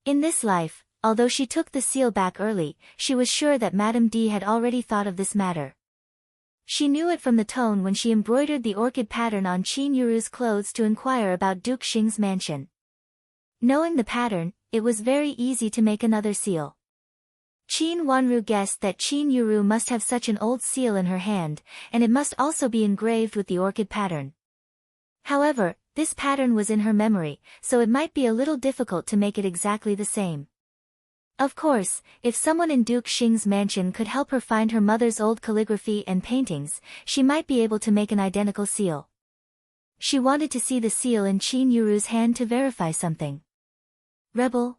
In this life, although she took the seal back early, she was sure that Madame D had already thought of this matter. She knew it from the tone when she embroidered the orchid pattern on Qin Yuru's clothes to inquire about Duke Xing's mansion. Knowing the pattern, it was very easy to make another seal. Qin Wanru guessed that Qin Yuru must have such an old seal in her hand, and it must also be engraved with the orchid pattern. However, this pattern was in her memory, so it might be a little difficult to make it exactly the same. Of course, if someone in Duke Xing's mansion could help her find her mother's old calligraphy and paintings, she might be able to make an identical seal. She wanted to see the seal in Qin Yuru's hand to verify something. Rebel.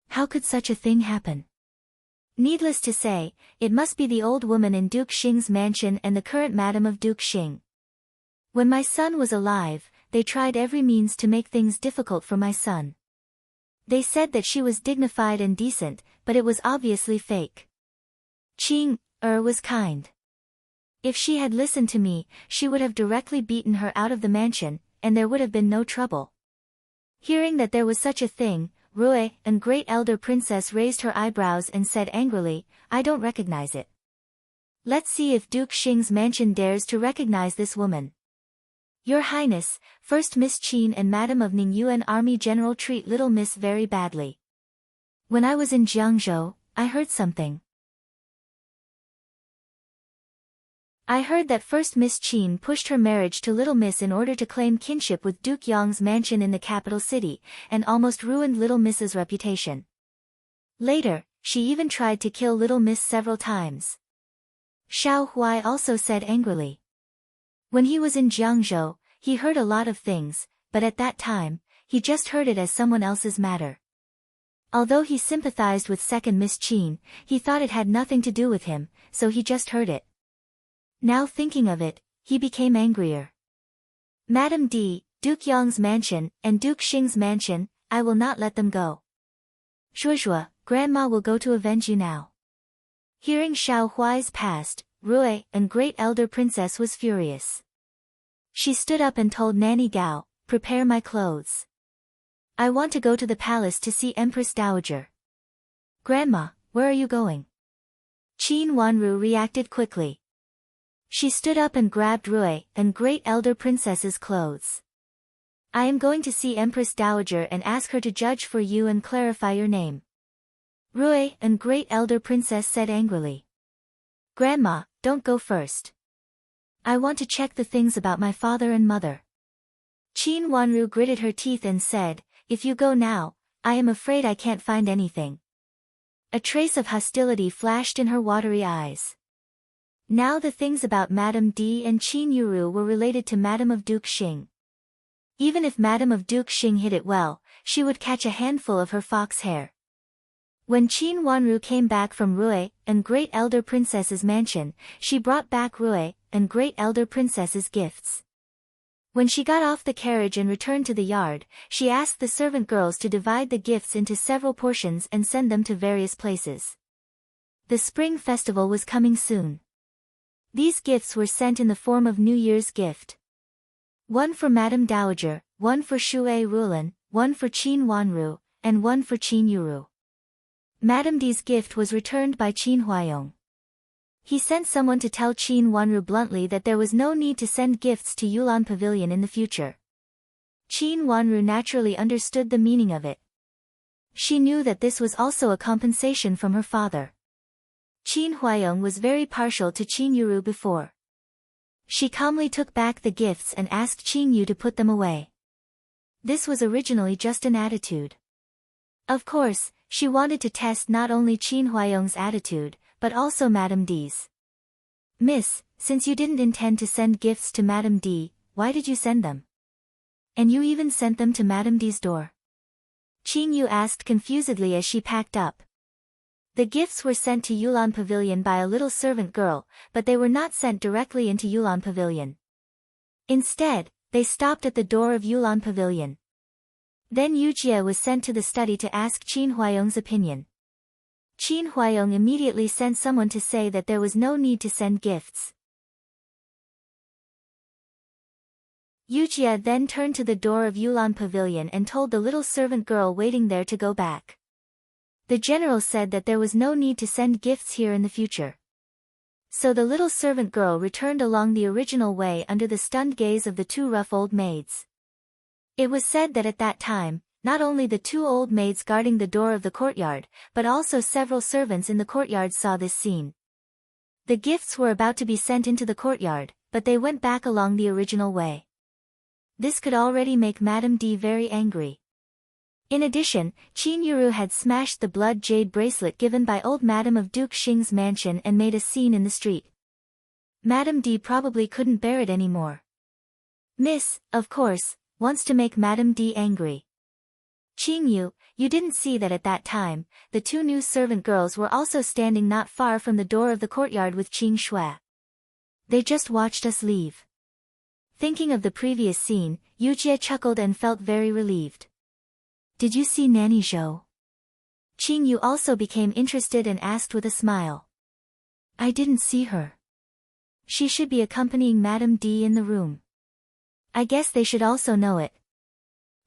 How could such a thing happen? Needless to say, it must be the old woman in Duke Xing's mansion and the current Madam of Duke Xing. When my son was alive, they tried every means to make things difficult for my son. They said that she was dignified and decent, but it was obviously fake. Qing was kind. If she had listened to me, she would have directly beaten her out of the mansion, and there would have been no trouble. Hearing that there was such a thing, Rui, and great elder princess raised her eyebrows and said angrily, I don't recognize it. Let's see if Duke Xing's mansion dares to recognize this woman. Your Highness, First Miss Qin and Madam of Ningyuan Army General treat little miss very badly. When I was in Jiangzhou, I heard something. I heard that First Miss Qin pushed her marriage to Little Miss in order to claim kinship with Duke Yong's mansion in the capital city, and almost ruined Little Miss's reputation. Later, she even tried to kill Little Miss several times. Xiao Huai also said angrily. When he was in Jiangzhou, he heard a lot of things, but at that time, he just heard it as someone else's matter. Although he sympathized with second Miss Qin, he thought it had nothing to do with him, so he just heard it. Now thinking of it, he became angrier. Madam D, Duke Yong's mansion, and Duke Xing's mansion, I will not let them go. Zhuozhuo, Grandma will go to avenge you now. Hearing Xiao Huai's past, Rui, and great elder princess was furious. She stood up and told Nanny Gao, prepare my clothes. I want to go to the palace to see Empress Dowager. Grandma, where are you going? Qin Wanru reacted quickly. She stood up and grabbed Rui and great elder princess's clothes. I am going to see Empress Dowager and ask her to judge for you and clarify your name. Rui and great elder princess said angrily. Grandma, don't go first. I want to check the things about my father and mother. Qin Wanru gritted her teeth and said, if you go now, I am afraid I can't find anything. A trace of hostility flashed in her watery eyes. Now the things about Madame D and Qin Yuru were related to Madame of Duke Xing. Even if Madame of Duke Xing hid it well, she would catch a handful of her fox hair. When Qin Wanru came back from Rui and great elder princess's mansion, she brought back Rui and great elder princess's gifts. When she got off the carriage and returned to the yard, she asked the servant girls to divide the gifts into several portions and send them to various places. The spring festival was coming soon. These gifts were sent in the form of New Year's gift. One for Madame Dowager, one for Shui Rulan, one for Qin Wanru, and one for Qin Yuru. Madame D's gift was returned by Qin Huayong. He sent someone to tell Qin Wanru bluntly that there was no need to send gifts to Yulan Pavilion in the future. Qin Wanru naturally understood the meaning of it. She knew that this was also a compensation from her father. Qin Huayong was very partial to Qin Yuru before. She calmly took back the gifts and asked Qin Yu to put them away. This was originally just an attitude. Of course, she wanted to test not only Qin Huayong's attitude, but also Madame D's. Miss, since you didn't intend to send gifts to Madame D, why did you send them? And you even sent them to Madame D's door? Qin Yu asked confusedly as she packed up. The gifts were sent to Yulan Pavilion by a little servant girl, but they were not sent directly into Yulan Pavilion. Instead, they stopped at the door of Yulan Pavilion. Then Yu Jie was sent to the study to ask Qin Huayong's opinion. Qin Huayong immediately sent someone to say that there was no need to send gifts. Yu Jie then turned to the door of Yulan Pavilion and told the little servant girl waiting there to go back. The general said that there was no need to send gifts here in the future. So the little servant girl returned along the original way under the stunned gaze of the two rough old maids. It was said that at that time, not only the two old maids guarding the door of the courtyard, but also several servants in the courtyard saw this scene. The gifts were about to be sent into the courtyard, but they went back along the original way. This could already make Madame D very angry. In addition, Qin Yuru had smashed the blood jade bracelet given by old Madame of Duke Xing's mansion and made a scene in the street. Madame D probably couldn't bear it anymore. Miss, of course, wants to make Madame D angry. Qin Yu, you didn't see that at that time, the two new servant girls were also standing not far from the door of the courtyard with Qin Shui. They just watched us leave. Thinking of the previous scene, Yu Jie chuckled and felt very relieved. Did you see Nanny Zhou? Qin Yu also became interested and asked with a smile. I didn't see her. She should be accompanying Madame D in the room. I guess they should also know it.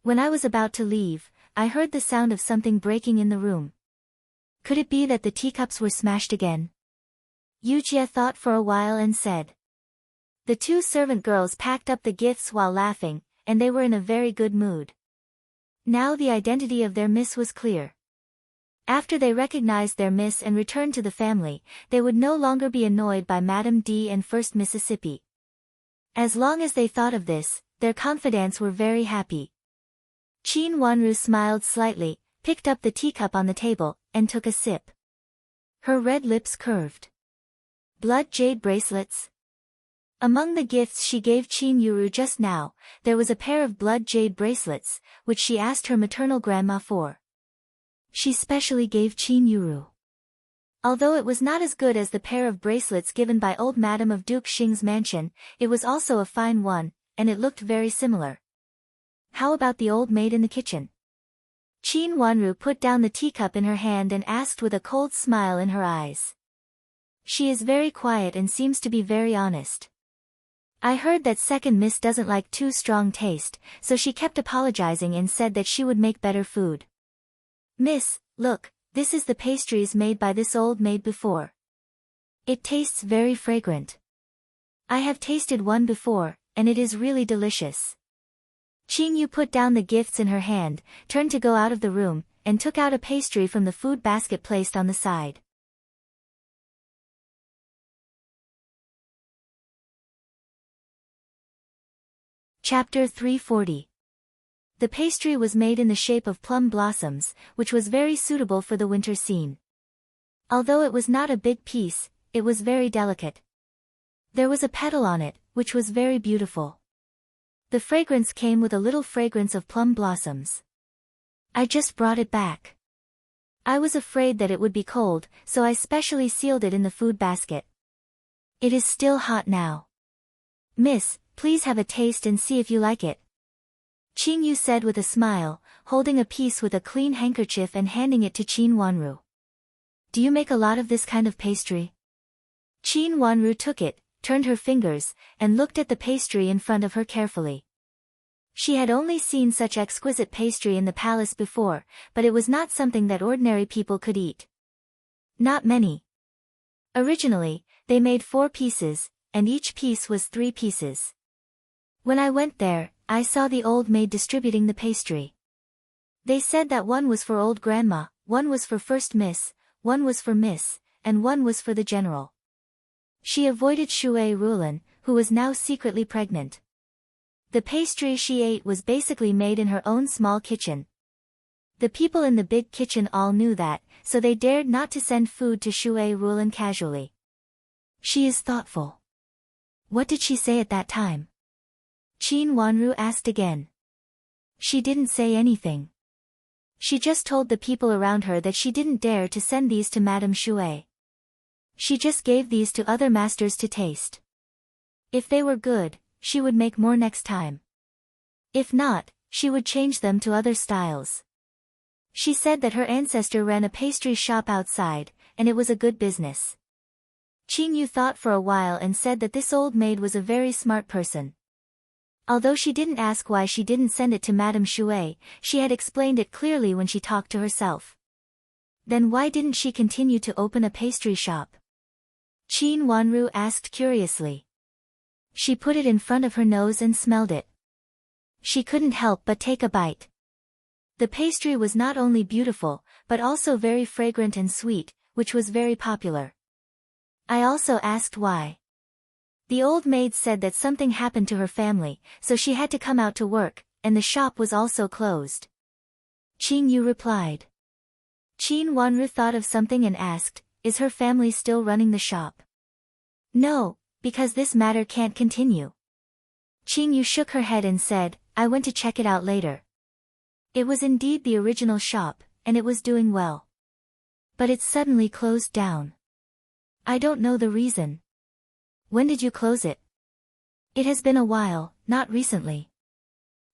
When I was about to leave, I heard the sound of something breaking in the room. Could it be that the teacups were smashed again? Yujie thought for a while and said. The two servant girls packed up the gifts while laughing, and they were in a very good mood. Now the identity of their miss was clear. After they recognized their miss and returned to the family, they would no longer be annoyed by Madam D and First Mississippi. As long as they thought of this, their confidants were very happy. Qin Wanru smiled slightly, picked up the teacup on the table, and took a sip. Her red lips curved. Blood jade bracelets? Among the gifts she gave Qin Yuru just now, there was a pair of blood jade bracelets, which she asked her maternal grandma for. She specially gave Qin Yuru. Although it was not as good as the pair of bracelets given by old Madam of Duke Xing's mansion, it was also a fine one, and it looked very similar. How about the old maid in the kitchen? Qin Wanru put down the teacup in her hand and asked with a cold smile in her eyes. She is very quiet and seems to be very honest. I heard that second miss doesn't like too strong taste, so she kept apologizing and said that she would make better food. Miss, look, this is the pastries made by this old maid before. It tastes very fragrant. I have tasted one before, and it is really delicious. Qin Yu put down the gifts in her hand, turned to go out of the room, and took out a pastry from the food basket placed on the side. Chapter 340. The pastry was made in the shape of plum blossoms, which was very suitable for the winter scene. Although it was not a big piece, it was very delicate. There was a petal on it, which was very beautiful. The fragrance came with a little fragrance of plum blossoms. I just brought it back. I was afraid that it would be cold, so I specially sealed it in the food basket. It is still hot now. Miss, please have a taste and see if you like it. Qin Yu said with a smile, holding a piece with a clean handkerchief and handing it to Qin Wanru. Do you make a lot of this kind of pastry? Qin Wanru took it, turned her fingers, and looked at the pastry in front of her carefully. She had only seen such exquisite pastry in the palace before, but it was not something that ordinary people could eat. Not many. Originally, they made 4 pieces, and each piece was 3 pieces. When I went there, I saw the old maid distributing the pastry. They said that one was for old grandma, one was for first miss, one was for miss, and one was for the general. She avoided Shui Rulan, who was now secretly pregnant. The pastry she ate was basically made in her own small kitchen. The people in the big kitchen all knew that, so they dared not to send food to Shui Rulan casually. She is thoughtful. What did she say at that time? Qin Wanru asked again. She didn't say anything. She just told the people around her that she didn't dare to send these to Madame Shui. She just gave these to other masters to taste. If they were good, she would make more next time. If not, she would change them to other styles. She said that her ancestor ran a pastry shop outside, and it was a good business. Qin Yu thought for a while and said that this old maid was a very smart person. Although she didn't ask why she didn't send it to Madame Shui, she had explained it clearly when she talked to herself. Then why didn't she continue to open a pastry shop? Qin Wanru asked curiously. She put it in front of her nose and smelled it. She couldn't help but take a bite. The pastry was not only beautiful, but also very fragrant and sweet, which was very popular. I also asked why. The old maid said that something happened to her family, so she had to come out to work, and the shop was also closed. Qin Yu replied. Qin Wanru thought of something and asked, is her family still running the shop? No, because this matter can't continue. Qin Yu shook her head and said, I went to check it out later. It was indeed the original shop, and it was doing well. But it suddenly closed down. I don't know the reason. When did you close it? It has been a while, not recently.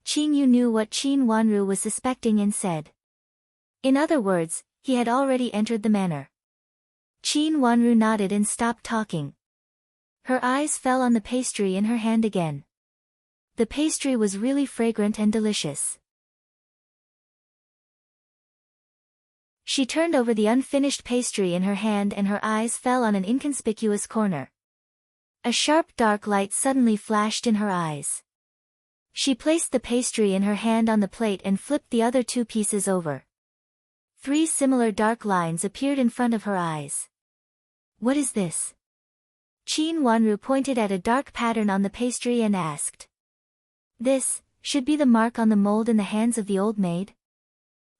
Qin Yu knew what Qin Wanru was suspecting and said. In other words, he had already entered the manor. Qin Wanru nodded and stopped talking. Her eyes fell on the pastry in her hand again. The pastry was really fragrant and delicious. She turned over the unfinished pastry in her hand and her eyes fell on an inconspicuous corner. A sharp dark light suddenly flashed in her eyes. She placed the pastry in her hand on the plate and flipped the other two pieces over. 3 similar dark lines appeared in front of her eyes. What is this? Qin Wanru pointed at a dark pattern on the pastry and asked. This should be the mark on the mold in the hands of the old maid?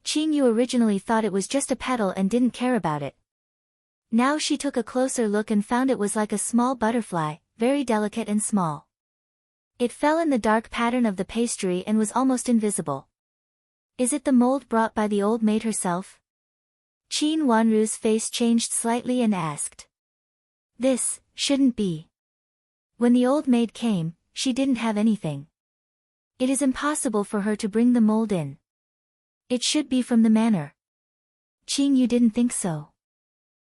Qin Yu originally thought it was just a petal and didn't care about it. Now she took a closer look and found it was like a small butterfly, very delicate and small. It fell in the dark pattern of the pastry and was almost invisible. Is it the mold brought by the old maid herself? Qin Wanru's face changed slightly and asked. This shouldn't be. When the old maid came, she didn't have anything. It is impossible for her to bring the mold in. It should be from the manor. Qin Yu didn't think so.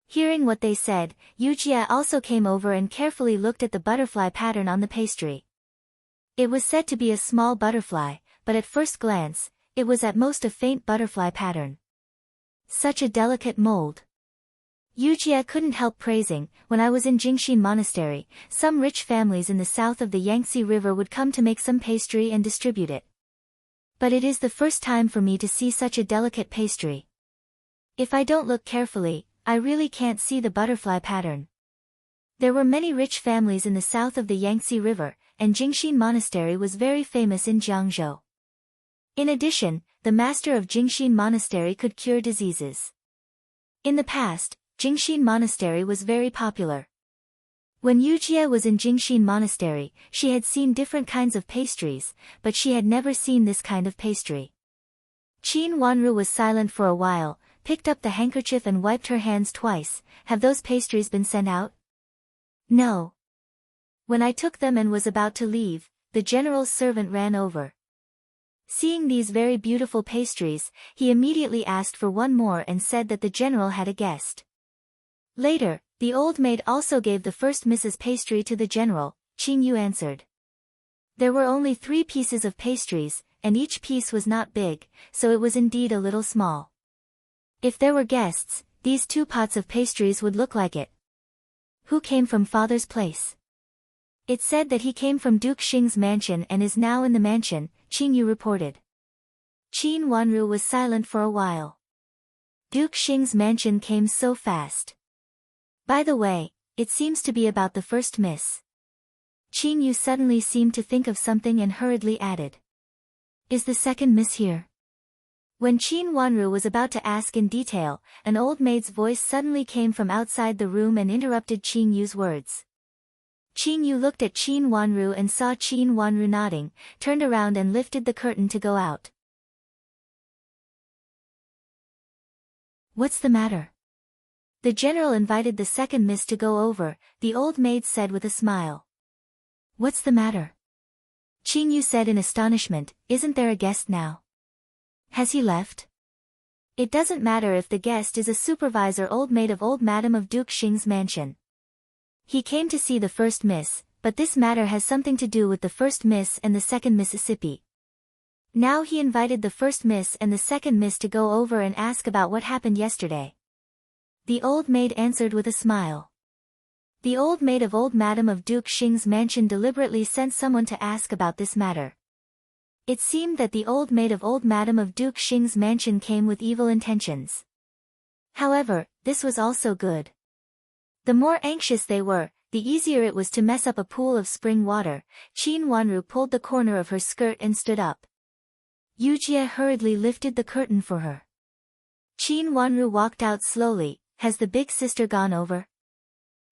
Hearing what they said, Yujie also came over and carefully looked at the butterfly pattern on the pastry. It was said to be a small butterfly, but at first glance, it was at most a faint butterfly pattern. Such a delicate mold. Yujie couldn't help praising. When I was in Jingshin Monastery, some rich families in the south of the Yangtze River would come to make some pastry and distribute it. But it is the first time for me to see such a delicate pastry. If I don't look carefully, I really can't see the butterfly pattern. There were many rich families in the south of the Yangtze River, and Jingshin Monastery was very famous in Jiangzhou. In addition, the master of Jingshin Monastery could cure diseases. In the past, Jingshin Monastery was very popular. When Yujie was in Jingshin Monastery, she had seen different kinds of pastries, but she had never seen this kind of pastry. Qin Wanru was silent for a while, picked up the handkerchief and wiped her hands twice. Have those pastries been sent out? No. When I took them and was about to leave, the general's servant ran over. Seeing these very beautiful pastries, he immediately asked for one more and said that the general had a guest. Later, the old maid also gave the first Mrs. Pastry to the general. Qin Yu answered. There were only 3 pieces of pastries, and each piece was not big, so it was indeed a little small. If there were guests, these 2 pots of pastries would look like it. Who came from father's place? It said that he came from Duke Xing's mansion and is now in the mansion, Qin Yu reported. Qin Wanru was silent for a while. Duke Xing's mansion came so fast. By the way, it seems to be about the first miss. Qin Yu suddenly seemed to think of something and hurriedly added. Is the second miss here? When Qin Wanru was about to ask in detail, an old maid's voice suddenly came from outside the room and interrupted Qin Yu's words. Qin Yu looked at Qin Wanru and saw Qin Wanru nodding, turned around and lifted the curtain to go out. What's the matter? The general invited the second miss to go over, the old maid said with a smile. What's the matter? Qin Yu said in astonishment, isn't there a guest now? Has he left? It doesn't matter if the guest is a supervisor old maid of old madam of Duke Xing's mansion. He came to see the first miss, but this matter has something to do with the first miss and the second Mississippi. Now he invited the first miss and the second miss to go over and ask about what happened yesterday. The old maid answered with a smile. The old maid of old madam of Duke Xing's mansion deliberately sent someone to ask about this matter. It seemed that the old maid of old madam of Duke Xing's mansion came with evil intentions. However, this was also good. The more anxious they were, the easier it was to mess up a pool of spring water. Qin Wanru pulled the corner of her skirt and stood up. Yujie hurriedly lifted the curtain for her. Qin Wanru walked out slowly. Has the big sister gone over?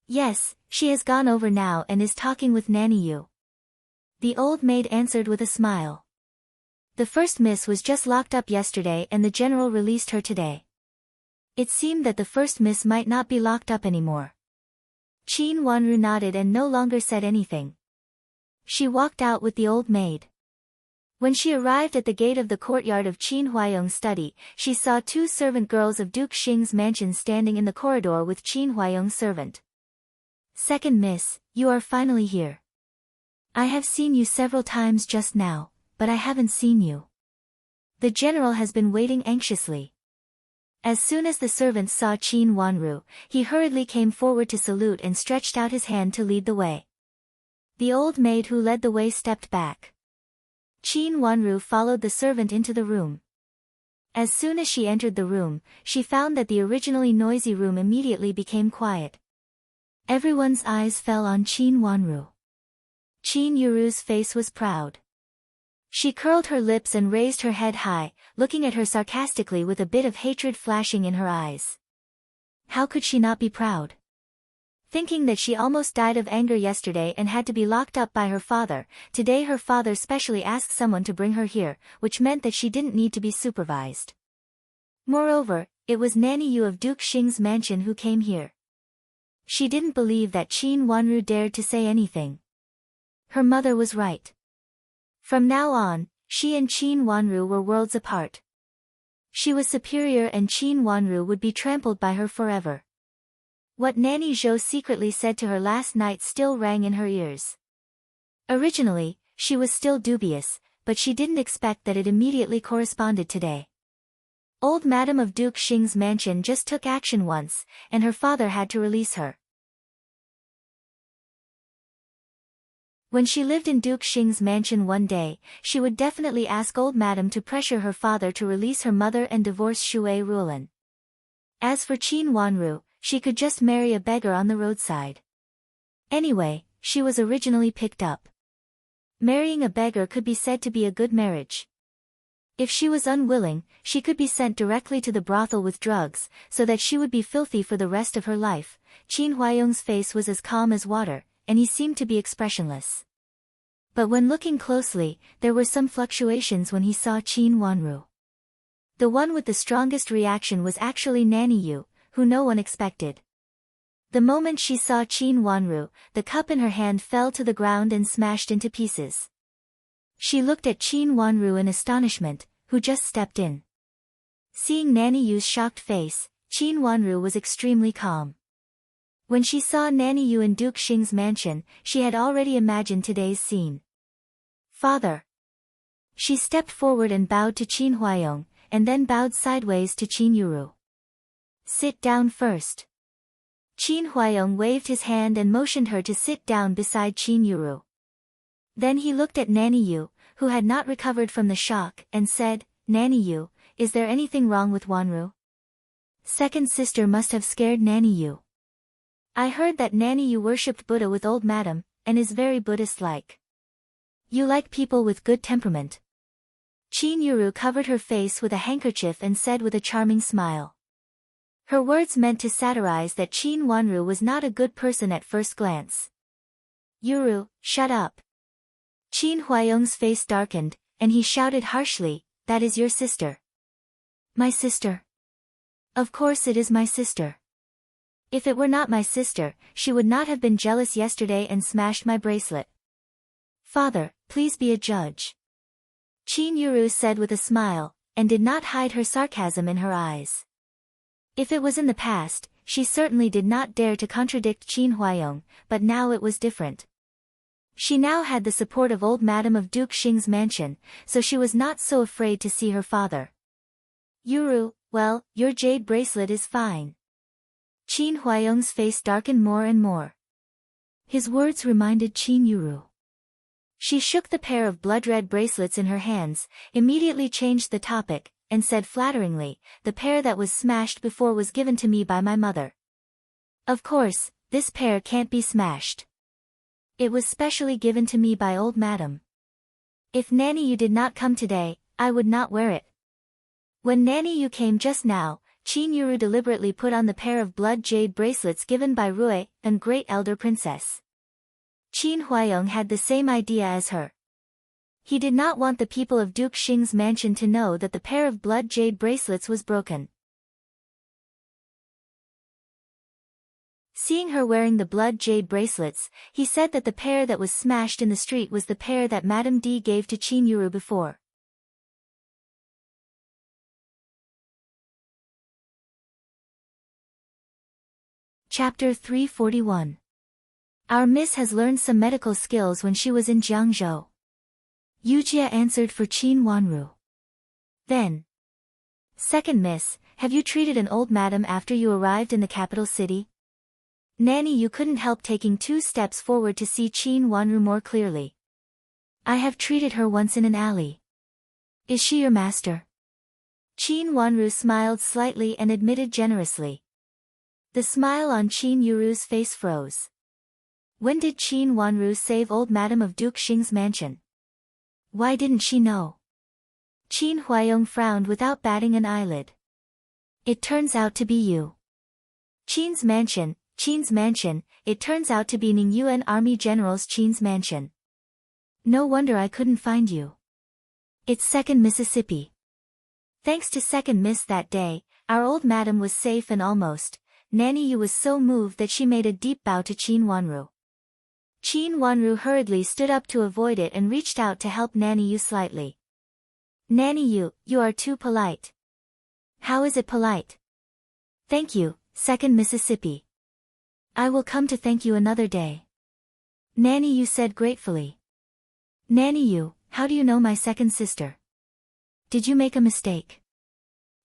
Yes, she has gone over now and is talking with Nanny Yu. The old maid answered with a smile. The first miss was just locked up yesterday and the general released her today. It seemed that the first miss might not be locked up anymore. Qin Wanru nodded and no longer said anything. She walked out with the old maid. When she arrived at the gate of the courtyard of Qin Huayong's study, she saw 2 servant girls of Duke Xing's mansion standing in the corridor with Qin Huayong's servant. Second miss, you are finally here. I have seen you several times just now, but I haven't seen you. The general has been waiting anxiously. As soon as the servant saw Qin Wanru, he hurriedly came forward to salute and stretched out his hand to lead the way. The old maid who led the way stepped back. Qin Wanru followed the servant into the room. As soon as she entered the room, she found that the originally noisy room immediately became quiet. Everyone's eyes fell on Qin Wanru. Qin Yuru's face was proud. She curled her lips and raised her head high, looking at her sarcastically with a bit of hatred flashing in her eyes. How could she not be proud? Thinking that she almost died of anger yesterday and had to be locked up by her father, today her father specially asked someone to bring her here, which meant that she didn't need to be supervised. Moreover, it was Nanny Yu of Duke Xing's mansion who came here. She didn't believe that Qin Wanru dared to say anything. Her mother was right. From now on, she and Qin Wanru were worlds apart. She was superior and Qin Wanru would be trampled by her forever. What Nanny Zhou secretly said to her last night still rang in her ears. Originally, she was still dubious, but she didn't expect that it immediately corresponded today. Old Madam of Duke Xing's mansion just took action once, and her father had to release her. When she lived in Duke Xing's mansion one day, she would definitely ask old madam to pressure her father to release her mother and divorce Shui Rulan. As for Qin Wanru, she could just marry a beggar on the roadside. Anyway, she was originally picked up. Marrying a beggar could be said to be a good marriage. If she was unwilling, she could be sent directly to the brothel with drugs, so that she would be filthy for the rest of her life. Qin Huayong's face was as calm as water, and he seemed to be expressionless. But when looking closely, there were some fluctuations when he saw Qin Wanru. The one with the strongest reaction was actually Nanny Yu, who no one expected. The moment she saw Qin Wanru, the cup in her hand fell to the ground and smashed into pieces. She looked at Qin Wanru in astonishment, who just stepped in. Seeing Nanny Yu's shocked face, Qin Wanru was extremely calm. When she saw Nanny Yu in Duke Xing's mansion, she had already imagined today's scene. Father. She stepped forward and bowed to Qin Huayong, and then bowed sideways to Qin Yuru. Sit down first. Qin Huayong waved his hand and motioned her to sit down beside Qin Yuru. Then he looked at Nanny Yu, who had not recovered from the shock, and said, Nanny Yu, is there anything wrong with Wanru? Second sister must have scared Nanny Yu. I heard that Nanny Yu worshipped Buddha with old madam, and is very Buddhist-like. You like people with good temperament. Qin Yuru covered her face with a handkerchief and said with a charming smile. Her words meant to satirize that Qin Wanru was not a good person at first glance. Yuru, shut up. Qin Huayong's face darkened, and he shouted harshly, that is your sister. My sister? Of course it is my sister. If it were not my sister, she would not have been jealous yesterday and smashed my bracelet. Father, please be a judge. Qin Yuru said with a smile, and did not hide her sarcasm in her eyes. If it was in the past, she certainly did not dare to contradict Qin Huayong, but now it was different. She now had the support of old Madam of Duke Xing's mansion, so she was not so afraid to see her father. Yuru, well, your jade bracelet is fine. Qin Huayong's face darkened more and more. His words reminded Qin Yuru. She shook the pair of blood-red bracelets in her hands, immediately changed the topic, and said flatteringly, the pair that was smashed before was given to me by my mother. Of course, this pair can't be smashed. It was specially given to me by old madam. If Nanny Yu did not come today, I would not wear it. When Nanny Yu came just now, Qin Yuru deliberately put on the pair of blood jade bracelets given by Rui, and great elder princess. Qin Huayong had the same idea as her. He did not want the people of Duke Xing's mansion to know that the pair of blood jade bracelets was broken. Seeing her wearing the blood jade bracelets, he said that the pair that was smashed in the street was the pair that Madame D gave to Qin Yuru before. Chapter 341. Our miss has learned some medical skills when she was in Jiangzhou. Yujia answered for Qin Wanru. Then. Second miss, have you treated an old madam after you arrived in the capital city? Nanny Yu couldn't help taking 2 steps forward to see Qin Wanru more clearly. I have treated her once in an alley. Is she your master? Qin Wanru smiled slightly and admitted generously. The smile on Qin Yuru's face froze. When did Qin Wanru save old madam of Duke Xing's mansion? Why didn't she know? Qin Huayong frowned without batting an eyelid. It turns out to be you. Qin's mansion, it turns out to be Ning Yuan Army General's Qin's mansion. No wonder I couldn't find you. It's 2nd Mississippi. Thanks to 2nd Miss that day, our old madam was safe and almost. Nanny Yu was so moved that she made a deep bow to Qin Wanru. Qin Wanru hurriedly stood up to avoid it and reached out to help Nanny Yu slightly. Nanny Yu, you are too polite. How is it polite? Thank you, 2nd Mississippi. I will come to thank you another day. Nanny Yu said gratefully. Nanny Yu, how do you know my 2nd sister? Did you make a mistake?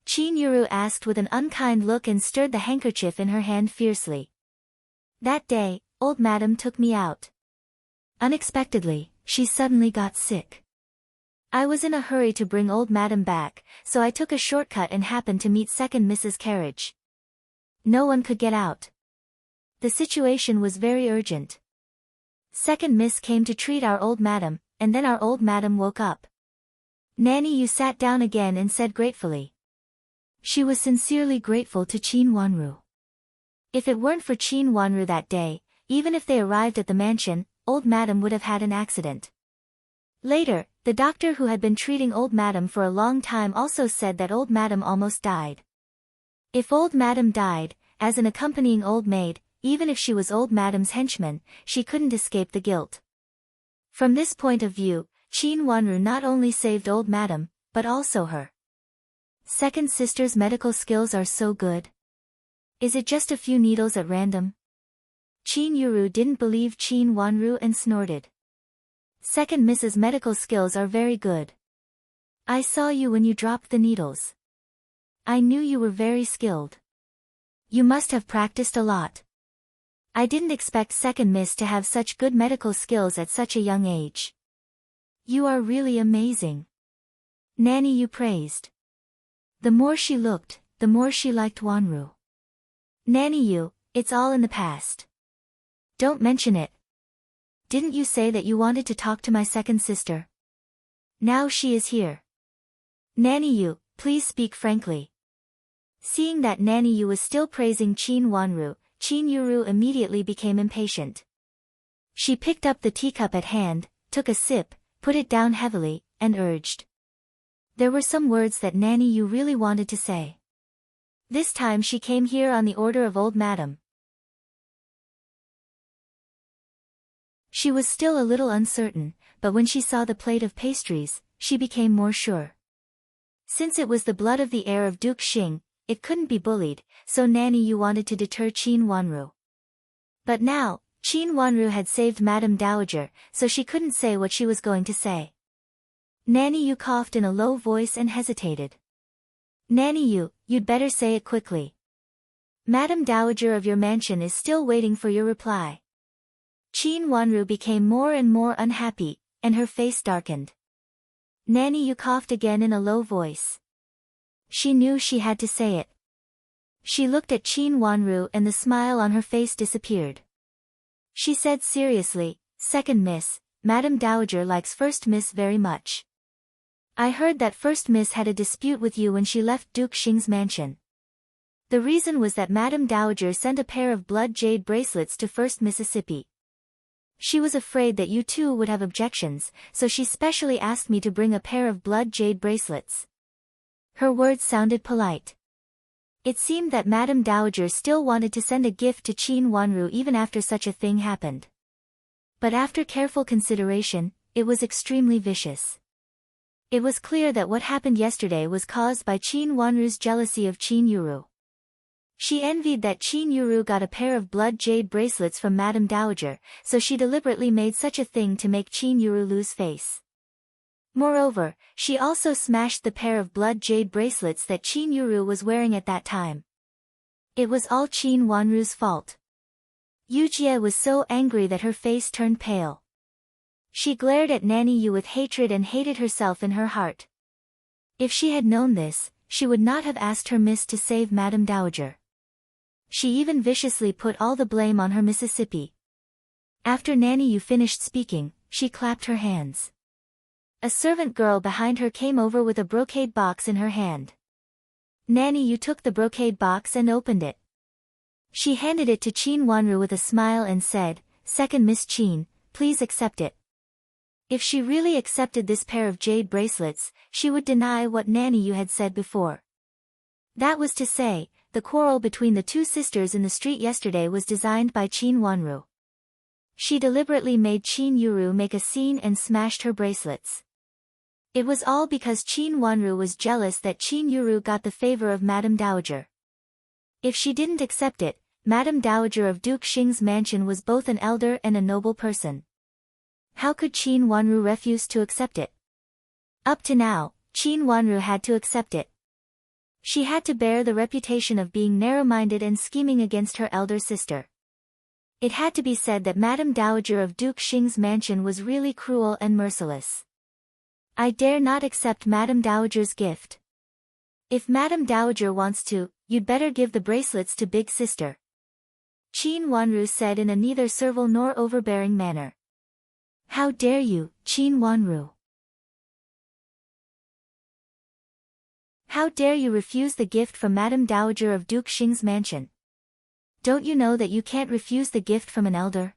Qin Yuru asked with an unkind look and stirred the handkerchief in her hand fiercely. That day, old madam took me out. Unexpectedly, she suddenly got sick. I was in a hurry to bring old madam back, so I took a shortcut and happened to meet 2nd Miss's carriage. No one could get out. The situation was very urgent. 2nd Miss came to treat our old madam, and then our old madam woke up. Nanny Yu sat down again and said gratefully. She was sincerely grateful to Qin Wanru. If it weren't for Qin Wanru that day, even if they arrived at the mansion, old madam would have had an accident. Later, the doctor who had been treating old madam for a long time also said that old madam almost died. If old madam died, as an accompanying old maid, even if she was old madam's henchman, she couldn't escape the guilt. From this point of view, Qin Wanru not only saved old madam, but also her 2nd sister's medical skills are so good. Is it just a few needles at random? Qin Yuru didn't believe Qin Wanru and snorted. 2nd Miss's medical skills are very good. I saw you when you dropped the needles. I knew you were very skilled. You must have practiced a lot. I didn't expect 2nd Miss to have such good medical skills at such a young age. You are really amazing. Nanny Yu praised. The more she looked, the more she liked Wanru. Nanny Yu, it's all in the past. Don't mention it. Didn't you say that you wanted to talk to my 2nd sister? Now she is here. Nanny Yu, please speak frankly. Seeing that Nanny Yu was still praising Qin Wanru, Qin Yuru immediately became impatient. She picked up the teacup at hand, took a sip, put it down heavily, and urged. There were some words that Nanny Yu really wanted to say. This time she came here on the order of old madam. She was still a little uncertain, but when she saw the plate of pastries, she became more sure. Since it was the blood of the heir of Duke Xing, it couldn't be bullied, so Nanny Yu wanted to deter Qin Wanru. But now, Qin Wanru had saved Madame Dowager, so she couldn't say what she was going to say. Nanny Yu coughed in a low voice and hesitated. Nanny Yu, you'd better say it quickly. Madame Dowager of your mansion is still waiting for your reply. Qin Wanru became more and more unhappy, and her face darkened. Nanny Yu coughed again in a low voice. She knew she had to say it. She looked at Qin Wanru and the smile on her face disappeared. She said seriously, 2nd Miss, Madame Dowager likes 1st Miss very much. I heard that 1st Miss had a dispute with you when she left Duke Xing's mansion. The reason was that Madame Dowager sent a pair of blood jade bracelets to 1st Mississippi. She was afraid that you two would have objections, so she specially asked me to bring a pair of blood jade bracelets. Her words sounded polite. It seemed that Madame Dowager still wanted to send a gift to Qin Wanru even after such a thing happened. But after careful consideration, it was extremely vicious. It was clear that what happened yesterday was caused by Qin Wanru's jealousy of Qin Yuru. She envied that Qin Yuru got a pair of blood jade bracelets from Madame Dowager, so she deliberately made such a thing to make Qin Yuru lose face. Moreover, she also smashed the pair of blood jade bracelets that Qin Yuru was wearing at that time. It was all Qin Wanru's fault. Yujie was so angry that her face turned pale. She glared at Nanny Yu with hatred and hated herself in her heart. If she had known this, she would not have asked her miss to save Madame Dowager. She even viciously put all the blame on her Mississippi. After Nanny Yu finished speaking, she clapped her hands. A servant girl behind her came over with a brocade box in her hand. Nanny Yu took the brocade box and opened it. She handed it to Qin Wanru with a smile and said, "Second Miss Qin, please accept it." If she really accepted this pair of jade bracelets, she would deny what Nanny Yu had said before. That was to say, the quarrel between the two sisters in the street yesterday was designed by Qin Wanru. She deliberately made Qin Yuru make a scene and smashed her bracelets. It was all because Qin Wanru was jealous that Qin Yuru got the favor of Madame Dowager. If she didn't accept it, Madame Dowager of Duke Xing's mansion was both an elder and a noble person. How could Qin Wanru refuse to accept it? Up to now, Qin Wanru had to accept it. She had to bear the reputation of being narrow-minded and scheming against her elder sister. It had to be said that Madame Dowager of Duke Xing's mansion was really cruel and merciless. I dare not accept Madame Dowager's gift. If Madame Dowager wants to, you'd better give the bracelets to big sister. Qin Wanru said in a neither servile nor overbearing manner. How dare you, Qin Wanru? How dare you refuse the gift from Madame Dowager of Duke Xing's mansion? Don't you know that you can't refuse the gift from an elder?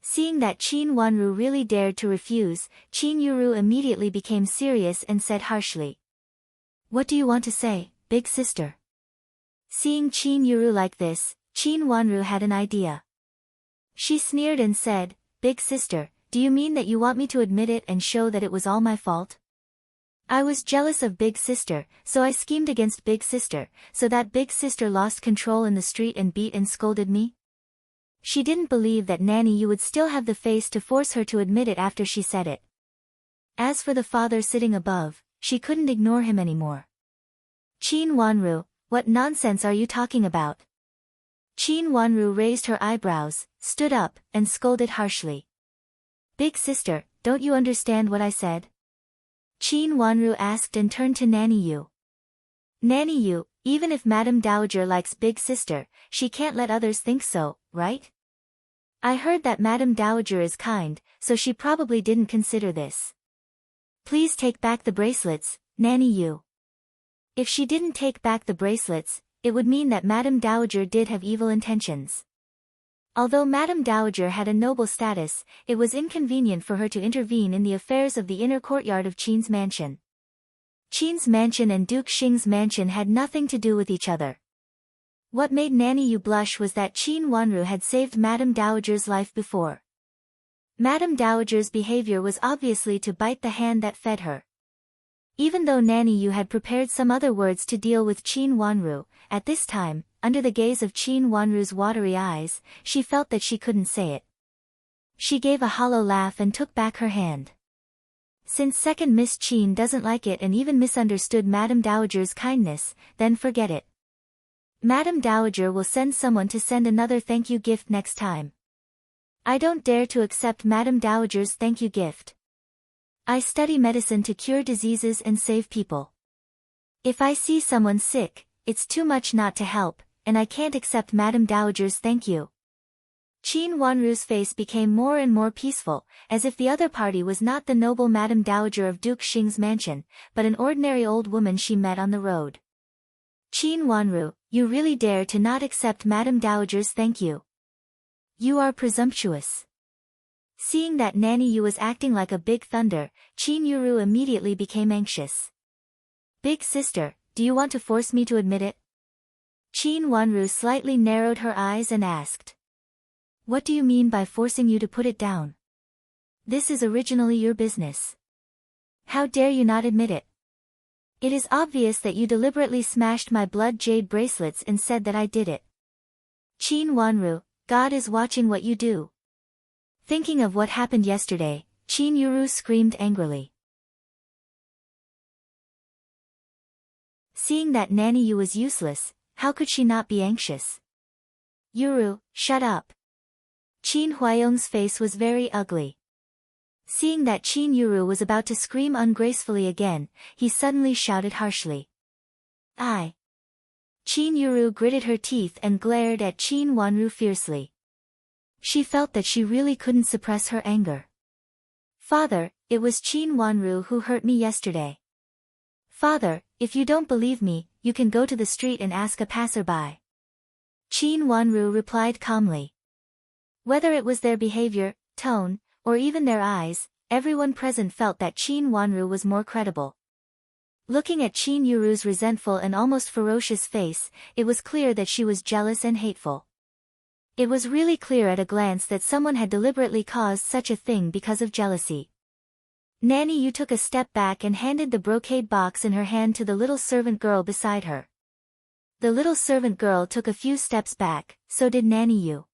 Seeing that Qin Wanru really dared to refuse, Qin Yuru immediately became serious and said harshly. What do you want to say, big sister? Seeing Qin Yuru like this, Qin Wanru had an idea. She sneered and said, Big sister, do you mean that you want me to admit it and show that it was all my fault? I was jealous of big sister, so I schemed against big sister, so that big sister lost control in the street and beat and scolded me? She didn't believe that Nanny Yu would still have the face to force her to admit it after she said it. As for the father sitting above, she couldn't ignore him anymore. Qin Wanru, what nonsense are you talking about? Qin Wanru raised her eyebrows, stood up, and scolded harshly. Big sister, don't you understand what I said? Qin Wanru asked and turned to Nanny Yu. Nanny Yu, even if Madame Dowager likes big sister, she can't let others think so, right? I heard that Madame Dowager is kind, so she probably didn't consider this. Please take back the bracelets, Nanny Yu. If she didn't take back the bracelets, it would mean that Madame Dowager did have evil intentions. Although Madame Dowager had a noble status, it was inconvenient for her to intervene in the affairs of the inner courtyard of Qin's mansion. Qin's mansion and Duke Xing's mansion had nothing to do with each other. What made Nanny Yu blush was that Qin Wanru had saved Madame Dowager's life before. Madame Dowager's behavior was obviously to bite the hand that fed her. Even though Nanny Yu had prepared some other words to deal with Qin Wanru, at this time, under the gaze of Qin Wanru's watery eyes, she felt that she couldn't say it. She gave a hollow laugh and took back her hand. Since second Miss Qin doesn't like it and even misunderstood Madame Dowager's kindness, then forget it. Madame Dowager will send someone to send another thank you gift next time. I don't dare to accept Madame Dowager's thank you gift. I study medicine to cure diseases and save people. If I see someone sick, it's too much not to help, and I can't accept Madame Dowager's thank you. Qin Wanru's face became more and more peaceful, as if the other party was not the noble Madame Dowager of Duke Xing's mansion, but an ordinary old woman she met on the road. Qin Wanru, you really dare to not accept Madame Dowager's thank you. You are presumptuous. Seeing that Nanny Yu was acting like a big thunder, Qin Yuru immediately became anxious. Big sister, do you want to force me to admit it? Qin Wanru slightly narrowed her eyes and asked. What do you mean by forcing you to put it down? This is originally your business. How dare you not admit it? It is obvious that you deliberately smashed my blood jade bracelets and said that I did it. Qin Wanru, God is watching what you do. Thinking of what happened yesterday, Qin Yuru screamed angrily. seeing that Nanny Yu was useless, how could she not be anxious? Yuru, shut up. Qin Huayong's face was very ugly. Seeing that Qin Yuru was about to scream ungracefully again, he suddenly shouted harshly. I. Qin Yuru gritted her teeth and glared at Qin Wanru fiercely. She felt that she really couldn't suppress her anger. Father, it was Qin Wanru who hurt me yesterday. Father, if you don't believe me, you can go to the street and ask a passerby. Qin Wanru replied calmly. Whether it was their behavior, tone, or even their eyes, everyone present felt that Qin Wanru was more credible. Looking at Qin Yuru's resentful and almost ferocious face, it was clear that she was jealous and hateful. It was really clear at a glance that someone had deliberately caused such a thing because of jealousy. Nanny Yu took a step back and handed the brocade box in her hand to the little servant girl beside her. The little servant girl took a few steps back, so did Nanny Yu.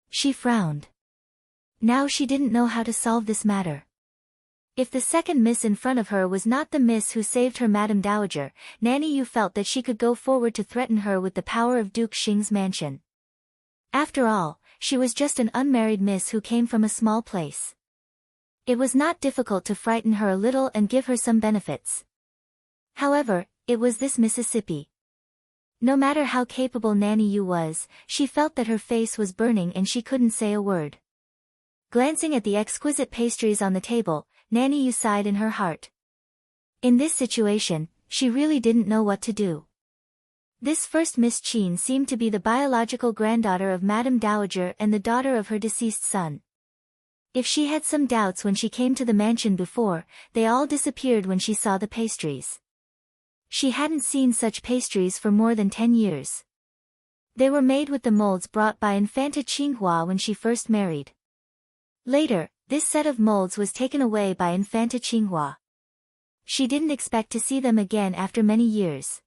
She frowned. Now she didn't know how to solve this matter. If the second miss in front of her was not the miss who saved her Madame Dowager, Nanny Yu felt that she could go forward to threaten her with the power of Duke Xing's mansion. After all, she was just an unmarried miss who came from a small place. It was not difficult to frighten her a little and give her some benefits. However, it was this Mississippi. No matter how capable Nanny Yu was, she felt that her face was burning and she couldn't say a word. Glancing at the exquisite pastries on the table, Nanny Yu sighed in her heart. In this situation, she really didn't know what to do. This first Miss Qin seemed to be the biological granddaughter of Madame Dowager and the daughter of her deceased son. If she had some doubts when she came to the mansion before, they all disappeared when she saw the pastries. She hadn't seen such pastries for more than 10 years. They were made with the molds brought by Infanta Qinghua when she first married. Later, this set of molds was taken away by Infanta Qinghua. She didn't expect to see them again after many years.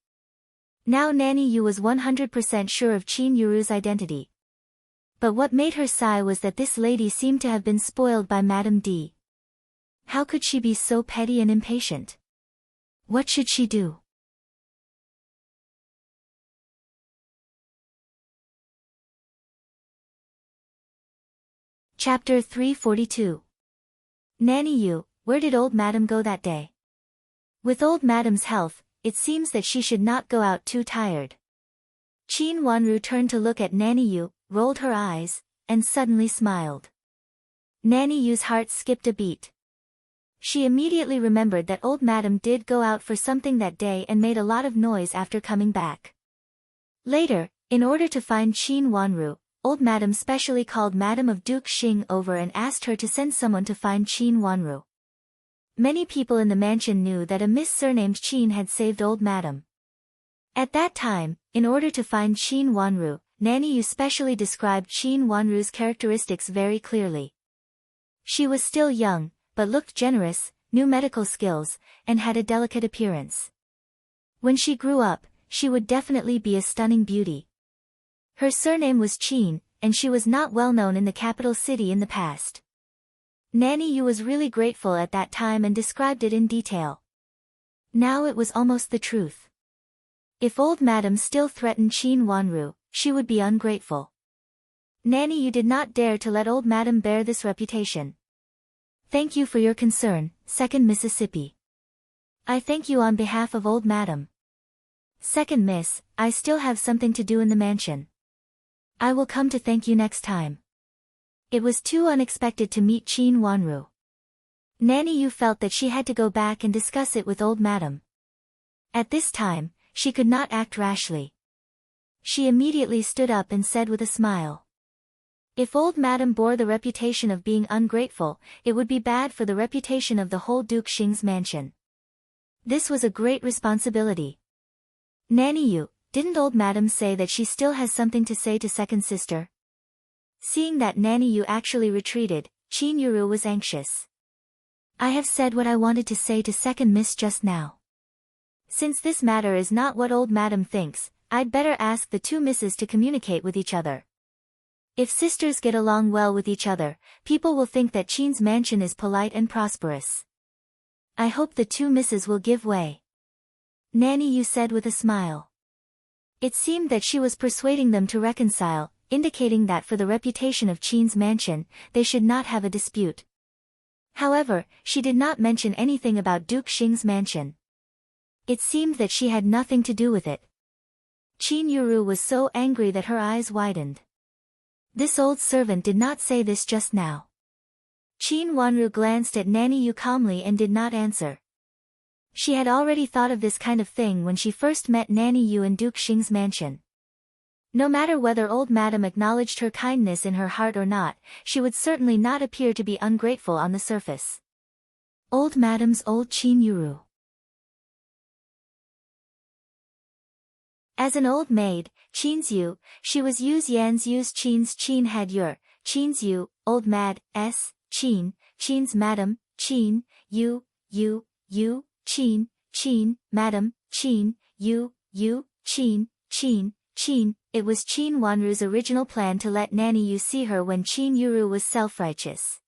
Now Nanny Yu was 100% sure of Qin Yuru's identity. But what made her sigh was that this lady seemed to have been spoiled by Madame D. How could she be so petty and impatient? What should she do? Chapter 342. Nanny Yu, where did old Madame go that day? With old Madame's health, it seems that she should not go out too tired. Qin Wanru turned to look at Nanny Yu, rolled her eyes, and suddenly smiled. Nanny Yu's heart skipped a beat. She immediately remembered that old Madame did go out for something that day and made a lot of noise after coming back. Later, in order to find Qin Wanru, old Madame specially called Madame of Duke Xing over and asked her to send someone to find Qin Wanru. Many people in the mansion knew that a miss surnamed Qin had saved old Madame. At that time, in order to find Qin Wanru, Nanny Yu specially described Qin Wanru's characteristics very clearly. She was still young, but looked generous, knew medical skills, and had a delicate appearance. When she grew up, she would definitely be a stunning beauty. Her surname was Qin, and she was not well known in the capital city in the past. Nanny Yu was really grateful at that time and described it in detail. Now it was almost the truth. If old Madame still threatened Qin Wanru, she would be ungrateful. Nanny Yu did not dare to let old Madame bear this reputation. Thank you for your concern, Second Mississippi. I thank you on behalf of old Madame. Second Miss, I still have something to do in the mansion. I will come to thank you next time. It was too unexpected to meet Qin Wanru. Nanny Yu felt that she had to go back and discuss it with old Madame. At this time, she could not act rashly. She immediately stood up and said with a smile. If old Madame bore the reputation of being ungrateful, it would be bad for the reputation of the whole Duke Xing's mansion. This was a great responsibility. Nanny Yu, didn't old Madame say that she still has something to say to second sister? Seeing that Nanny Yu actually retreated, Qin Yuru was anxious. I have said what I wanted to say to second miss just now. Since this matter is not what old Madame thinks, I'd better ask the two misses to communicate with each other. If sisters get along well with each other, people will think that Qin's mansion is polite and prosperous. I hope the two misses will give way. Nanny Yu said with a smile. It seemed that she was persuading them to reconcile, indicating that for the reputation of Qin's mansion, they should not have a dispute. However, she did not mention anything about Duke Xing's mansion. It seemed that she had nothing to do with it. Qin Yuru was so angry that her eyes widened. This old servant did not say this just now. Qin Wanru glanced at Nanny Yu calmly and did not answer. She had already thought of this kind of thing when she first met Nanny Yu in Duke Xing's mansion. No matter whether old madam acknowledged her kindness in her heart or not, she would certainly not appear to be ungrateful on the surface. Old madam's old Qin Yuru. As an old maid, Qin's Yu, she was Yu's Yan's Yu's Qin's Qin had Yur, Qin's Yu, old mad, S, Qin, Qin's madam, Qin, Yu, Qin, madam, Qin, Yu, Qin, Qin. It was Qin Wanru's original plan to let Nanny Yu see her when Qin Yuru was self-righteous.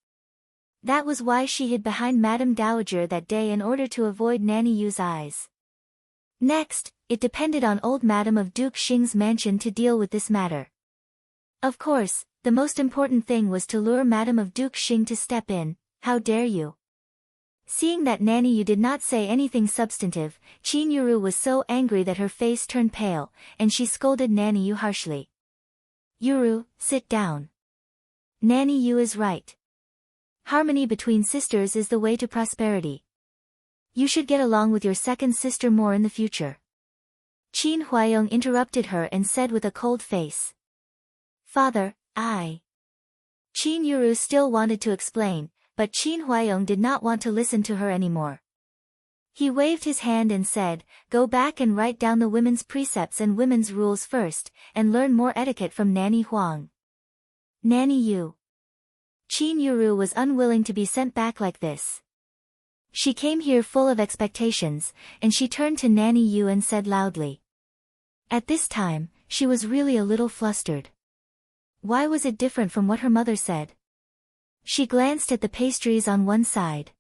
That was why she hid behind Madame Dowager that day in order to avoid Nanny Yu's eyes. Next, it depended on old madam of Duke Xing's mansion to deal with this matter. Of course, the most important thing was to lure Madam of Duke Xing to step in. How dare you? Seeing that Nanny Yu did not say anything substantive, Qin Yuru was so angry that her face turned pale, and she scolded Nanny Yu harshly. Yuru, sit down. Nanny Yu is right. Harmony between sisters is the way to prosperity. You should get along with your second sister more in the future. Qin Huayong interrupted her and said with a cold face. Father, Qin Yuru still wanted to explain, but Qin Huayong did not want to listen to her anymore. He waved his hand and said, go back and write down the women's precepts and women's rules first, and learn more etiquette from Nanny Huang. Nanny Yu. Qin Yuru was unwilling to be sent back like this. She came here full of expectations, and she turned to Nanny Yu and said loudly. At this time, she was really a little flustered. Why was it different from what her mother said? She glanced at the pastries on one side.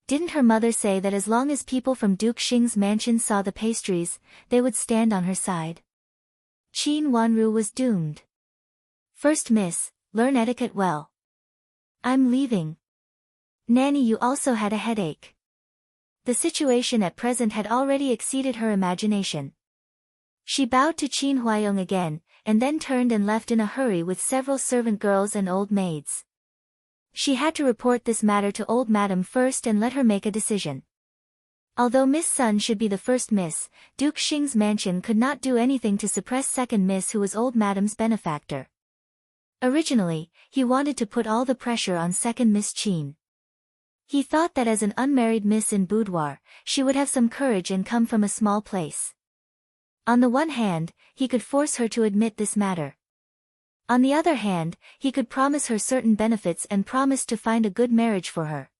Didn't her mother say that as long as people from Duke Xing's mansion saw the pastries, they would stand on her side? Qin Wanru was doomed. First miss, learn etiquette well. I'm leaving. Nanny Yu also had a headache. The situation at present had already exceeded her imagination. She bowed to Qin Huayong again, and then turned and left in a hurry with several servant girls and old maids. She had to report this matter to old madam first and let her make a decision. Although Miss Sun should be the first miss, Duke Xing's mansion could not do anything to suppress second miss who was old madam's benefactor. Originally, he wanted to put all the pressure on second Miss Qin. He thought that as an unmarried miss in boudoir, she would have some courage and come from a small place. On the one hand, he could force her to admit this matter. On the other hand, he could promise her certain benefits and promise to find a good marriage for her.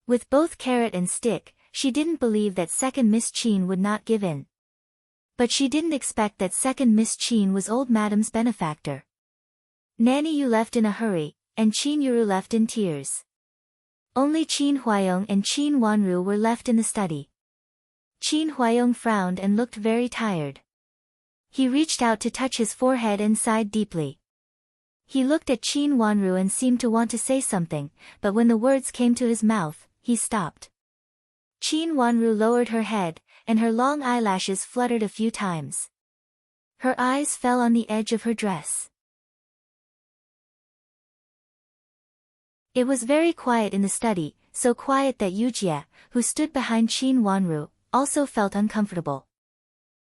With both carrot and stick, she didn't believe that second Miss Qin would not give in. But she didn't expect that second Miss Qin was old madam's benefactor. Nanny Yu left in a hurry, and Qin Yuru left in tears. Only Qin Huayong and Qin Wanru were left in the study. Qin Huayong frowned and looked very tired. He reached out to touch his forehead and sighed deeply. He looked at Qin Wanru and seemed to want to say something, but when the words came to his mouth, he stopped. Qin Wanru lowered her head, and her long eyelashes fluttered a few times. Her eyes fell on the edge of her dress. It was very quiet in the study, so quiet that Yujie, who stood behind Qin Wanru, also felt uncomfortable.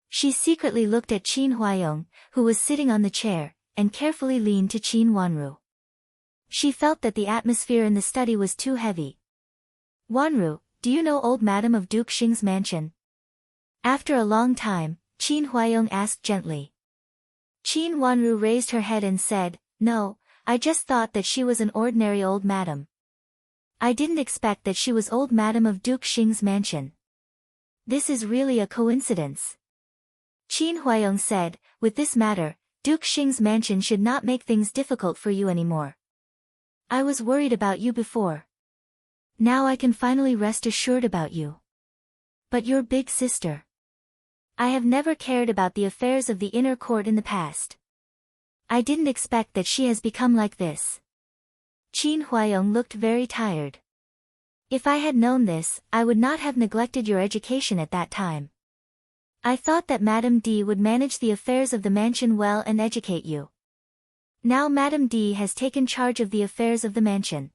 She secretly looked at Qin Huayong, who was sitting on the chair, and carefully leaned to Qin Wanru. She felt that the atmosphere in the study was too heavy. Wanru, do you know old madam of Duke Xing's mansion? After a long time, Qin Huayong asked gently. Qin Wanru raised her head and said, no, I just thought that she was an ordinary old madam. I didn't expect that she was old madam of Duke Xing's mansion. This is really a coincidence. Qin Huayong said, with this matter, Duke Xing's mansion should not make things difficult for you anymore. I was worried about you before. Now I can finally rest assured about you. But your big sister. I have never cared about the affairs of the inner court in the past. I didn't expect that she has become like this. Qin Huayong looked very tired. If I had known this, I would not have neglected your education at that time. I thought that Madame D would manage the affairs of the mansion well and educate you. Now Madame D has taken charge of the affairs of the mansion.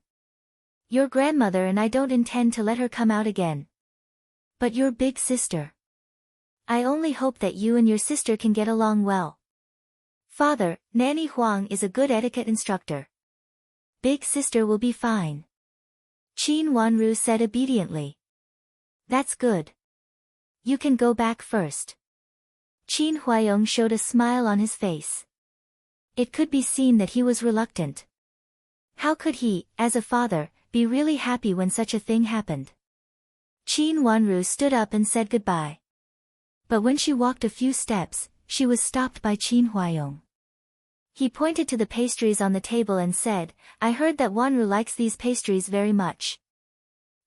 Your grandmother and I don't intend to let her come out again. But your big sister. I only hope that you and your sister can get along well. Father, Nanny Huang is a good etiquette instructor. Big sister will be fine. Qin Wanru said obediently. That's good. You can go back first. Qin Huayong showed a smile on his face. It could be seen that he was reluctant. How could he, as a father, be really happy when such a thing happened? Qin Wanru stood up and said goodbye. But when she walked a few steps, she was stopped by Qin Huayong. He pointed to the pastries on the table and said, I heard that Wanru likes these pastries very much.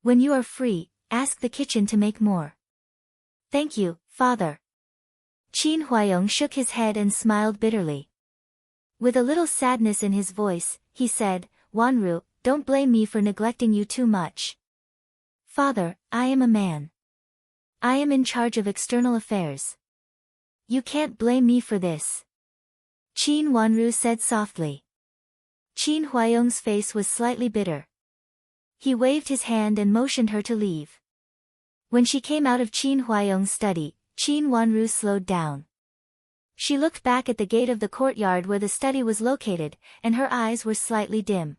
When you are free, ask the kitchen to make more. Thank you, father. Qin Huayong shook his head and smiled bitterly. With a little sadness in his voice, he said, Wanru, don't blame me for neglecting you too much. Father, I am a man. I am in charge of external affairs. You can't blame me for this. Qin Wanru said softly. Qin Huayong's face was slightly bitter. He waved his hand and motioned her to leave. When she came out of Qin Huayong's study, Qin Wanru slowed down. She looked back at the gate of the courtyard where the study was located, and her eyes were slightly dim.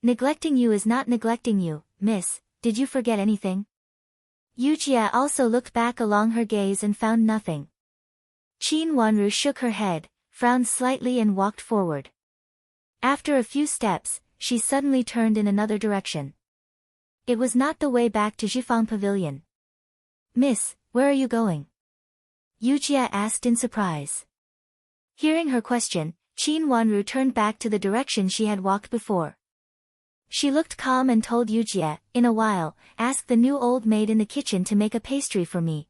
Neglecting you is not neglecting you, miss, did you forget anything? Yujia also looked back along her gaze and found nothing. Qin Wanru shook her head, frowned slightly and walked forward. After a few steps, she suddenly turned in another direction. It was not the way back to Jifang Pavilion. Miss, where are you going? Yujia asked in surprise. Hearing her question, Qin Wanru turned back to the direction she had walked before. She looked calm and told Yujia, in a while, ask the new old maid in the kitchen to make a pastry for me.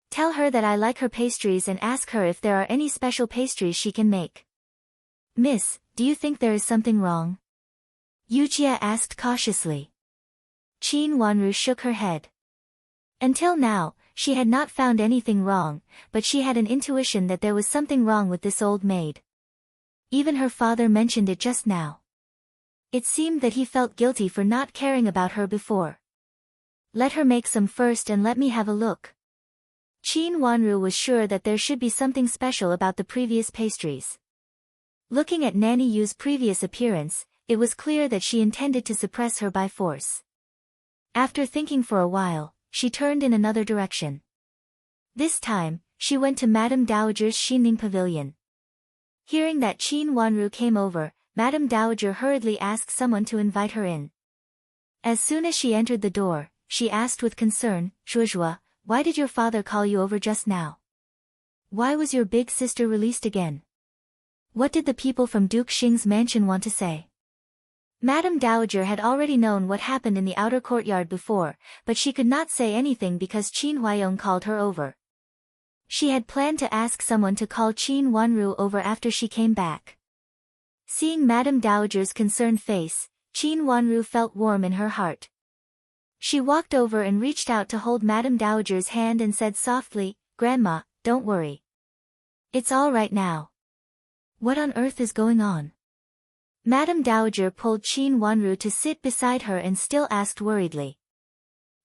Tell her that I like her pastries and ask her if there are any special pastries she can make. Miss, do you think there is something wrong? Yujia asked cautiously. Qin Wanru shook her head. Until now, she had not found anything wrong, but she had an intuition that there was something wrong with this old maid. Even her father mentioned it just now. It seemed that he felt guilty for not caring about her before. Let her make some first and let me have a look. Qin Wanru was sure that there should be something special about the previous pastries. Looking at Nanny Yu's previous appearance, it was clear that she intended to suppress her by force. After thinking for a while, she turned in another direction. This time, she went to Madame Dowager's Xinning Pavilion. Hearing that Qin Wanru came over, Madame Dowager hurriedly asked someone to invite her in. As soon as she entered the door, she asked with concern, Zhuozhua, why did your father call you over just now? Why was your big sister released again? What did the people from Duke Xing's mansion want to say? Madame Dowager had already known what happened in the outer courtyard before, but she could not say anything because Qin Huayong called her over. She had planned to ask someone to call Qin Wanru over after she came back. Seeing Madame Dowager's concerned face, Qin Wanru felt warm in her heart. She walked over and reached out to hold Madame Dowager's hand and said softly, Grandma, don't worry. It's all right now. What on earth is going on? Madame Dowager pulled Qin Wanru to sit beside her and still asked worriedly.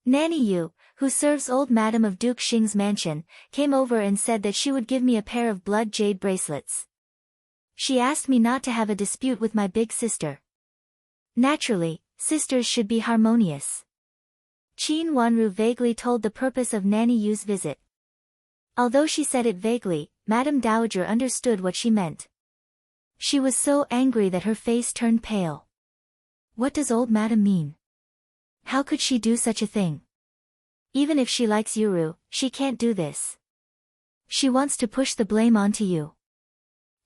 Nanny Yu, who serves old Madame of Duke Xing's mansion, came over and said that she would give me a pair of blood jade bracelets. She asked me not to have a dispute with my big sister. Naturally, sisters should be harmonious. Qin Wanru vaguely told the purpose of Nanny Yu's visit. Although she said it vaguely, Madame Dowager understood what she meant. She was so angry that her face turned pale. What does old Madame mean? How could she do such a thing? Even if she likes Yuru, she can't do this. She wants to push the blame onto you.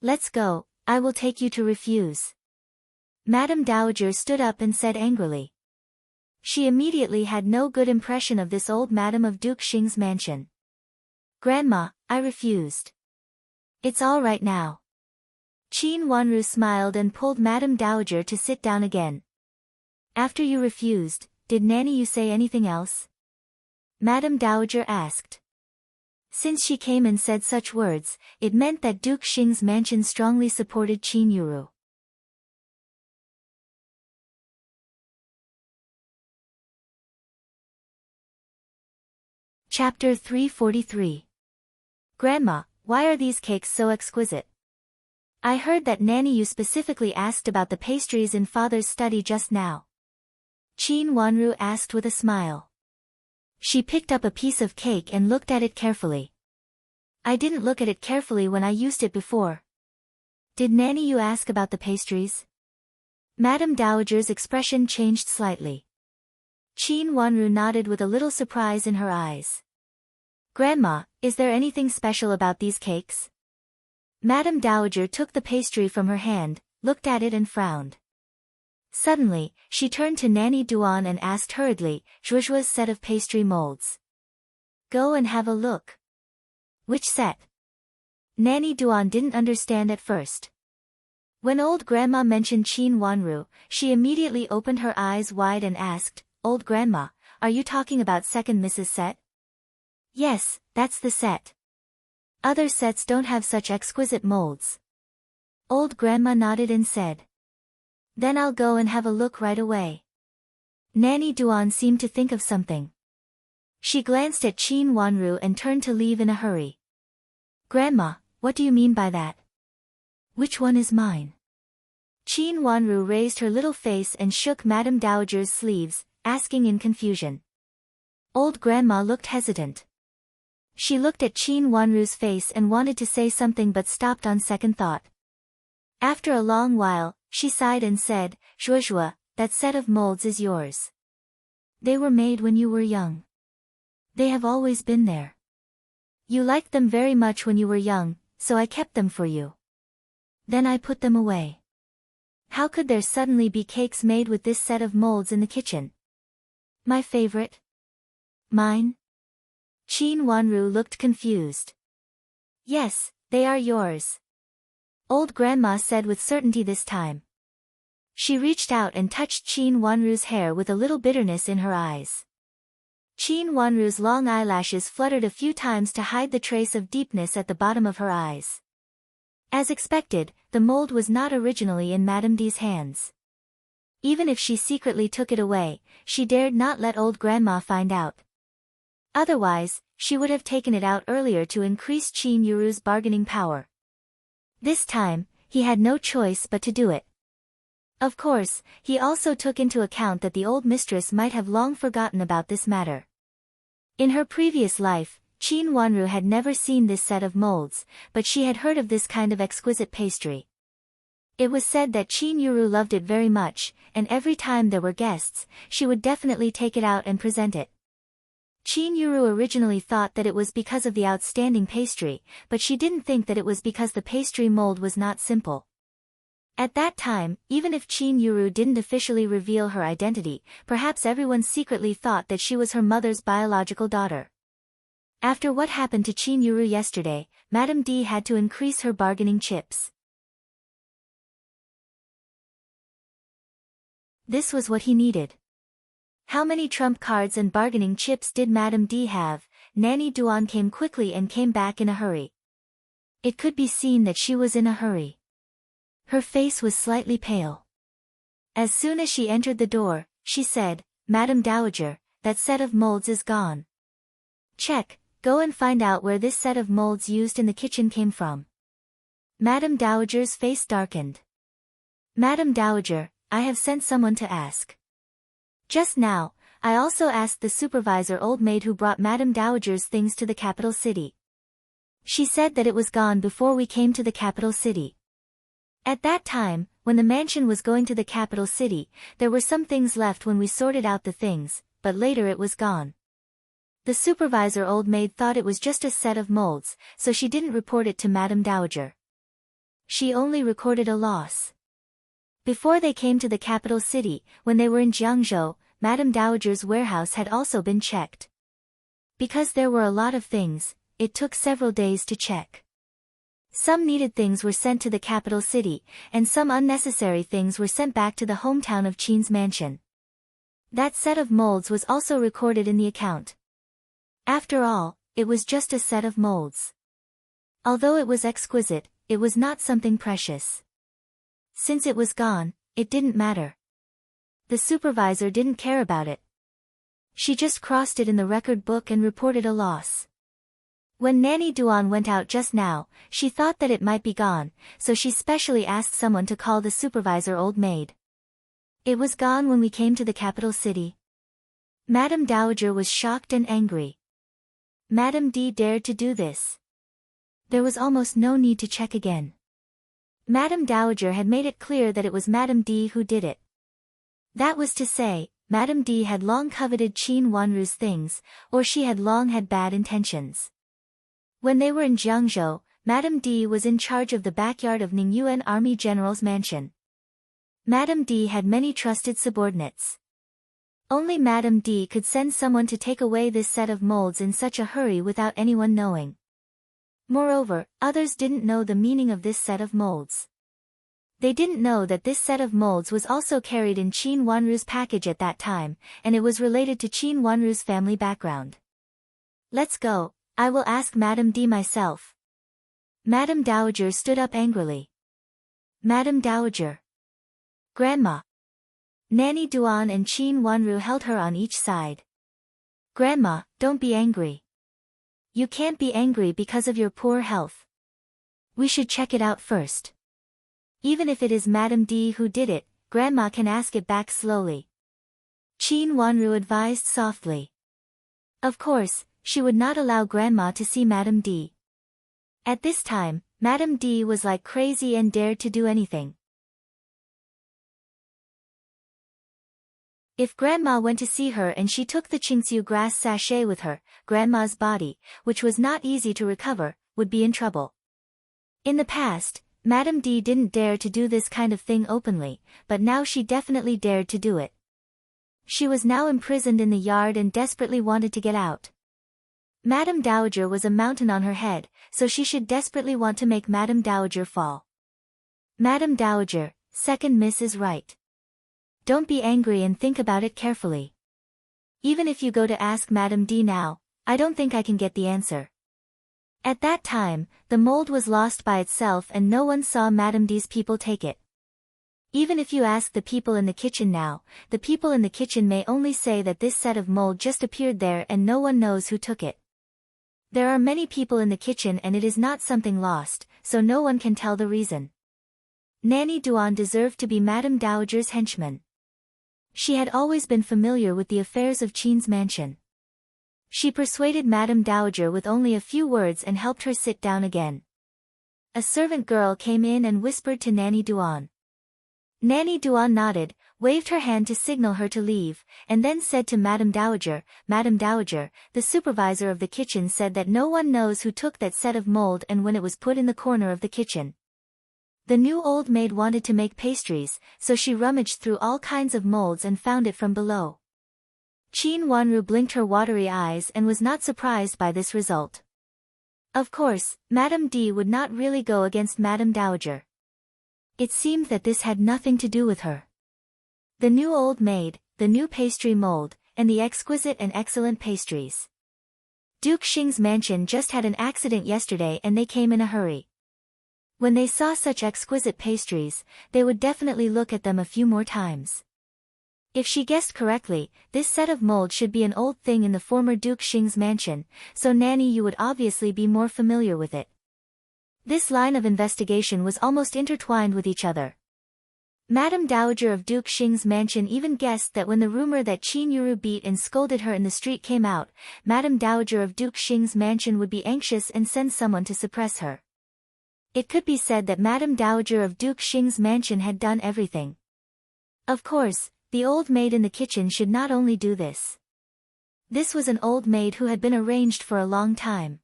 Let's go, I will take you to refuse. Madame Dowager stood up and said angrily. She immediately had no good impression of this old madam of Duke Xing's mansion. "Grandma, I refused. It's all right now." Qin Wanru smiled and pulled Madame Dowager to sit down again. "After you refused, did Nanny Yu say anything else?" Madame Dowager asked. Since she came and said such words, it meant that Duke Xing's mansion strongly supported Qin Yuru. Chapter 343. Grandma, why are these cakes so exquisite? I heard that Nanny Yu specifically asked about the pastries in Father's study just now. Qin Wanru asked with a smile. She picked up a piece of cake and looked at it carefully. I didn't look at it carefully when I used it before. Did Nanny Yu ask about the pastries? Madame Dowager's expression changed slightly. Qin Wanru nodded with a little surprise in her eyes. Grandma, is there anything special about these cakes? Madame Dowager took the pastry from her hand, looked at it and frowned. Suddenly, she turned to Nanny Duan and asked hurriedly, "Zhuozhua's set of pastry molds. Go and have a look." Which set? Nanny Duan didn't understand at first. When old grandma mentioned Qin Wanru, she immediately opened her eyes wide and asked, "Old grandma, are you talking about second Mrs. set?" "Yes, that's the set. Other sets don't have such exquisite molds." Old grandma nodded and said. "Then I'll go and have a look right away." Nanny Duan seemed to think of something. She glanced at Qin Wanru and turned to leave in a hurry. "Grandma, what do you mean by that? Which one is mine?" Qin Wanru raised her little face and shook Madame Dowager's sleeves, asking in confusion. Old grandma looked hesitant. She looked at Qin Wanru's face and wanted to say something but stopped on second thought. After a long while, she sighed and said, "Zhuozhua, that set of molds is yours. They were made when you were young. They have always been there. You liked them very much when you were young, so I kept them for you. Then I put them away. How could there suddenly be cakes made with this set of molds in the kitchen? My favorite? Mine?" Qin Wanru looked confused. "Yes, they are yours," old grandma said with certainty this time. She reached out and touched Qin Wanru's hair with a little bitterness in her eyes. Qin Wanru's long eyelashes fluttered a few times to hide the trace of deepness at the bottom of her eyes. As expected, the mold was not originally in Madame D's hands. Even if she secretly took it away, she dared not let old grandma find out. Otherwise, she would have taken it out earlier to increase Qin Yuru's bargaining power. This time, he had no choice but to do it. Of course, he also took into account that the old mistress might have long forgotten about this matter. In her previous life, Qin Wanru had never seen this set of molds, but she had heard of this kind of exquisite pastry. It was said that Qin Yuru loved it very much, and every time there were guests, she would definitely take it out and present it. Qin Yuru originally thought that it was because of the outstanding pastry, but she didn't think that it was because the pastry mold was not simple. At that time, even if Qin Yuru didn't officially reveal her identity, perhaps everyone secretly thought that she was her mother's biological daughter. After what happened to Qin Yuru yesterday, Madame D had to increase her bargaining chips. This was what he needed. How many trump cards and bargaining chips did Madame D have? Nanny Duan came quickly and came back in a hurry. It could be seen that she was in a hurry. Her face was slightly pale. As soon as she entered the door, she said, "Madame Dowager, that set of molds is gone. Check, go and find out where this set of molds used in the kitchen came from." Madame Dowager's face darkened. "Madame Dowager, I have sent someone to ask. Just now, I also asked the supervisor old maid who brought Madame Dowager's things to the capital city. She said that it was gone before we came to the capital city. At that time, when the mansion was going to the capital city, there were some things left when we sorted out the things, but later it was gone. The supervisor old maid thought it was just a set of molds, so she didn't report it to Madame Dowager. She only recorded a loss. Before they came to the capital city, when they were in Jiangzhou, Madame Dowager's warehouse had also been checked. Because there were a lot of things, it took several days to check. Some needed things were sent to the capital city, and some unnecessary things were sent back to the hometown of Qin's mansion. That set of molds was also recorded in the account. After all, it was just a set of molds. Although it was exquisite, it was not something precious. Since it was gone, it didn't matter. The supervisor didn't care about it. She just crossed it in the record book and reported a loss. When Nanny Duan went out just now, she thought that it might be gone, so she specially asked someone to call the supervisor old maid. It was gone when we came to the capital city. Madame Dowager was shocked and angry. Madame D dared to do this. There was almost no need to check again. Madame Dowager had made it clear that it was Madame D who did it. That was to say, Madame D had long coveted Qin Wanru's things, or she had long had bad intentions. When they were in Jiangzhou, Madame D was in charge of the backyard of Ningyuan Army General's mansion. Madame D had many trusted subordinates. Only Madame D could send someone to take away this set of molds in such a hurry without anyone knowing. Moreover, others didn't know the meaning of this set of molds. They didn't know that this set of molds was also carried in Qin Wanru's package at that time, and it was related to Qin Wanru's family background. Let's go, I will ask Madame D myself. Madame Dowager stood up angrily. Madame Dowager. Grandma. Nanny Duan and Qin Wanru held her on each side. Grandma, don't be angry. You can't be angry because of your poor health. We should check it out first. Even if it is Madame D who did it, Grandma can ask it back slowly. Qin Wanru advised softly. Of course, she would not allow Grandma to see Madame D. At this time, Madame D was like crazy and dared to do anything. If Grandma went to see her and she took the Qingxiu grass sachet with her, Grandma's body, which was not easy to recover, would be in trouble. In the past, Madame D didn't dare to do this kind of thing openly, but now she definitely dared to do it. She was now imprisoned in the yard and desperately wanted to get out. Madame Dowager was a mountain on her head, so she should desperately want to make Madame Dowager fall. Madame Dowager, second miss is right. Don't be angry and think about it carefully. Even if you go to ask Madame D now, I don't think I can get the answer. At that time, the mold was lost by itself and no one saw Madame D's people take it. Even if you ask the people in the kitchen now, the people in the kitchen may only say that this set of mold just appeared there and no one knows who took it. There are many people in the kitchen and it is not something lost, so no one can tell the reason. Nanny Duan deserved to be Madame Dowager's henchman. She had always been familiar with the affairs of Qin's mansion. She persuaded Madame Dowager with only a few words and helped her sit down again. A servant girl came in and whispered to Nanny Duan. Nanny Duan nodded, waved her hand to signal her to leave, and then said to Madame Dowager, Madame Dowager, the supervisor of the kitchen said that no one knows who took that set of mold and when it was put in the corner of the kitchen. The new old maid wanted to make pastries, so she rummaged through all kinds of molds and found it from below. Qin Wanru blinked her watery eyes and was not surprised by this result. Of course, Madame D would not really go against Madame Dowager. It seemed that this had nothing to do with her. The new old maid, the new pastry mold, and the exquisite and excellent pastries. Duke Xing's mansion just had an accident yesterday and they came in a hurry. When they saw such exquisite pastries, they would definitely look at them a few more times. If she guessed correctly, this set of mold should be an old thing in the former Duke Xing's mansion, so Nanny, you would obviously be more familiar with it. This line of investigation was almost intertwined with each other. Madame Dowager of Duke Xing's mansion even guessed that when the rumor that Qin Yuru beat and scolded her in the street came out, Madame Dowager of Duke Xing's mansion would be anxious and send someone to suppress her. It could be said that Madame Dowager of Duke Xing's mansion had done everything. Of course, the old maid in the kitchen should not only do this. This was an old maid who had been arranged for a long time.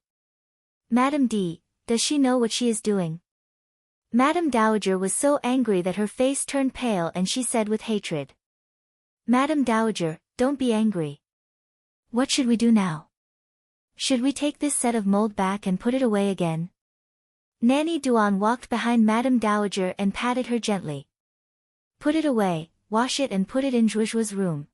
Madame D, does she know what she is doing? Madame Dowager was so angry that her face turned pale and she said with hatred. Madame Dowager, don't be angry. What should we do now? Should we take this set of mold back and put it away again? Nanny Duan walked behind Madame Dowager and patted her gently. Put it away, wash it and put it in Zhuozhuo's room.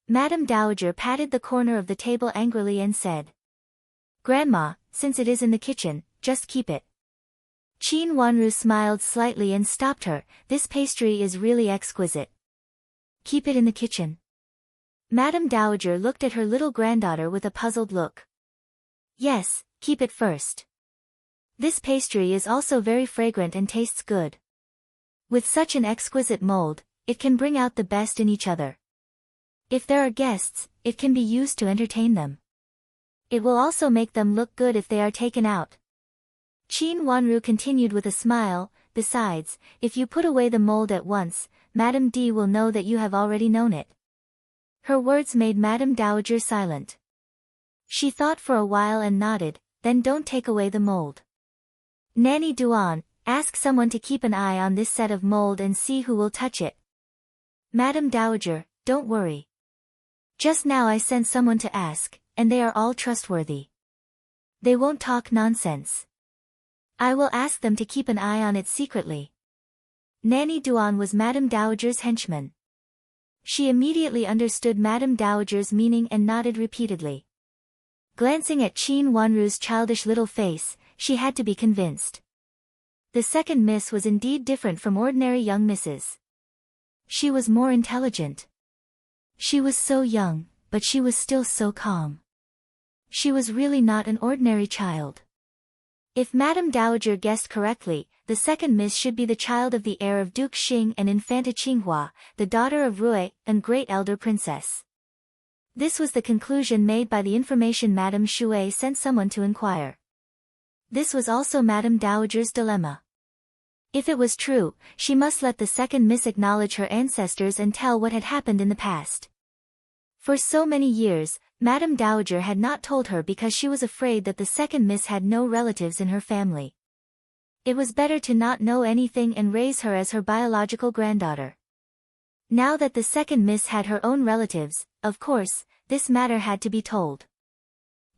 Madame Dowager patted the corner of the table angrily and said, Grandma, since it is in the kitchen, just keep it. Qin Wanru smiled slightly and stopped her. This pastry is really exquisite. Keep it in the kitchen. Madame Dowager looked at her little granddaughter with a puzzled look. Yes, keep it first. This pastry is also very fragrant and tastes good. With such an exquisite mold, it can bring out the best in each other. If there are guests, it can be used to entertain them. It will also make them look good if they are taken out. Qin Wanru continued with a smile. Besides, if you put away the mold at once, Madame D will know that you have already known it. Her words made Madame Dowager silent. She thought for a while and nodded. Then don't take away the mold. Nanny Duan, ask someone to keep an eye on this set of mold and see who will touch it. Madame Dowager, don't worry. Just now I sent someone to ask, and they are all trustworthy. They won't talk nonsense. I will ask them to keep an eye on it secretly. Nanny Duan was Madame Dowager's henchman. She immediately understood Madame Dowager's meaning and nodded repeatedly. Glancing at Qin Wanru's childish little face, she had to be convinced. The second miss was indeed different from ordinary young misses. She was more intelligent. She was so young, but she was still so calm. She was really not an ordinary child. If Madame Dowager guessed correctly, the second miss should be the child of the heir of Duke Xing and Infanta Qinghua, the daughter of Rui, and great elder princess. This was the conclusion made by the information Madame Shui sent someone to inquire. This was also Madame Dowager's dilemma. If it was true, she must let the second miss acknowledge her ancestors and tell what had happened in the past. For so many years, Madame Dowager had not told her because she was afraid that the second miss had no relatives in her family. It was better to not know anything and raise her as her biological granddaughter. Now that the second miss had her own relatives, of course, this matter had to be told.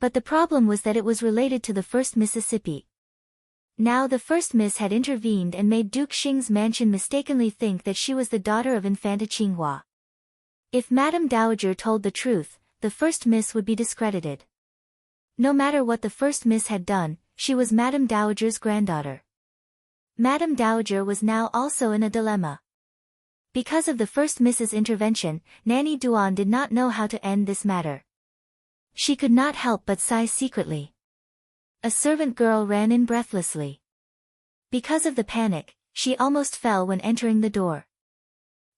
But the problem was that it was related to the first Mississippi. Now the first miss had intervened and made Duke Xing's mansion mistakenly think that she was the daughter of Infanta Qinghua. If Madame Dowager told the truth, the first miss would be discredited. No matter what the first miss had done, she was Madame Dowager's granddaughter. Madame Dowager was now also in a dilemma. Because of the first miss's intervention, Nanny Duan did not know how to end this matter. She could not help but sigh secretly. A servant girl ran in breathlessly. Because of the panic, she almost fell when entering the door.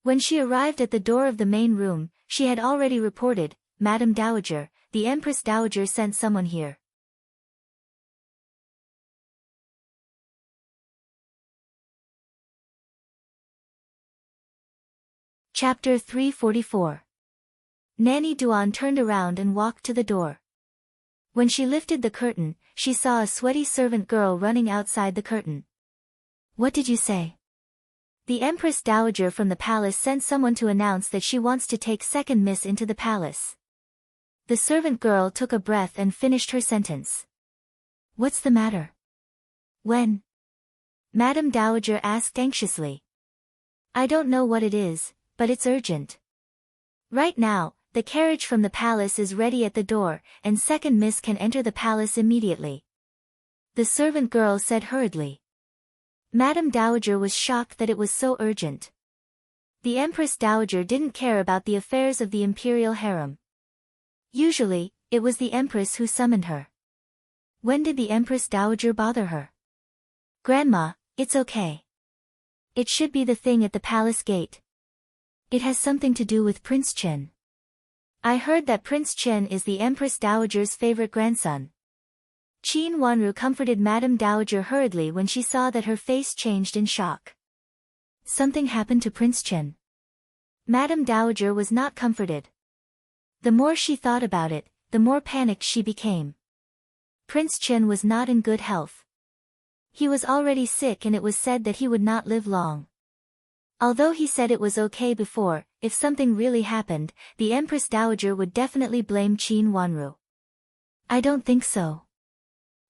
When she arrived at the door of the main room, she had already reported, Madame Dowager, the Empress Dowager sent someone here. Chapter 344. Nanny Duan turned around and walked to the door. When she lifted the curtain, she saw a sweaty servant girl running outside the curtain. What did you say? The Empress Dowager from the palace sent someone to announce that she wants to take second miss into the palace. The servant girl took a breath and finished her sentence. What's the matter? When? Madame Dowager asked anxiously. I don't know what it is, but it's urgent. Right now, the carriage from the palace is ready at the door, and second miss can enter the palace immediately. The servant girl said hurriedly. Madame Dowager was shocked that it was so urgent. The Empress Dowager didn't care about the affairs of the imperial harem. Usually, it was the Empress who summoned her. When did the Empress Dowager bother her? Grandma, it's okay. It should be the thing at the palace gate. It has something to do with Prince Chen. I heard that Prince Chen is the Empress Dowager's favorite grandson. Qin Wanru comforted Madame Dowager hurriedly when she saw that her face changed in shock. Something happened to Prince Chen. Madame Dowager was not comforted. The more she thought about it, the more panicked she became. Prince Chen was not in good health. He was already sick and it was said that he would not live long. Although he said it was okay before, if something really happened, the Empress Dowager would definitely blame Qin Wanru. I don't think so.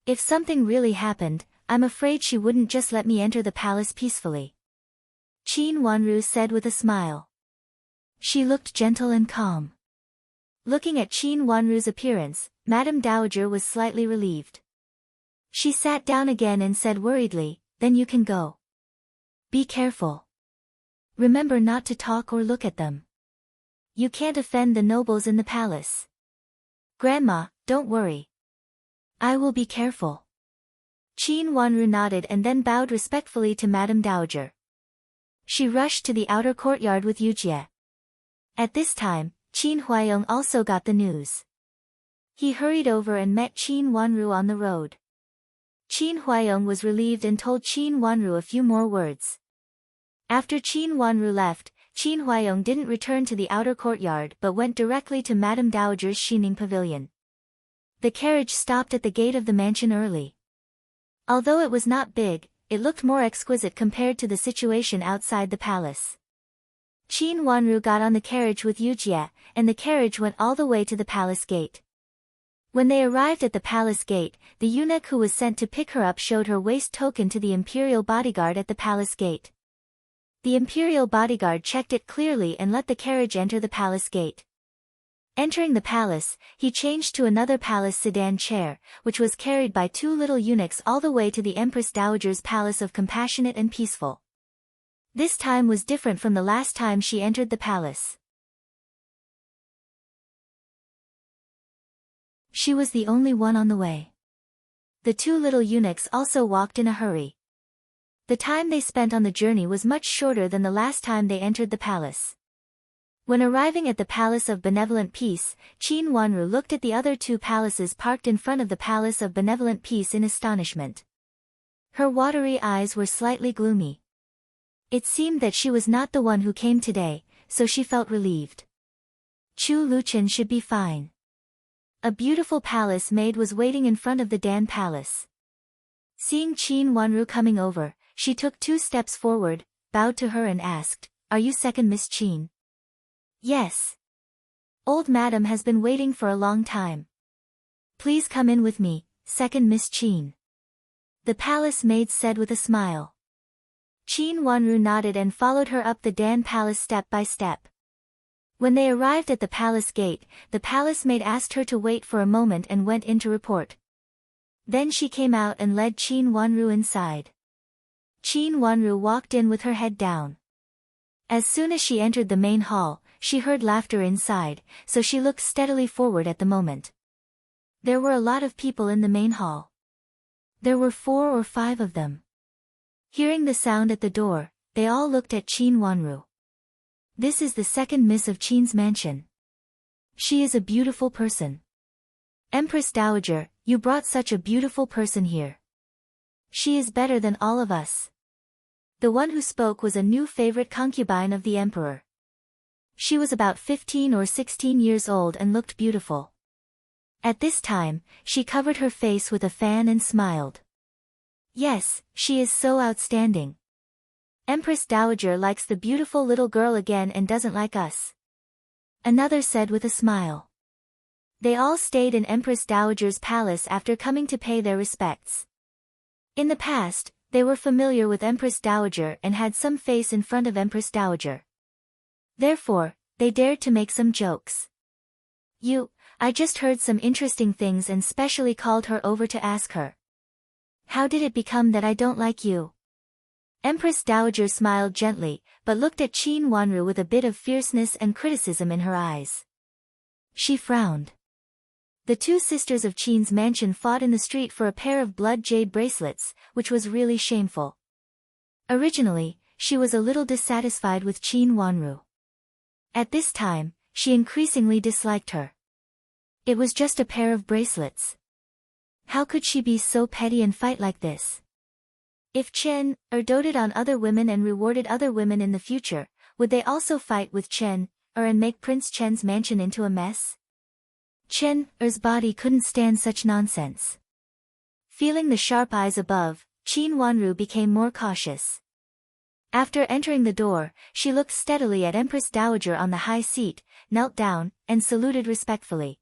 If something really happened, I'm afraid she wouldn't just let me enter the palace peacefully. Qin Wanru said with a smile. She looked gentle and calm. Looking at Qin Wanru's appearance, Madame Dowager was slightly relieved. She sat down again and said worriedly, "Then you can go. Be careful. Remember not to talk or look at them. You can't offend the nobles in the palace." "Grandma, don't worry. I will be careful." Qin Wanru nodded and then bowed respectfully to Madame Dowager. She rushed to the outer courtyard with Yujie. At this time, Qin Huayong also got the news. He hurried over and met Qin Wanru on the road. Qin Huayong was relieved and told Qin Wanru a few more words. After Qin Wanru left, Qin Huayong didn't return to the outer courtyard but went directly to Madame Dowager's Xining pavilion. The carriage stopped at the gate of the mansion early. Although it was not big, it looked more exquisite compared to the situation outside the palace. Qin Wanru got on the carriage with Yujie, and the carriage went all the way to the palace gate. When they arrived at the palace gate, the eunuch who was sent to pick her up showed her waist token to the imperial bodyguard at the palace gate. The imperial bodyguard checked it clearly and let the carriage enter the palace gate. Entering the palace, he changed to another palace sedan chair, which was carried by two little eunuchs all the way to the Empress Dowager's palace of compassionate and peaceful. This time was different from the last time she entered the palace. She was the only one on the way. The two little eunuchs also walked in a hurry. The time they spent on the journey was much shorter than the last time they entered the palace. When arriving at the Palace of Benevolent Peace, Qin Wanru looked at the other two palaces parked in front of the Palace of Benevolent Peace in astonishment. Her watery eyes were slightly gloomy. It seemed that she was not the one who came today, so she felt relieved. Chu Luchen should be fine. A beautiful palace maid was waiting in front of the Dan Palace. Seeing Qin Wanru coming over, she took 2 steps forward, bowed to her and asked, "Are you second Miss Qin?" "Yes. Old madam has been waiting for a long time. Please come in with me, second Miss Qin," the palace maid said with a smile. Qin Wanru nodded and followed her up the Dan Palace step by step. When they arrived at the palace gate, the palace maid asked her to wait for a moment and went in to report. Then she came out and led Qin Wanru inside. Qin Wanru walked in with her head down. As soon as she entered the main hall, she heard laughter inside, so she looked steadily forward at the moment. There were a lot of people in the main hall. There were 4 or 5 of them. Hearing the sound at the door, they all looked at Qin Wanru. This is the second miss of Qin's mansion. She is a beautiful person. Empress Dowager, you brought such a beautiful person here. She is better than all of us. The one who spoke was a new favorite concubine of the emperor. She was about 15 or 16 years old and looked beautiful. At this time, she covered her face with a fan and smiled. Yes, she is so outstanding. Empress Dowager likes the beautiful little girl again and doesn't like us, another said with a smile. They all stayed in Empress Dowager's palace after coming to pay their respects. In the past, they were familiar with Empress Dowager and had some face in front of Empress Dowager. Therefore, they dared to make some jokes. I just heard some interesting things and specially called her over to ask her. How did it become that I don't like you? Empress Dowager smiled gently, but looked at Qin Wanru with a bit of fierceness and criticism in her eyes. She frowned. The 2 sisters of Qin's mansion fought in the street for a pair of blood jade bracelets, which was really shameful. Originally, she was a little dissatisfied with Qin Wanru. At this time, she increasingly disliked her. It was just a pair of bracelets. How could she be so petty and fight like this? If Chen doted on other women and rewarded other women in the future, would they also fight with Chen and make Prince Chen's mansion into a mess? Chen-er's body couldn't stand such nonsense. Feeling the sharp eyes above, Qin Wanru became more cautious. After entering the door, she looked steadily at Empress Dowager on the high seat, knelt down, and saluted respectfully.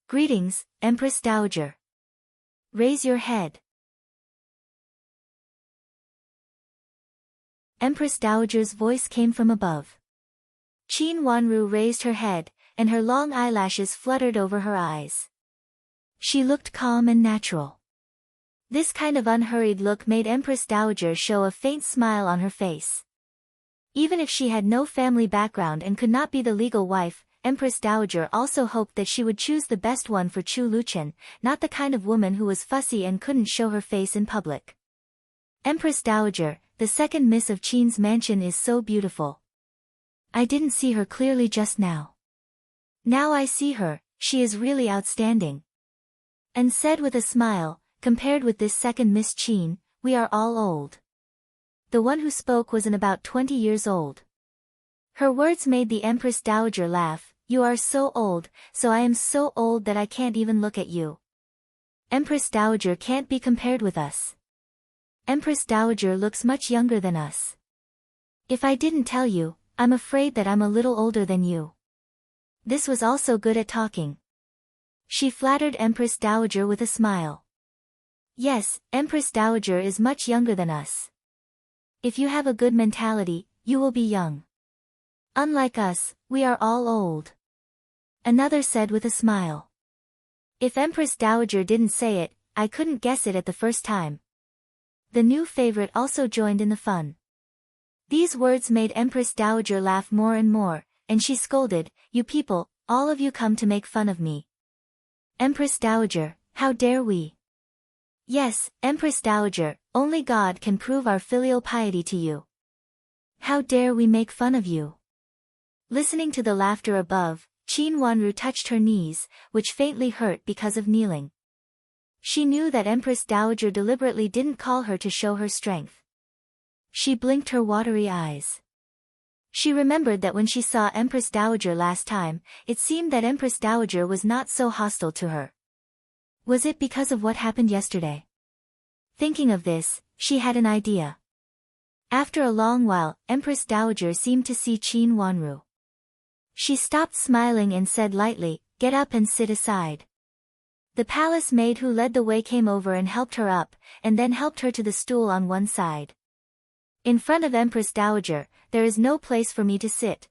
"Greetings, Empress Dowager. Raise your head." Empress Dowager's voice came from above. Qin Wanru raised her head, and her long eyelashes fluttered over her eyes. She looked calm and natural. This kind of unhurried look made Empress Dowager show a faint smile on her face. Even if she had no family background and could not be the legal wife, Empress Dowager also hoped that she would choose the best one for Chu Luchen, not the kind of woman who was fussy and couldn't show her face in public. "Empress Dowager, the second miss of Qin's mansion is so beautiful. I didn't see her clearly just now. Now I see her, she is really outstanding." And said with a smile, "Compared with this second Miss Qin, we are all old." The one who spoke was about 20 years old. Her words made the Empress Dowager laugh. "You are so old, so I am so old that I can't even look at you. Empress Dowager can't be compared with us. Empress Dowager looks much younger than us. If I didn't tell you, I'm afraid that I'm a little older than you." This was also good at talking. She flattered Empress Dowager with a smile. "Yes, Empress Dowager is much younger than us. If you have a good mentality, you will be young. Unlike us, we are all old." Another said with a smile. "If Empress Dowager didn't say it, I couldn't guess it at the first time." The new favorite also joined in the fun. These words made Empress Dowager laugh more and more, and she scolded, "You people, all of you come to make fun of me. Empress Dowager, how dare we?" "Yes, Empress Dowager, only God can prove our filial piety to you. How dare we make fun of you?" Listening to the laughter above, Qin Wanru touched her knees, which faintly hurt because of kneeling. She knew that Empress Dowager deliberately didn't call her to show her strength. She blinked her watery eyes. She remembered that when she saw Empress Dowager last time, it seemed that Empress Dowager was not so hostile to her. Was it because of what happened yesterday? Thinking of this, she had an idea. After a long while, Empress Dowager seemed to see Qin Wanru. She stopped smiling and said lightly, "Get up and sit aside." The palace maid who led the way came over and helped her up, and then helped her to the stool on one side. "In front of Empress Dowager, there is no place for me to sit."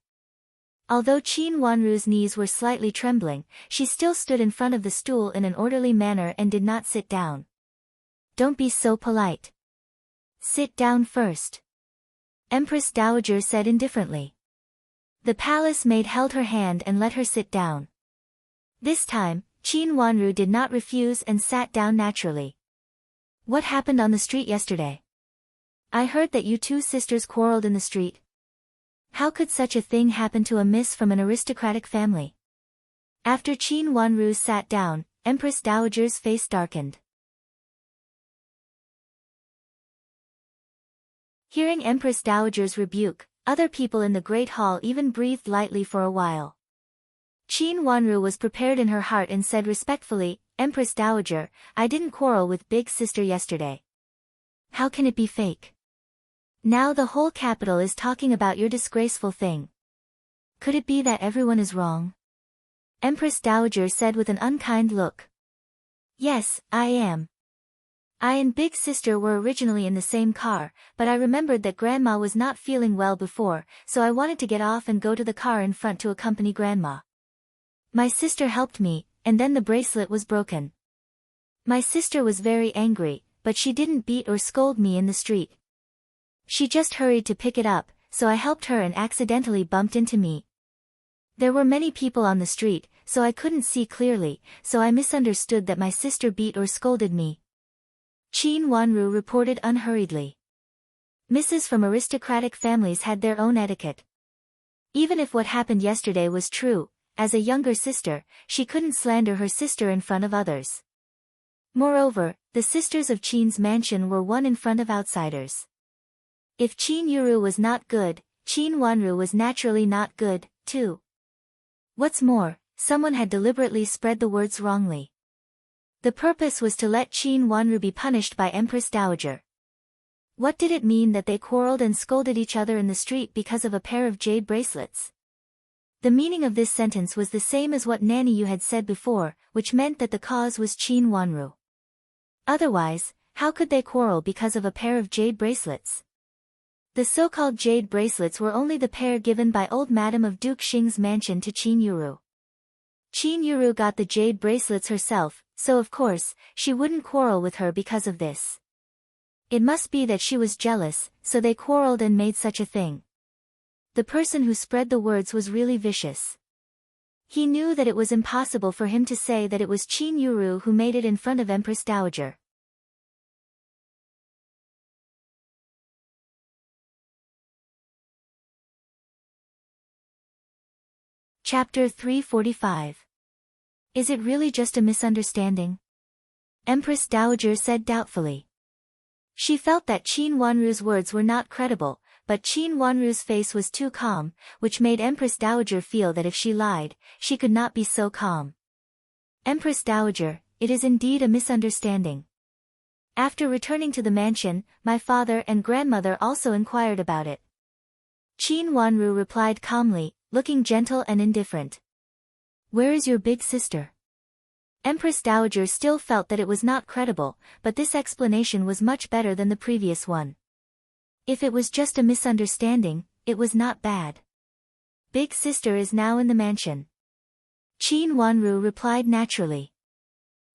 Although Qin Wanru's knees were slightly trembling, she still stood in front of the stool in an orderly manner and did not sit down. "Don't be so polite. Sit down first," Empress Dowager said indifferently. The palace maid held her hand and let her sit down. This time, Qin Wanru did not refuse and sat down naturally. "What happened on the street yesterday? I heard that you two sisters quarreled in the street. How could such a thing happen to a miss from an aristocratic family?" After Qin Wanru sat down, Empress Dowager's face darkened. Hearing Empress Dowager's rebuke, other people in the Great Hall even breathed lightly for a while. Qin Wanru was prepared in her heart and said respectfully, "Empress Dowager, I didn't quarrel with Big Sister yesterday. How can it be fake? Now the whole capital is talking about your disgraceful thing. Could it be that everyone is wrong?" Empress Dowager said with an unkind look. "Yes, I am. I and Big Sister were originally in the same car, but I remembered that Grandma was not feeling well before, so I wanted to get off and go to the car in front to accompany Grandma. My sister helped me, and then the bracelet was broken. My sister was very angry, but she didn't beat or scold me in the street. She just hurried to pick it up, so I helped her and accidentally bumped into me. There were many people on the street, so I couldn't see clearly, so I misunderstood that my sister beat or scolded me." Qin Wanru reported unhurriedly. Misses from aristocratic families had their own etiquette. Even if what happened yesterday was true, as a younger sister, she couldn't slander her sister in front of others. Moreover, the sisters of Qin's mansion were one in front of outsiders. If Qin Yuru was not good, Qin Wanru was naturally not good, too. What's more, someone had deliberately spread the words wrongly. The purpose was to let Qin Wanru be punished by Empress Dowager. What did it mean that they quarreled and scolded each other in the street because of a pair of jade bracelets? The meaning of this sentence was the same as what Nanny Yu had said before, which meant that the cause was Qin Wanru. Otherwise, how could they quarrel because of a pair of jade bracelets? The so-called jade bracelets were only the pair given by old Madame of Duke Xing's mansion to Qin Yuru. Qin Yuru got the jade bracelets herself, so of course, she wouldn't quarrel with her because of this. It must be that she was jealous, so they quarreled and made such a thing. The person who spread the words was really vicious. He knew that it was impossible for him to say that it was Qin Yuru who made it in front of Empress Dowager. Chapter 345. Is it really just a misunderstanding? Empress Dowager said doubtfully. She felt that Qin Wanru's words were not credible, but Qin Wanru's face was too calm, which made Empress Dowager feel that if she lied, she could not be so calm. Empress Dowager, it is indeed a misunderstanding. After returning to the mansion, my father and grandmother also inquired about it. Qin Wanru replied calmly, looking gentle and indifferent. Where is your big sister? Empress Dowager still felt that it was not credible, but this explanation was much better than the previous one. If it was just a misunderstanding, it was not bad. Big sister is now in the mansion. Qin Wanru replied naturally.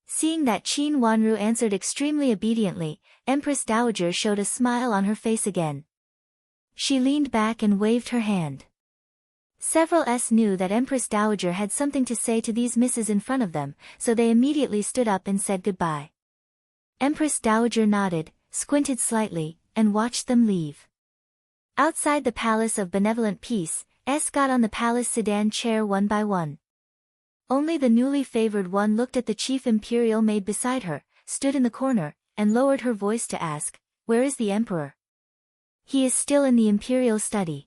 Seeing that Qin Wanru answered extremely obediently, Empress Dowager showed a smile on her face again. She leaned back and waved her hand. Several knew that Empress Dowager had something to say to these misses in front of them, so they immediately stood up and said goodbye. Empress Dowager nodded, squinted slightly, and watched them leave. Outside the Palace of Benevolent Peace, got on the palace sedan chair one by one. Only the newly favored one looked at the chief imperial maid beside her, stood in the corner, and lowered her voice to ask, "Where is the emperor?" "He is still in the imperial study.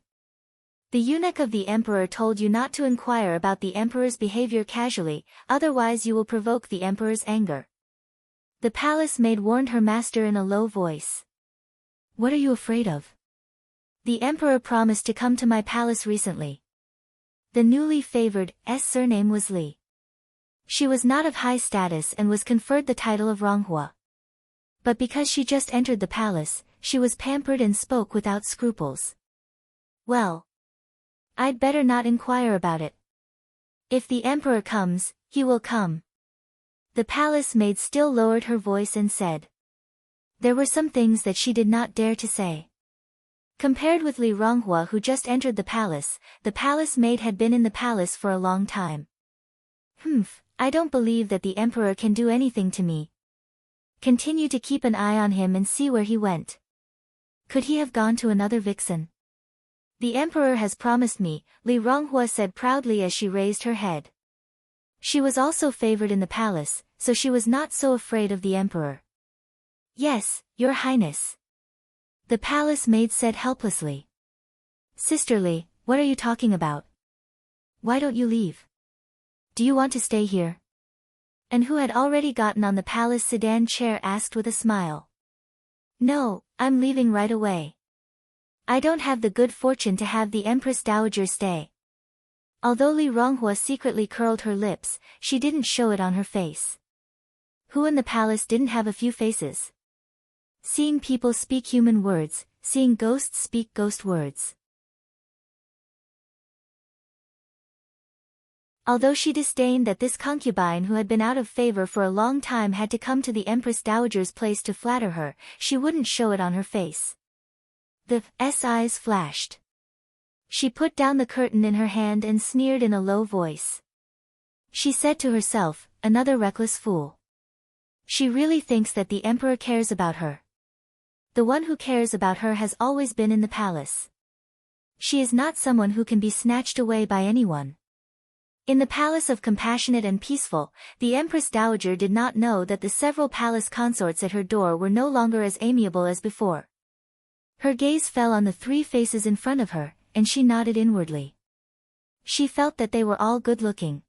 The eunuch of the emperor told you not to inquire about the emperor's behavior casually, otherwise you will provoke the emperor's anger." The palace maid warned her master in a low voice. "What are you afraid of?" "The emperor promised to come to my palace recently." The newly favored surname was Li. She was not of high status and was conferred the title of Ronghua. But because she just entered the palace, she was pampered and spoke without scruples. "Well, I'd better not inquire about it. If the emperor comes, he will come." The palace maid still lowered her voice and said. There were some things that she did not dare to say. Compared with Li Ronghua who just entered the palace maid had been in the palace for a long time. I don't believe that the emperor can do anything to me. Continue to keep an eye on him and see where he went. Could he have gone to another vixen? The emperor has promised me, Li Ronghua said proudly as she raised her head. She was also favored in the palace, so she was not so afraid of the emperor. Yes, your highness. The palace maid said helplessly. Sister Li, what are you talking about? Why don't you leave? Do you want to stay here? And who had already gotten on the palace sedan chair asked with a smile. No, I'm leaving right away. I don't have the good fortune to have the Empress Dowager stay. Although Li Ronghua secretly curled her lips, she didn't show it on her face. Who in the palace didn't have a few faces? Seeing people speak human words, seeing ghosts speak ghost words. Although she disdained that this concubine who had been out of favor for a long time had to come to the Empress Dowager's place to flatter her, she wouldn't show it on her face. The eyes flashed. She put down the curtain in her hand and sneered in a low voice. She said to herself, another reckless fool. She really thinks that the emperor cares about her. The one who cares about her has always been in the palace. She is not someone who can be snatched away by anyone. In the palace of Compassionate and Peaceful, the Empress Dowager did not know that the several palace consorts at her door were no longer as amiable as before. Her gaze fell on the three faces in front of her, and she nodded inwardly. She felt that they were all good-looking.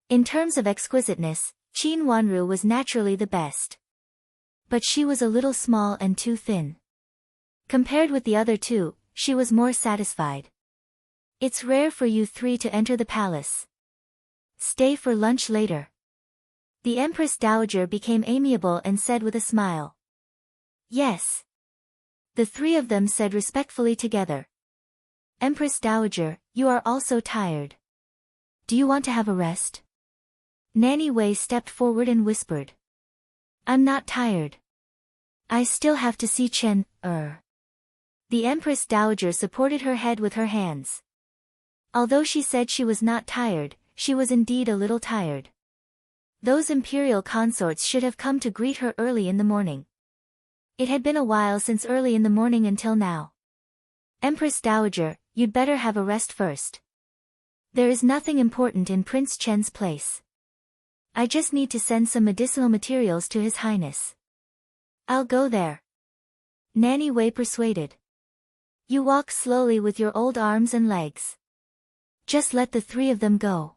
In terms of exquisiteness, Qin Wanru was naturally the best. But she was a little small and too thin. Compared with the other two, she was more satisfied. It's rare for you three to enter the palace. Stay for lunch later. The Empress Dowager became amiable and said with a smile. Yes. The three of them said respectfully together. Empress Dowager, you are also tired. Do you want to have a rest? Nanny Wei stepped forward and whispered. I'm not tired. I still have to see Chen. The Empress Dowager supported her head with her hands. Although she said she was not tired, she was indeed a little tired. Those imperial consorts should have come to greet her early in the morning. It had been a while since early in the morning until now. Empress Dowager, you'd better have a rest first. There is nothing important in Prince Chen's place. I just need to send some medicinal materials to His Highness. I'll go there. Nanny Wei persuaded. You walk slowly with your old arms and legs. Just let the three of them go.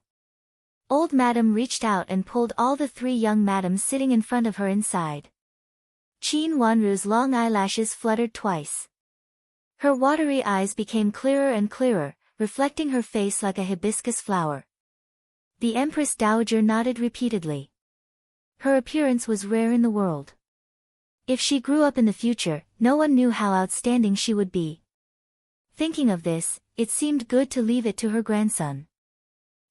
Old Madam reached out and pulled all the three young madams sitting in front of her inside. Qin Wanru's long eyelashes fluttered twice. Her watery eyes became clearer and clearer, reflecting her face like a hibiscus flower. The Empress Dowager nodded repeatedly. Her appearance was rare in the world. If she grew up in the future, no one knew how outstanding she would be. Thinking of this, it seemed good to leave it to her grandson.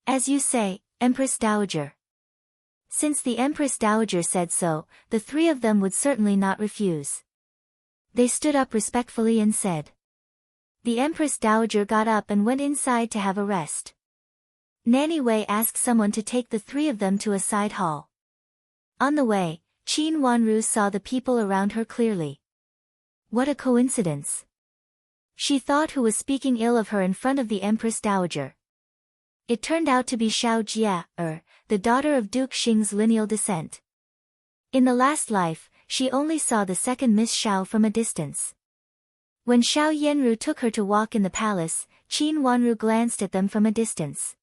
As you say, Empress Dowager. Since the Empress Dowager said so, the three of them would certainly not refuse. They stood up respectfully and said. The Empress Dowager got up and went inside to have a rest. Nanny Wei asked someone to take the three of them to a side hall. On the way, Qin Wanru saw the people around her clearly. What a coincidence. She thought who was speaking ill of her in front of the Empress Dowager. It turned out to be Xiao Jia, the daughter of Duke Xing's lineal descent. In the last life, she only saw the second Miss Xiao from a distance. When Xiao Yenru took her to walk in the palace, Qin Wanru glanced at them from a distance.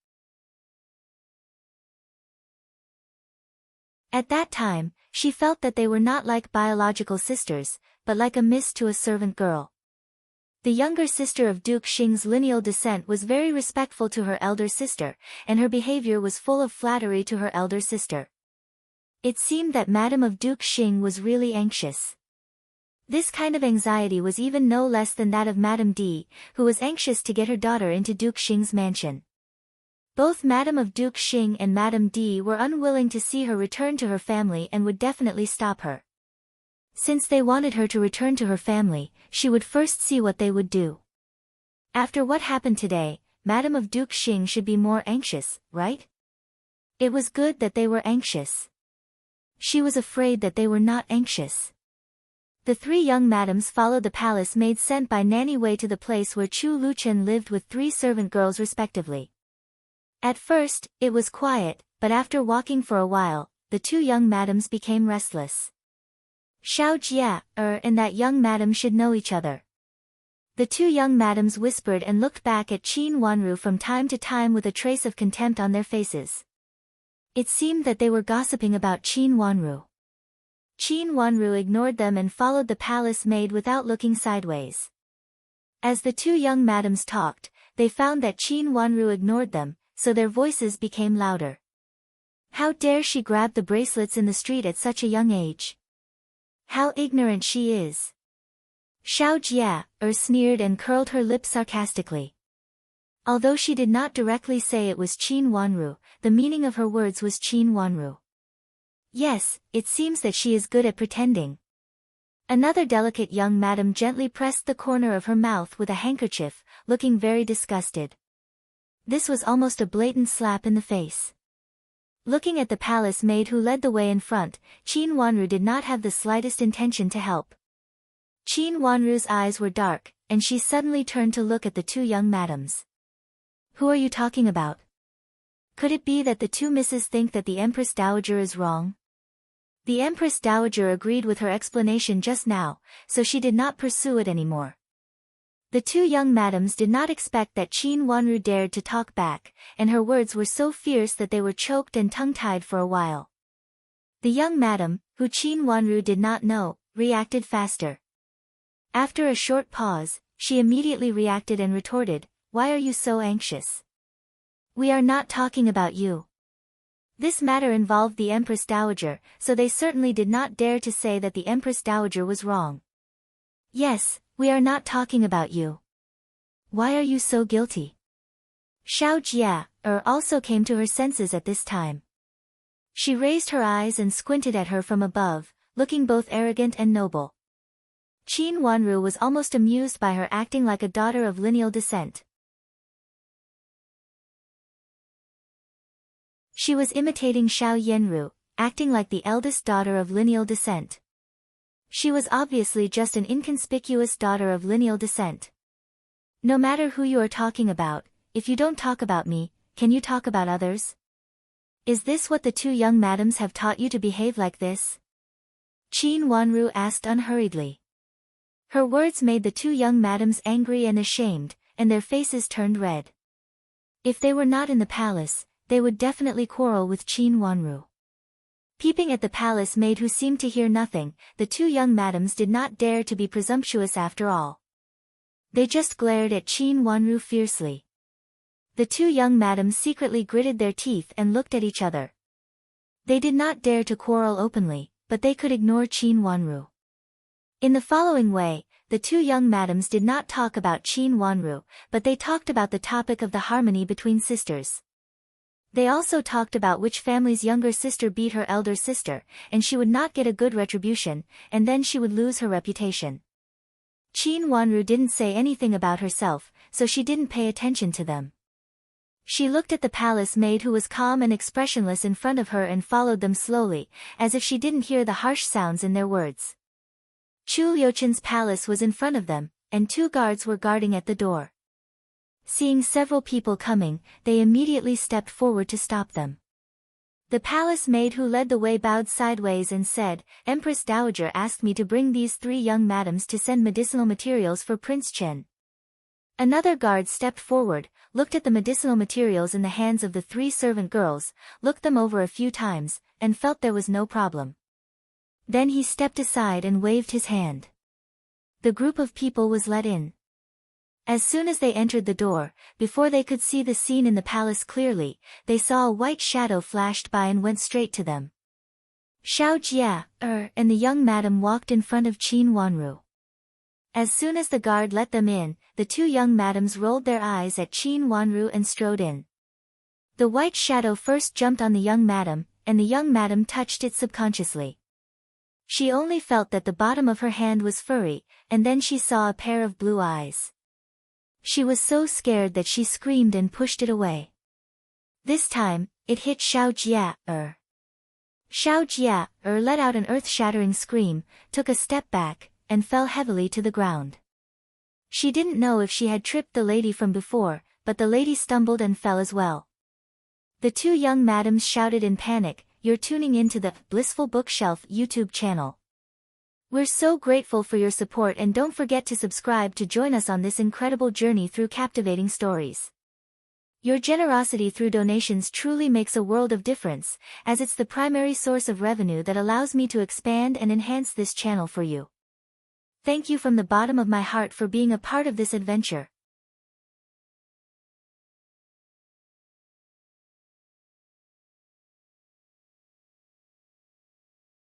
At that time, she felt that they were not like biological sisters, but like a miss to a servant girl. The younger sister of Duke Xing's lineal descent was very respectful to her elder sister, and her behavior was full of flattery to her elder sister. It seemed that Madame of Duke Xing was really anxious. This kind of anxiety was even no less than that of Madame D, who was anxious to get her daughter into Duke Xing's mansion. Both Madame of Duke Xing and Madame D were unwilling to see her return to her family and would definitely stop her. Since they wanted her to return to her family, she would first see what they would do. After what happened today, Madame of Duke Xing should be more anxious, right? It was good that they were anxious. She was afraid that they were not anxious. The three young madams followed the palace maid sent by Nanny Wei to the place where Chu Luchen lived with three servant girls respectively. At first, it was quiet, but after walking for a while, the two young madams became restless. Xiao Jia, and that young madam should know each other. The two young madams whispered and looked back at Qin Wanru from time to time with a trace of contempt on their faces. It seemed that they were gossiping about Qin Wanru. Qin Wanru ignored them and followed the palace maid without looking sideways. As the two young madams talked, they found that Qin Wanru ignored them, so their voices became louder. How dare she grab the bracelets in the street at such a young age? How ignorant she is. Xiao Jia, sneered and curled her lips sarcastically. Although she did not directly say it was Qin Wanru, the meaning of her words was Qin Wanru. Yes, it seems that she is good at pretending. Another delicate young madam gently pressed the corner of her mouth with a handkerchief, looking very disgusted. This was almost a blatant slap in the face. Looking at the palace maid who led the way in front, Qin Wanru did not have the slightest intention to help. Qin Wanru's eyes were dark, and she suddenly turned to look at the two young madams. Who are you talking about? Could it be that the two misses think that the Empress Dowager is wrong? The Empress Dowager agreed with her explanation just now, so she did not pursue it anymore. The two young madams did not expect that Qin Wanru dared to talk back, and her words were so fierce that they were choked and tongue-tied for a while. The young madam, who Qin Wanru did not know, reacted faster. After a short pause, she immediately reacted and retorted, "Why are you so anxious? We are not talking about you." This matter involved the Empress Dowager, so they certainly did not dare to say that the Empress Dowager was wrong. "Yes, we are not talking about you. Why are you so guilty?" Xiao Jia also came to her senses at this time. She raised her eyes and squinted at her from above, looking both arrogant and noble. Qin Wanru was almost amused by her acting like a daughter of lineal descent. She was imitating Xiao Yenru, acting like the eldest daughter of lineal descent. She was obviously just an inconspicuous daughter of lineal descent. No matter who you are talking about, if you don't talk about me, can you talk about others? Is this what the two young madams have taught you to behave like this? Qin Wanru asked unhurriedly. Her words made the two young madams angry and ashamed, and their faces turned red. If they were not in the palace, they would definitely quarrel with Qin Wanru. Peeping at the palace maid who seemed to hear nothing, the two young madams did not dare to be presumptuous after all. They just glared at Qin Wanru fiercely. The two young madams secretly gritted their teeth and looked at each other. They did not dare to quarrel openly, but they could ignore Qin Wanru. In the following way, the two young madams did not talk about Qin Wanru, but they talked about the topic of the harmony between sisters. They also talked about which family's younger sister beat her elder sister, and she would not get a good retribution, and then she would lose her reputation. Qin Wanru didn't say anything about herself, so she didn't pay attention to them. She looked at the palace maid who was calm and expressionless in front of her and followed them slowly, as if she didn't hear the harsh sounds in their words. Chu Liuchen's palace was in front of them, and two guards were guarding at the door. Seeing several people coming, they immediately stepped forward to stop them. The palace maid who led the way bowed sideways and said, "Empress Dowager asked me to bring these three young madams to send medicinal materials for Prince Chen." Another guard stepped forward, looked at the medicinal materials in the hands of the three servant girls, looked them over a few times, and felt there was no problem. Then he stepped aside and waved his hand. The group of people was let in. As soon as they entered the door, before they could see the scene in the palace clearly, they saw a white shadow flashed by and went straight to them. Xiao Jia and the young madam walked in front of Qin Wanru. As soon as the guard let them in, the two young madams rolled their eyes at Qin Wanru and strode in. The white shadow first jumped on the young madam, and the young madam touched it subconsciously. She only felt that the bottom of her hand was furry, and then she saw a pair of blue eyes. She was so scared that she screamed and pushed it away. This time, it hit Xiao Jia. Xiao Jia let out an earth-shattering scream, took a step back, and fell heavily to the ground. She didn't know if she had tripped the lady from before, but the lady stumbled and fell as well. The two young madams shouted in panic, "You're tuning into the Blissful Bookshelf YouTube channel. We're so grateful for your support, and don't forget to subscribe to join us on this incredible journey through captivating stories. Your generosity through donations truly makes a world of difference, as it's the primary source of revenue that allows me to expand and enhance this channel for you. Thank you from the bottom of my heart for being a part of this adventure.